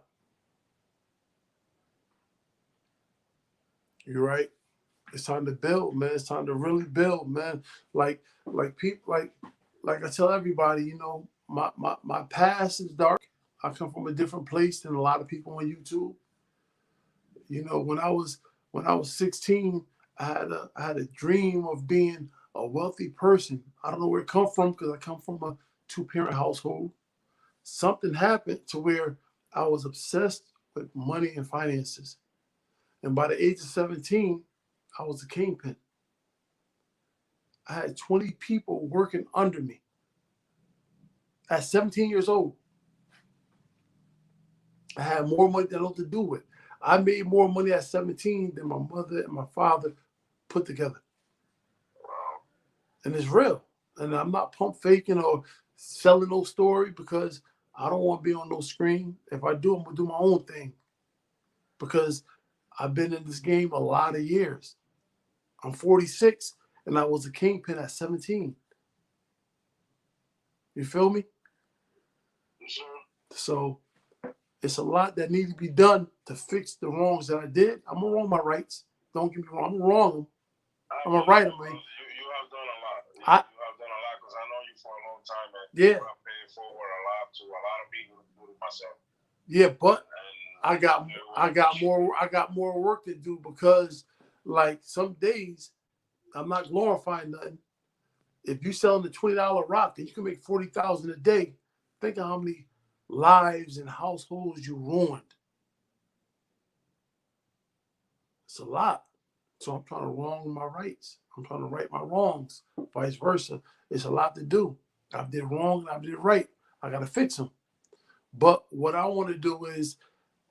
You're right. It's time to build, man. It's time to really build, man. Like people, like I tell everybody, my past is dark. I come from a different place than a lot of people on YouTube. When I was 16, I had a dream of being a wealthy person. I don't know where it come from because I come from a 2-parent household. Something happened to where I was obsessed with money and finances. And by the age of 17, I was a kingpin. I had 20 people working under me at 17 years old. I had more money than I know what to do with. I made more money at 17 than my mother and my father put together. And it's real. And I'm not pump faking or selling no story because I don't want to be on no screen. If I do, I'm going to do my own thing. Because I've been in this game a lot of years. I'm 46 and I was a kingpin at 17. You feel me? Sure. So it's a lot that needs to be done to fix the wrongs that I did. I'm going to wrong my rights. Don't get me wrong. I'm going to wrong them. I'm going to right them, man. You have done a lot. You have done a lot because I know you for a long time. And yeah. You have paid forward a lot to a lot of people, including myself. Yeah, but I got more work to do because, like, some days I'm not glorifying nothing. If you selling the $20 rock and you can make $40,000 a day, think of how many lives and households you ruined. It's a lot. So I'm trying to wrong my rights. I'm trying to right my wrongs. Vice versa. It's a lot to do. I did wrong and I did right. I got to fix them. But what I want to do is,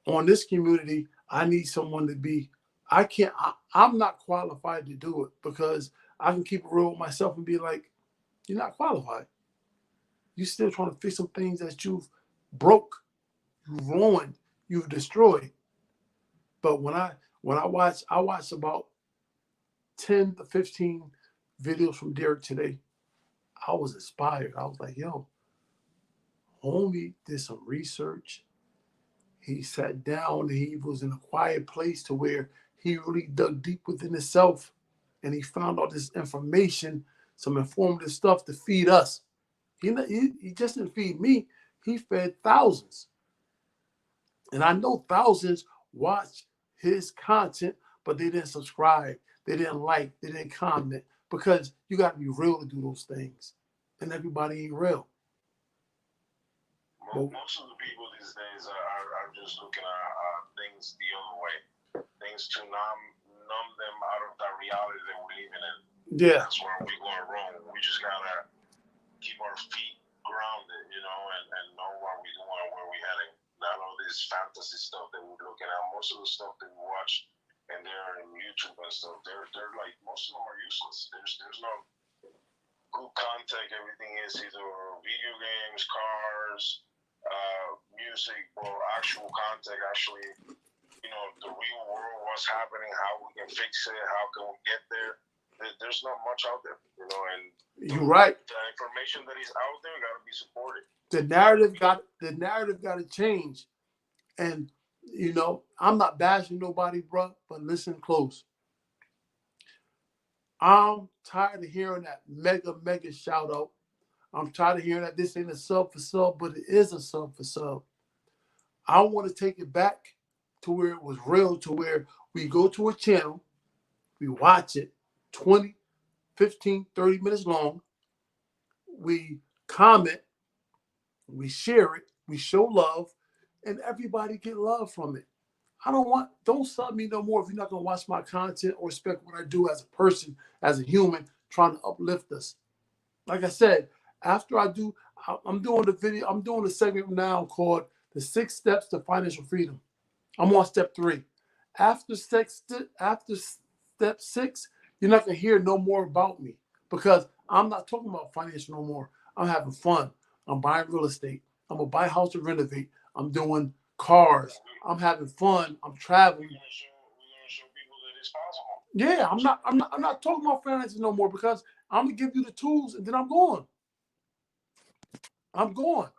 on this community, I need someone to be, I'm not qualified to do it because I can keep it real with myself and be like, you're not qualified. You're still trying to fix some things that you've broke, you've ruined, you've destroyed. But when I watch about 10 to 15 videos from Derek today, I was inspired. I was like, yo, homie did some research. He sat down and he was in a quiet place to where he really dug deep within himself and he found all this information, some informative stuff to feed us. He just didn't feed me. He fed thousands. And I know thousands watched his content, but they didn't subscribe. They didn't like. They didn't comment because you got to be real to do those things. And everybody ain't real. Most of the people these days are just looking at things the other way. Things to numb them out of that reality that we're living in. Yeah. That's where we're going wrong. We just got to keep our feet grounded, and know what we're doing and where we're heading. Not all this fantasy stuff that we're looking at. Most of the stuff that we watch and they're in YouTube and stuff, they're like, most of them are useless. There's no good content. Everything is either video games, cars, music, or actual content. Actually, the real world, what's happening, how we can fix it, how can we get there. There's not much out there, and you're right. The information that is out there got to be supported. The narrative got to change, and I'm not bashing nobody, bro, but listen close. I'm tired of hearing that mega shout out. I'm tired of hearing that this ain't a sub for sub, but it is a sub for sub. I want to take it back to where it was real, to where we go to a channel, we watch it 20, 15, 30 minutes long, we comment, we share it, we show love, and everybody get love from it. Don't sub me no more if you're not gonna watch my content or respect what I do as a person, as a human, trying to uplift us. Like I said, after I'm doing the video, I'm doing a segment now called The 6 Steps to Financial Freedom. I'm on step 3. After step 6, you're not gonna hear no more about me because I'm not talking about financial no more. I'm having fun. I'm buying real estate. I'm gonna buy a house to renovate. I'm doing cars. I'm having fun. I'm traveling. We're gonna show people that it's possible. Yeah, I'm not talking about finances no more because I'm gonna give you the tools and then I'm going. I'm going.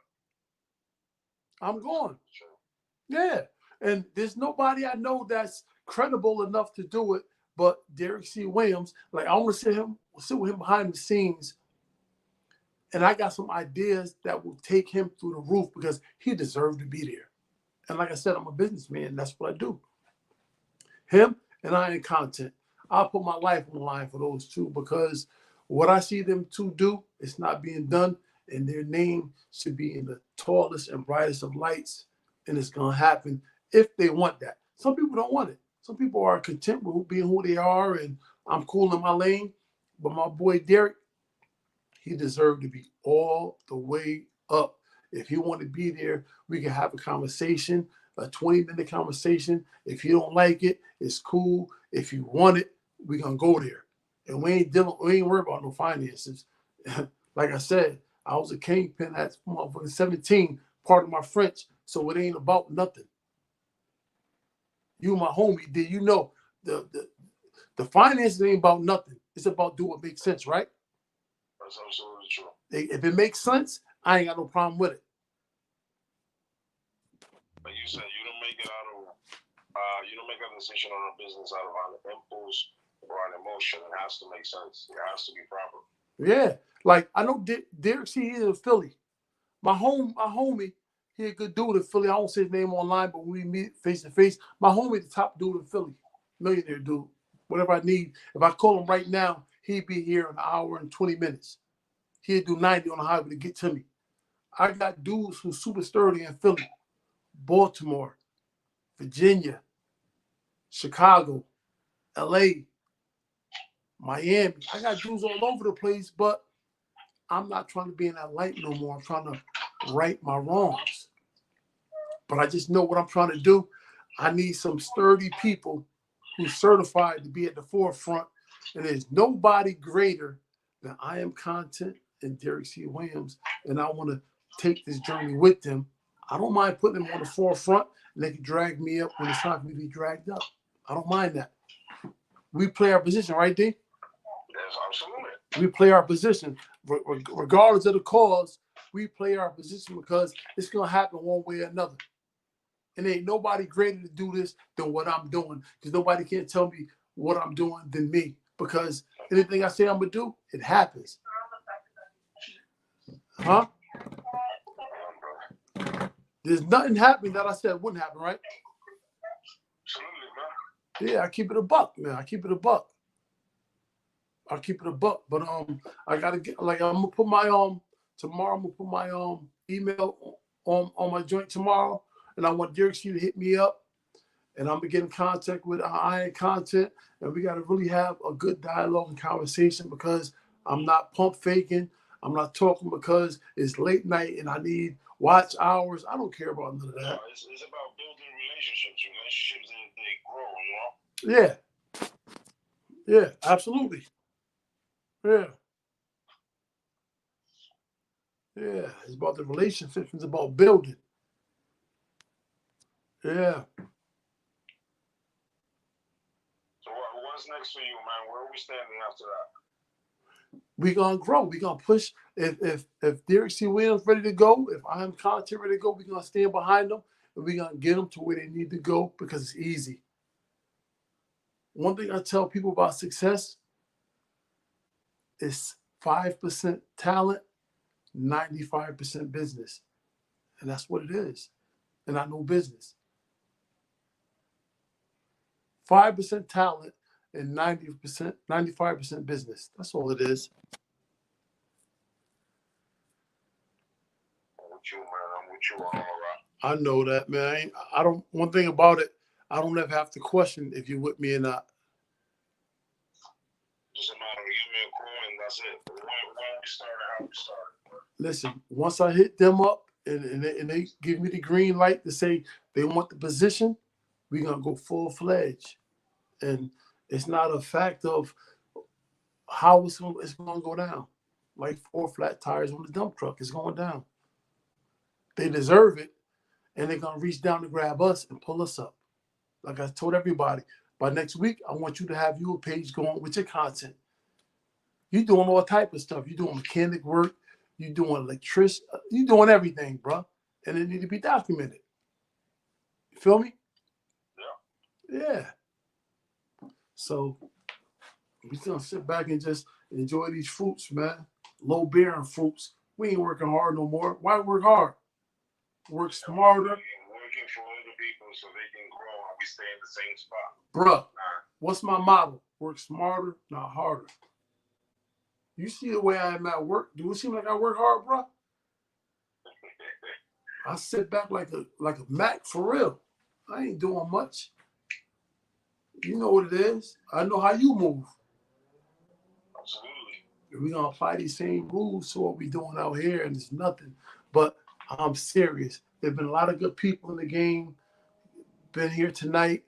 Yeah. And there's nobody I know that's credible enough to do it but Derek C. Williams. Like, I want to sit with him behind the scenes, and I got some ideas that will take him through the roof because he deserved to be there. And like I said, I'm a businessman. That's what I do. Him and I in content. I'll put my life on the line for those two because what I see them two do is not being done, and their name should be in the tallest and brightest of lights, and it's going to happen if they want that. Some people don't want it. Some people are content with being who they are, and I'm cool in my lane. But my boy Derek, he deserved to be all the way up. If he wanted to be there, we can have a conversation, a 20-minute conversation. If you don't like it, it's cool. If you want it, we're going to go there. And we ain't worried about no finances. Like I said, I was a kingpin at 17, part of my French, so it ain't about nothing. You my homie, did you know the finances ain't about nothing. It's about doing what makes sense, right? That's absolutely true. If it makes sense, I ain't got no problem with it. But you said you don't make it out of you don't make a decision on a business out of an impulse or an emotion. It has to make sense. It has to be proper. Yeah, like I know Derek C. He's in Philly. My homie, he a good dude in Philly. I won't say his name online, but when we meet face to face, my homie, the top dude in Philly, millionaire dude. Whatever I need, if I call him right now, he'd be here in an hour and 20 minutes. He'd do 90 on the highway to get to me. I got dudes who's super sturdy in Philly, Baltimore, Virginia, Chicago, LA, Miami. I got dudes all over the place, but I'm not trying to be in that light no more. I'm trying to right my wrongs. But I just know what I'm trying to do. I need some sturdy people who's certified to be at the forefront. And there's nobody greater than I Am Content and Derek C. Williams. And I want to take this journey with them. I don't mind putting them on the forefront, and they can drag me up when it's time for me to be dragged up. I don't mind that. We play our position, right, D? Yes, absolutely. We play our position. Regardless of the cause, we play our position because it's going to happen one way or another. And ain't nobody greater to do this than what I'm doing, because nobody can tell me what I'm doing than me, because anything I say I'm going to do, it happens. Huh? There's nothing happening that I said wouldn't happen, right? Absolutely, man. Yeah, I keep it a buck, man. I keep it a buck. But I gotta get, like, I'm gonna put my tomorrow. I'm gonna put my email on my joint tomorrow, and I want Derek C to hit me up, and I'm gonna get in contact with Iron Content, and we gotta really have a good dialogue and conversation, because I'm not pump faking. I'm not talking because it's late night and I need watch hours. I don't care about none of that. No, it's about building relationships. Relationships they grow, you know? Yeah. Yeah, absolutely. Yeah. Yeah. It's about the relationships. It's about building. Yeah. So what's next for you, man? Where are we standing after that? We're gonna grow. We're gonna push. If Derek C. Williams ready to go, if I Am Content ready to go, we're gonna stand behind them, and we're gonna get them to where they need to go, because it's easy. One thing I tell people about success is 5% talent, 95% business. And that's what it is. And I know business. 5% talent and 90%, 95% business. That's all it is. I'm with you, man. I'm with you all right. I know that, man. I don't. One thing about it, I don't ever have to question if you're with me or not. Just a matter of give me a call and that's it. When we started, how we started. Listen, once I hit them up and they give me the green light to say they want the position, we're gonna go full-fledged. And it's not a fact of how it's gonna go down. Like 4 flat tires on the dump truck, it's going down. They deserve it, and they're gonna reach down to grab us and pull us up. Like I told everybody, by next week, I want you to have your page going with your content. You're doing all type of stuff. You're doing mechanic work. You're doing electricity. You're doing everything, bro. And it need to be documented. You feel me? Yeah. Yeah. So we're just gonna sit back and just enjoy these fruits, man. Low bearing fruits. We ain't working hard no more. Why work hard? Work smarter. Working for other people so they can grow and we stay in the same spot. Bruh, what's my motto? Work smarter, not harder. You see the way I am at work? Do it seem like I work hard, bro? I sit back like a Mac for real. I ain't doing much. You know what it is. I know how you move. Absolutely. We're gonna apply these same rules to what we're doing out here, and it's nothing. But I'm serious. There've been a lot of good people in the game. Been here tonight.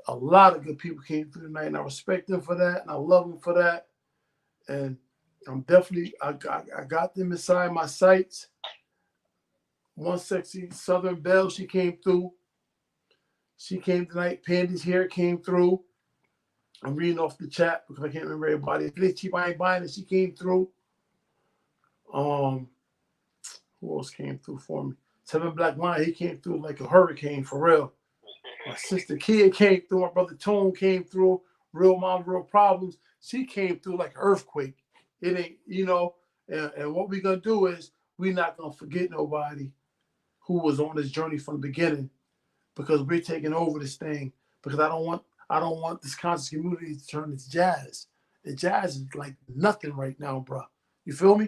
A lot of good people came through tonight, and I respect them for that, and I love them for that. And I'm definitely, I got them inside my sights. One sexy Southern Belle, she came through. She came tonight. Pandy's hair came through. I'm reading off the chat because I can't remember everybody. If it's cheap, I ain't buying it. She came through. Who else came through for me? Seven Black Line, he came through like a hurricane for real. My sister Kia came through. My brother Tone came through. Real Mom, Real Problems. She came through like an earthquake. It ain't, you know, and what we're going to do is we're not going to forget nobody who was on this journey from the beginning because we're taking over this thing because I don't want this conscious community to turn into jazz. And jazz is like nothing right now, bro. You feel me?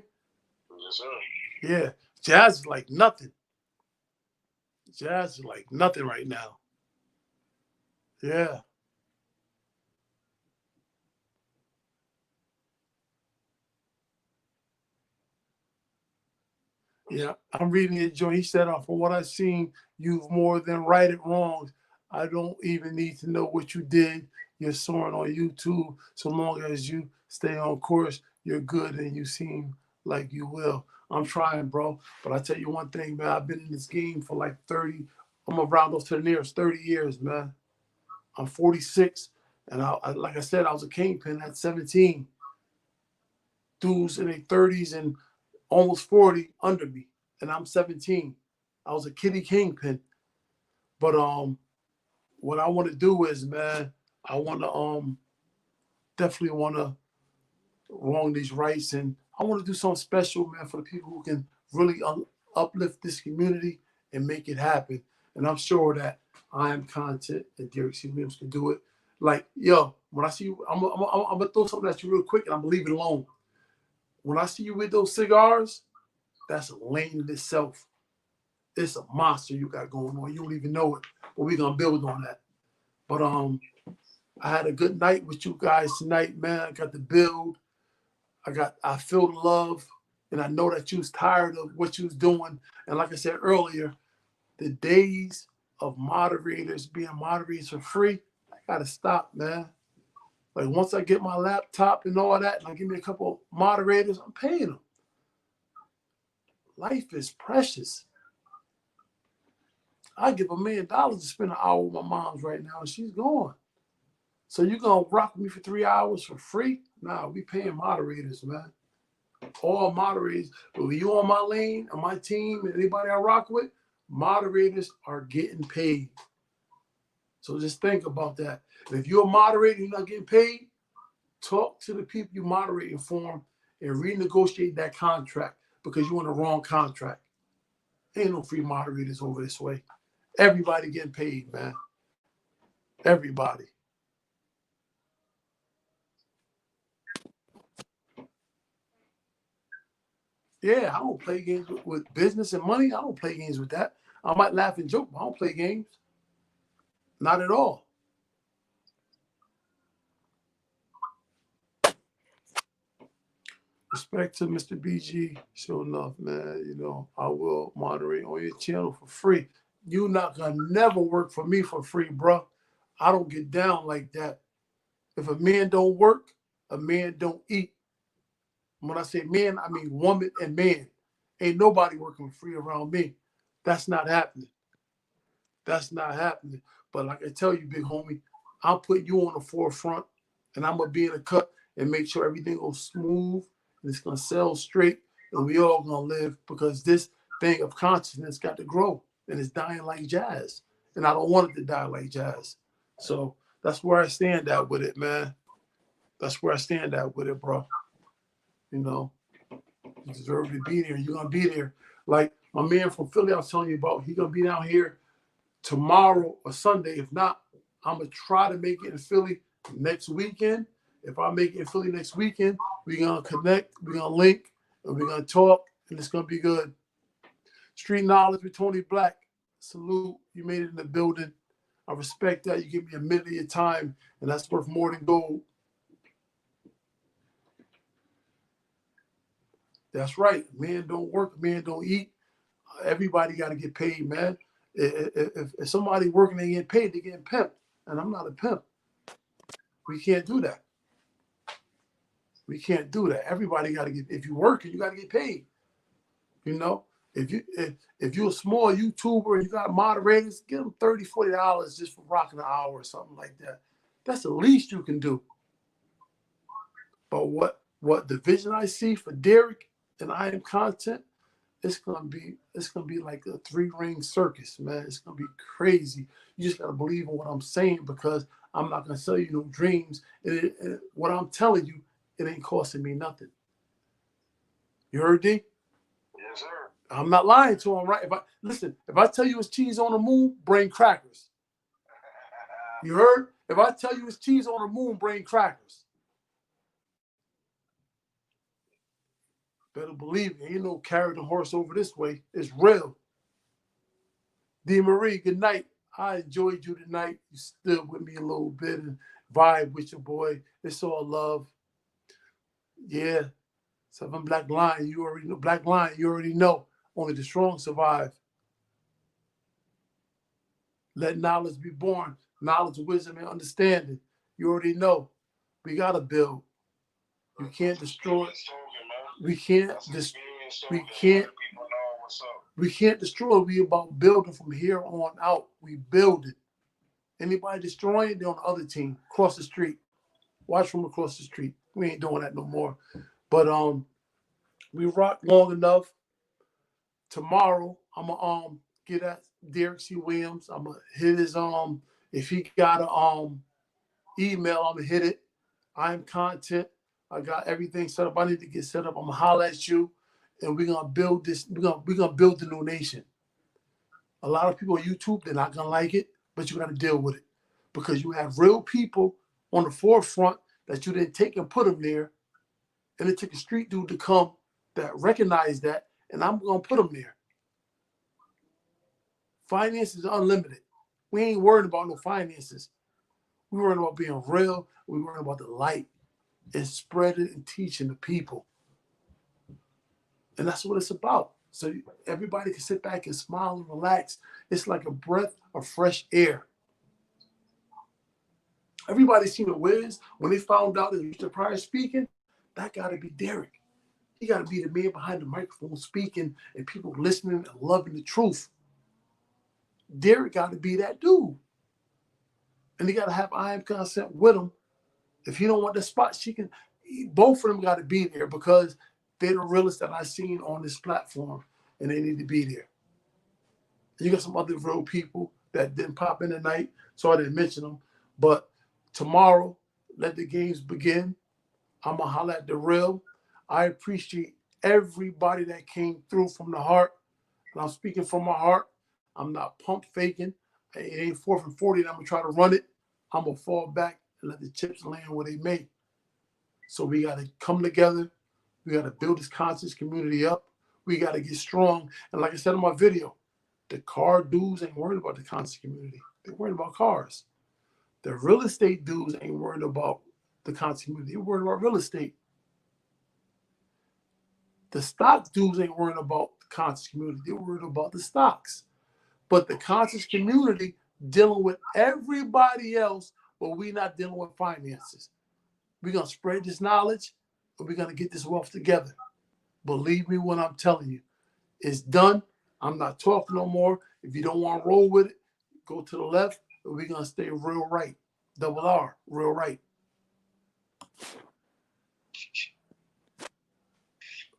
Yes, sir. Yeah. Jazz is like nothing. Jazz is like nothing right now. Yeah. Yeah, I'm reading it, Joe. He said, from what I've seen, you've more than righted wrongs. I don't even need to know what you did. You're soaring on YouTube. So long as you stay on course, you're good and you seem like you will. I'm trying, bro. But I tell you one thing, man. I've been in this game for like 30. I'm going to round off to the nearest 30 years, man. I'm 46. And I like I said, I was a kingpin at 17. Dudes in their 30s and almost 40 under me, and I'm 17. I was a kitty kingpin. But what I want to do is, man, I want to definitely want to wrong these rights, and I want to do something special, man, for the people who can really uplift this community and make it happen. And I'm sure that I Am Content and Derek C. Williams can do it. Like, yo, when I see you, I'm gonna throw something at you real quick, and I'm gonna leave it alone. When I see you with those cigars, that's a lane in itself. It's a monster you got going on. You don't even know it, but we're gonna build on that. But I had a good night with you guys tonight, man. I got to build. I feel the love, and I know that you was tired of what you was doing. And like I said earlier, the days of moderators being moderators for free, I gotta stop, man. Like once I get my laptop and all that, and I give me a couple of moderators, I'm paying them. Life is precious. I give $1 million to spend an hour with my mom's right now, and she's gone. So you gonna rock with me for 3 hours for free? Nah, we paying moderators, man. All moderators. But when you on my lane, on my team, and anybody I rock with, moderators are getting paid. So just think about that. And if you're a moderator, you're not getting paid, talk to the people you're moderating for and renegotiate that contract because you're on the wrong contract. Ain't no free moderators over this way. Everybody getting paid, man. Everybody. Yeah, I don't play games with business and money. I don't play games with that. I might laugh and joke, but I don't play games. Not at all. Respect to Mr. BG. Sure enough, man. You know, I will moderate on your channel for free. You not gonna never work for me for free, bro. I don't get down like that. If a man don't work, a man don't eat. When I say man, I mean woman and man. Ain't nobody working for free around me. That's not happening. That's not happening. But like I tell you, big homie, I'll put you on the forefront and I'm gonna be in the cut and make sure everything goes smooth and it's gonna sell straight and we all gonna live because this thing of consciousness got to grow and it's dying like jazz. And I don't want it to die like jazz. So that's where I stand at with it, man. That's where I stand at with it, bro. You know, you deserve to be there. You're gonna be there. Like my man from Philly, I was telling you about, he gonna be down here tomorrow or Sunday. If not, I'm gonna try to make it in Philly next weekend. If I make it in Philly next weekend, we're gonna connect, we're gonna link, and we're gonna talk, and it's gonna be good. Street Knowledge with Tony Black. Salute. You made it in the building. I respect that. You give me a minute of your time, and that's worth more than gold. That's right. Man don't work, man don't eat. Everybody got to get paid, man. If somebody working, they get paid, they getting pimped. And I'm not a pimp. We can't do that. We can't do that. Everybody got to get, if you working, you got to get paid. You know, if you're a small YouTuber and you got moderators, give them $30, $40 just for rocking an hour or something like that. That's the least you can do. But what the vision I see for Derek and I Am Content, it's gonna be like a 3-ring circus, man. It's gonna be crazy. You just gotta believe in what I'm saying because I'm not gonna sell you no dreams. What I'm telling you, it ain't costing me nothing. You heard D? Yes, sir. I'm not lying to him, right? If I tell you it's cheese on the moon, bring crackers. You heard? If I tell you it's cheese on the moon, bring crackers. Better believe me, ain't no carrying the horse over this way. It's real. D. Marie, good night. I enjoyed you tonight. You stood with me a little bit and vibe with your boy. It's all love. Yeah. 7 Black Lion, you already know. Black Lion, you already know. Only the strong survive. Let knowledge be born. Knowledge, wisdom, and understanding. You already know. We gotta build. You can't destroy. We can't destroy. We about building from here on out. We build it. Anybody destroying it, they're on the other team. Across the street. Watch from across the street. We ain't doing that no more. But we rock long enough. Tomorrow, I'ma get at Derek C. Williams. I'ma hit his if he got a email, I'ma hit it. I Am Content. I got everything set up. I need to get set up. I'm gonna holler at you, and we're gonna build this. We're gonna build the new nation. A lot of people on YouTube, they're not gonna like it, but you gotta deal with it because you have real people on the forefront that you didn't take and put them there, and it took a street dude to come that recognized that, and I'm gonna put them there. Finances are unlimited. We ain't worried about no finances. We worried about being real. We worried about the light and spreading and teaching the people. And that's what it's about. So everybody can sit back and smile and relax. It's like a breath of fresh air. Everybody seen the Wiz when they found out that Mr. Pryor speaking. That got to be Derek. He got to be the man behind the microphone speaking and people listening and loving the truth. Derek got to be that dude. And he got to have I Am Content with him. If he don't want the spot, both of them got to be there because they're the realest that I've seen on this platform, and they need to be there. And you got some other real people that didn't pop in tonight, so I didn't mention them. But tomorrow, let the games begin. I'm going to holler at the real. I appreciate everybody that came through from the heart. And I'm speaking from my heart. I'm not pump faking. It ain't 4th and 40, and I'm going to try to run it. I'm going to fall back and let the chips land where they may. So we got to come together. We got to build this conscious community up. We got to get strong. And like I said in my video, the car dudes ain't worried about the conscious community. They're worried about cars. The real estate dudes ain't worried about the conscious community. They're worried about real estate. The stock dudes ain't worried about the conscious community. They're worried about the stocks. But the conscious community dealing with everybody else, but we not dealing with finances. We're going to spread this knowledge, and we're going to get this wealth together. Believe me when I'm telling you. It's done. I'm not talking no more. If you don't want to roll with it, go to the left, and we're going to stay real right. Double R, real right.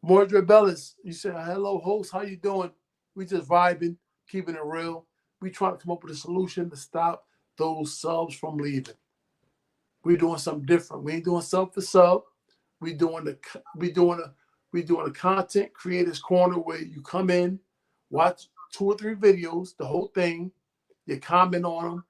Mordred Bellis, you said, hello, host. How you doing? We just vibing, keeping it real. We trying to come up with a solution to stop those subs from leaving. We're doing something different. We ain't doing sub for sub. We doing a content creators corner where you come in, watch 2 or 3 videos, the whole thing. You comment on them,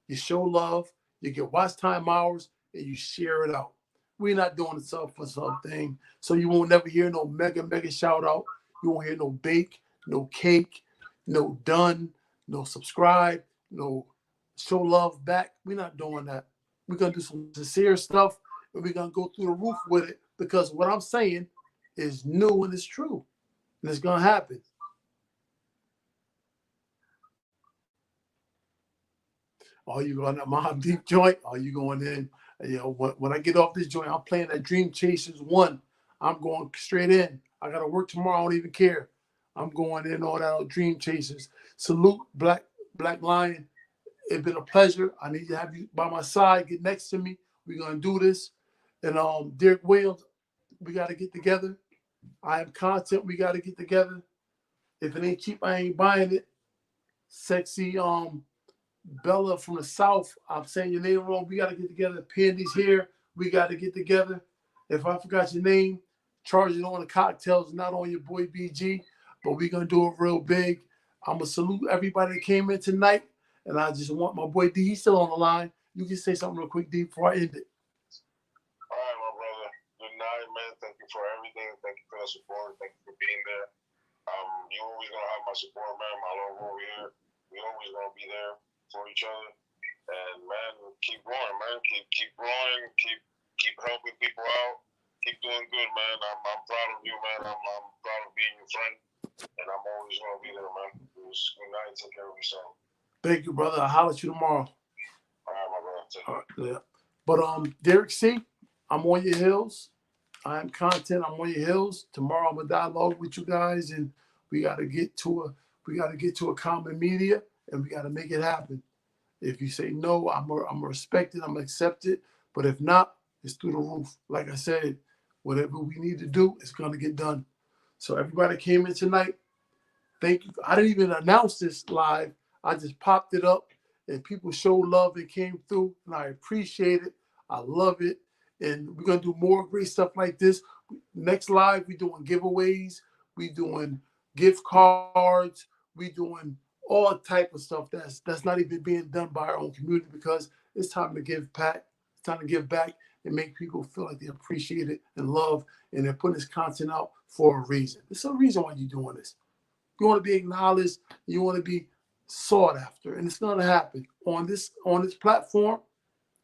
you show love, you get watch time hours, and you share it out. We're not doing the sub for sub thing, so you won't never hear no mega shout out. You won't hear no bake, no cake, no done, no subscribe, no show love back. We're not doing that. We're gonna do some sincere stuff, and we're gonna go through the roof with it, because what I'm saying is new and it's true, and it's gonna happen. Are you going to Mob Deep joint? Are you going in? You know, when I get off this joint, I'm playing that Dream Chasers 1. I'm going straight in. I got to work tomorrow. I don't even care. I'm going in on that Dream Chasers. Salute, Black Lion. It's been a pleasure. I need to have you by my side. Get next to me. We're going to do this. And Derek Williams, we got to get together. I have content. We got to get together. If it ain't cheap, I ain't buying it. Sexy Bella from the South, I'm saying your name wrong. We got to get together. Pandy's here. We got to get together. If I forgot your name, charge it on the cocktails, not on your boy BG. But we're going to do it real big. I'm going to salute everybody that came in tonight. And I just want my boy D, he's still on the line. You can say something real quick, D, before I end it. All right, my brother. Good night, man. Thank you for everything. Thank you for the support. Thank you for being there. You always going to have my support, man. My love over here. We always going to be there for each other, and man, keep growing, man. Keep growing. Keep helping people out. Keep doing good, man. I'm proud of you, man. I'm proud of being your friend, and I'm always gonna be there, man. Good night. Take care of yourself. Thank you, brother. I'll holler at you tomorrow. All right, my brother. Take care. All right, yeah. But Derek C, I'm on your heels. I am content. I'm on your heels. Tomorrow I'm gonna dialogue with you guys, and we gotta get to a common media. And we got to make it happen. If you say no, I'm going to respect it. I'm going to accept it. But if not, it's through the roof. Like I said, whatever we need to do, it's going to get done. So everybody came in tonight, thank you. I didn't even announce this live. I just popped it up, and people showed love and came through, and I appreciate it. I love it. And we're going to do more great stuff like this. Next live, we're doing giveaways. We're doing gift cards. We're doing all type of stuff that's not even being done by our own community, because it's time to give back. It's time to give back and make people feel like they appreciate it and love, and they're putting this content out for a reason. There's a reason why you're doing this. You want to be acknowledged. You want to be sought after, and it's going to happen on this platform.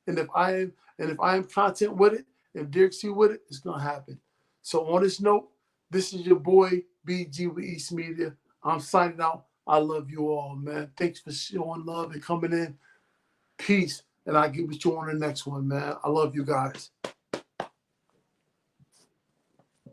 And if I am content with it, if Derek C with it, it's going to happen. So on this note, this is your boy BG with East Media. I'm signing out. I love you all, man. Thanks for showing love and coming in. Peace. And I'll get with you on the next one, man. I love you guys.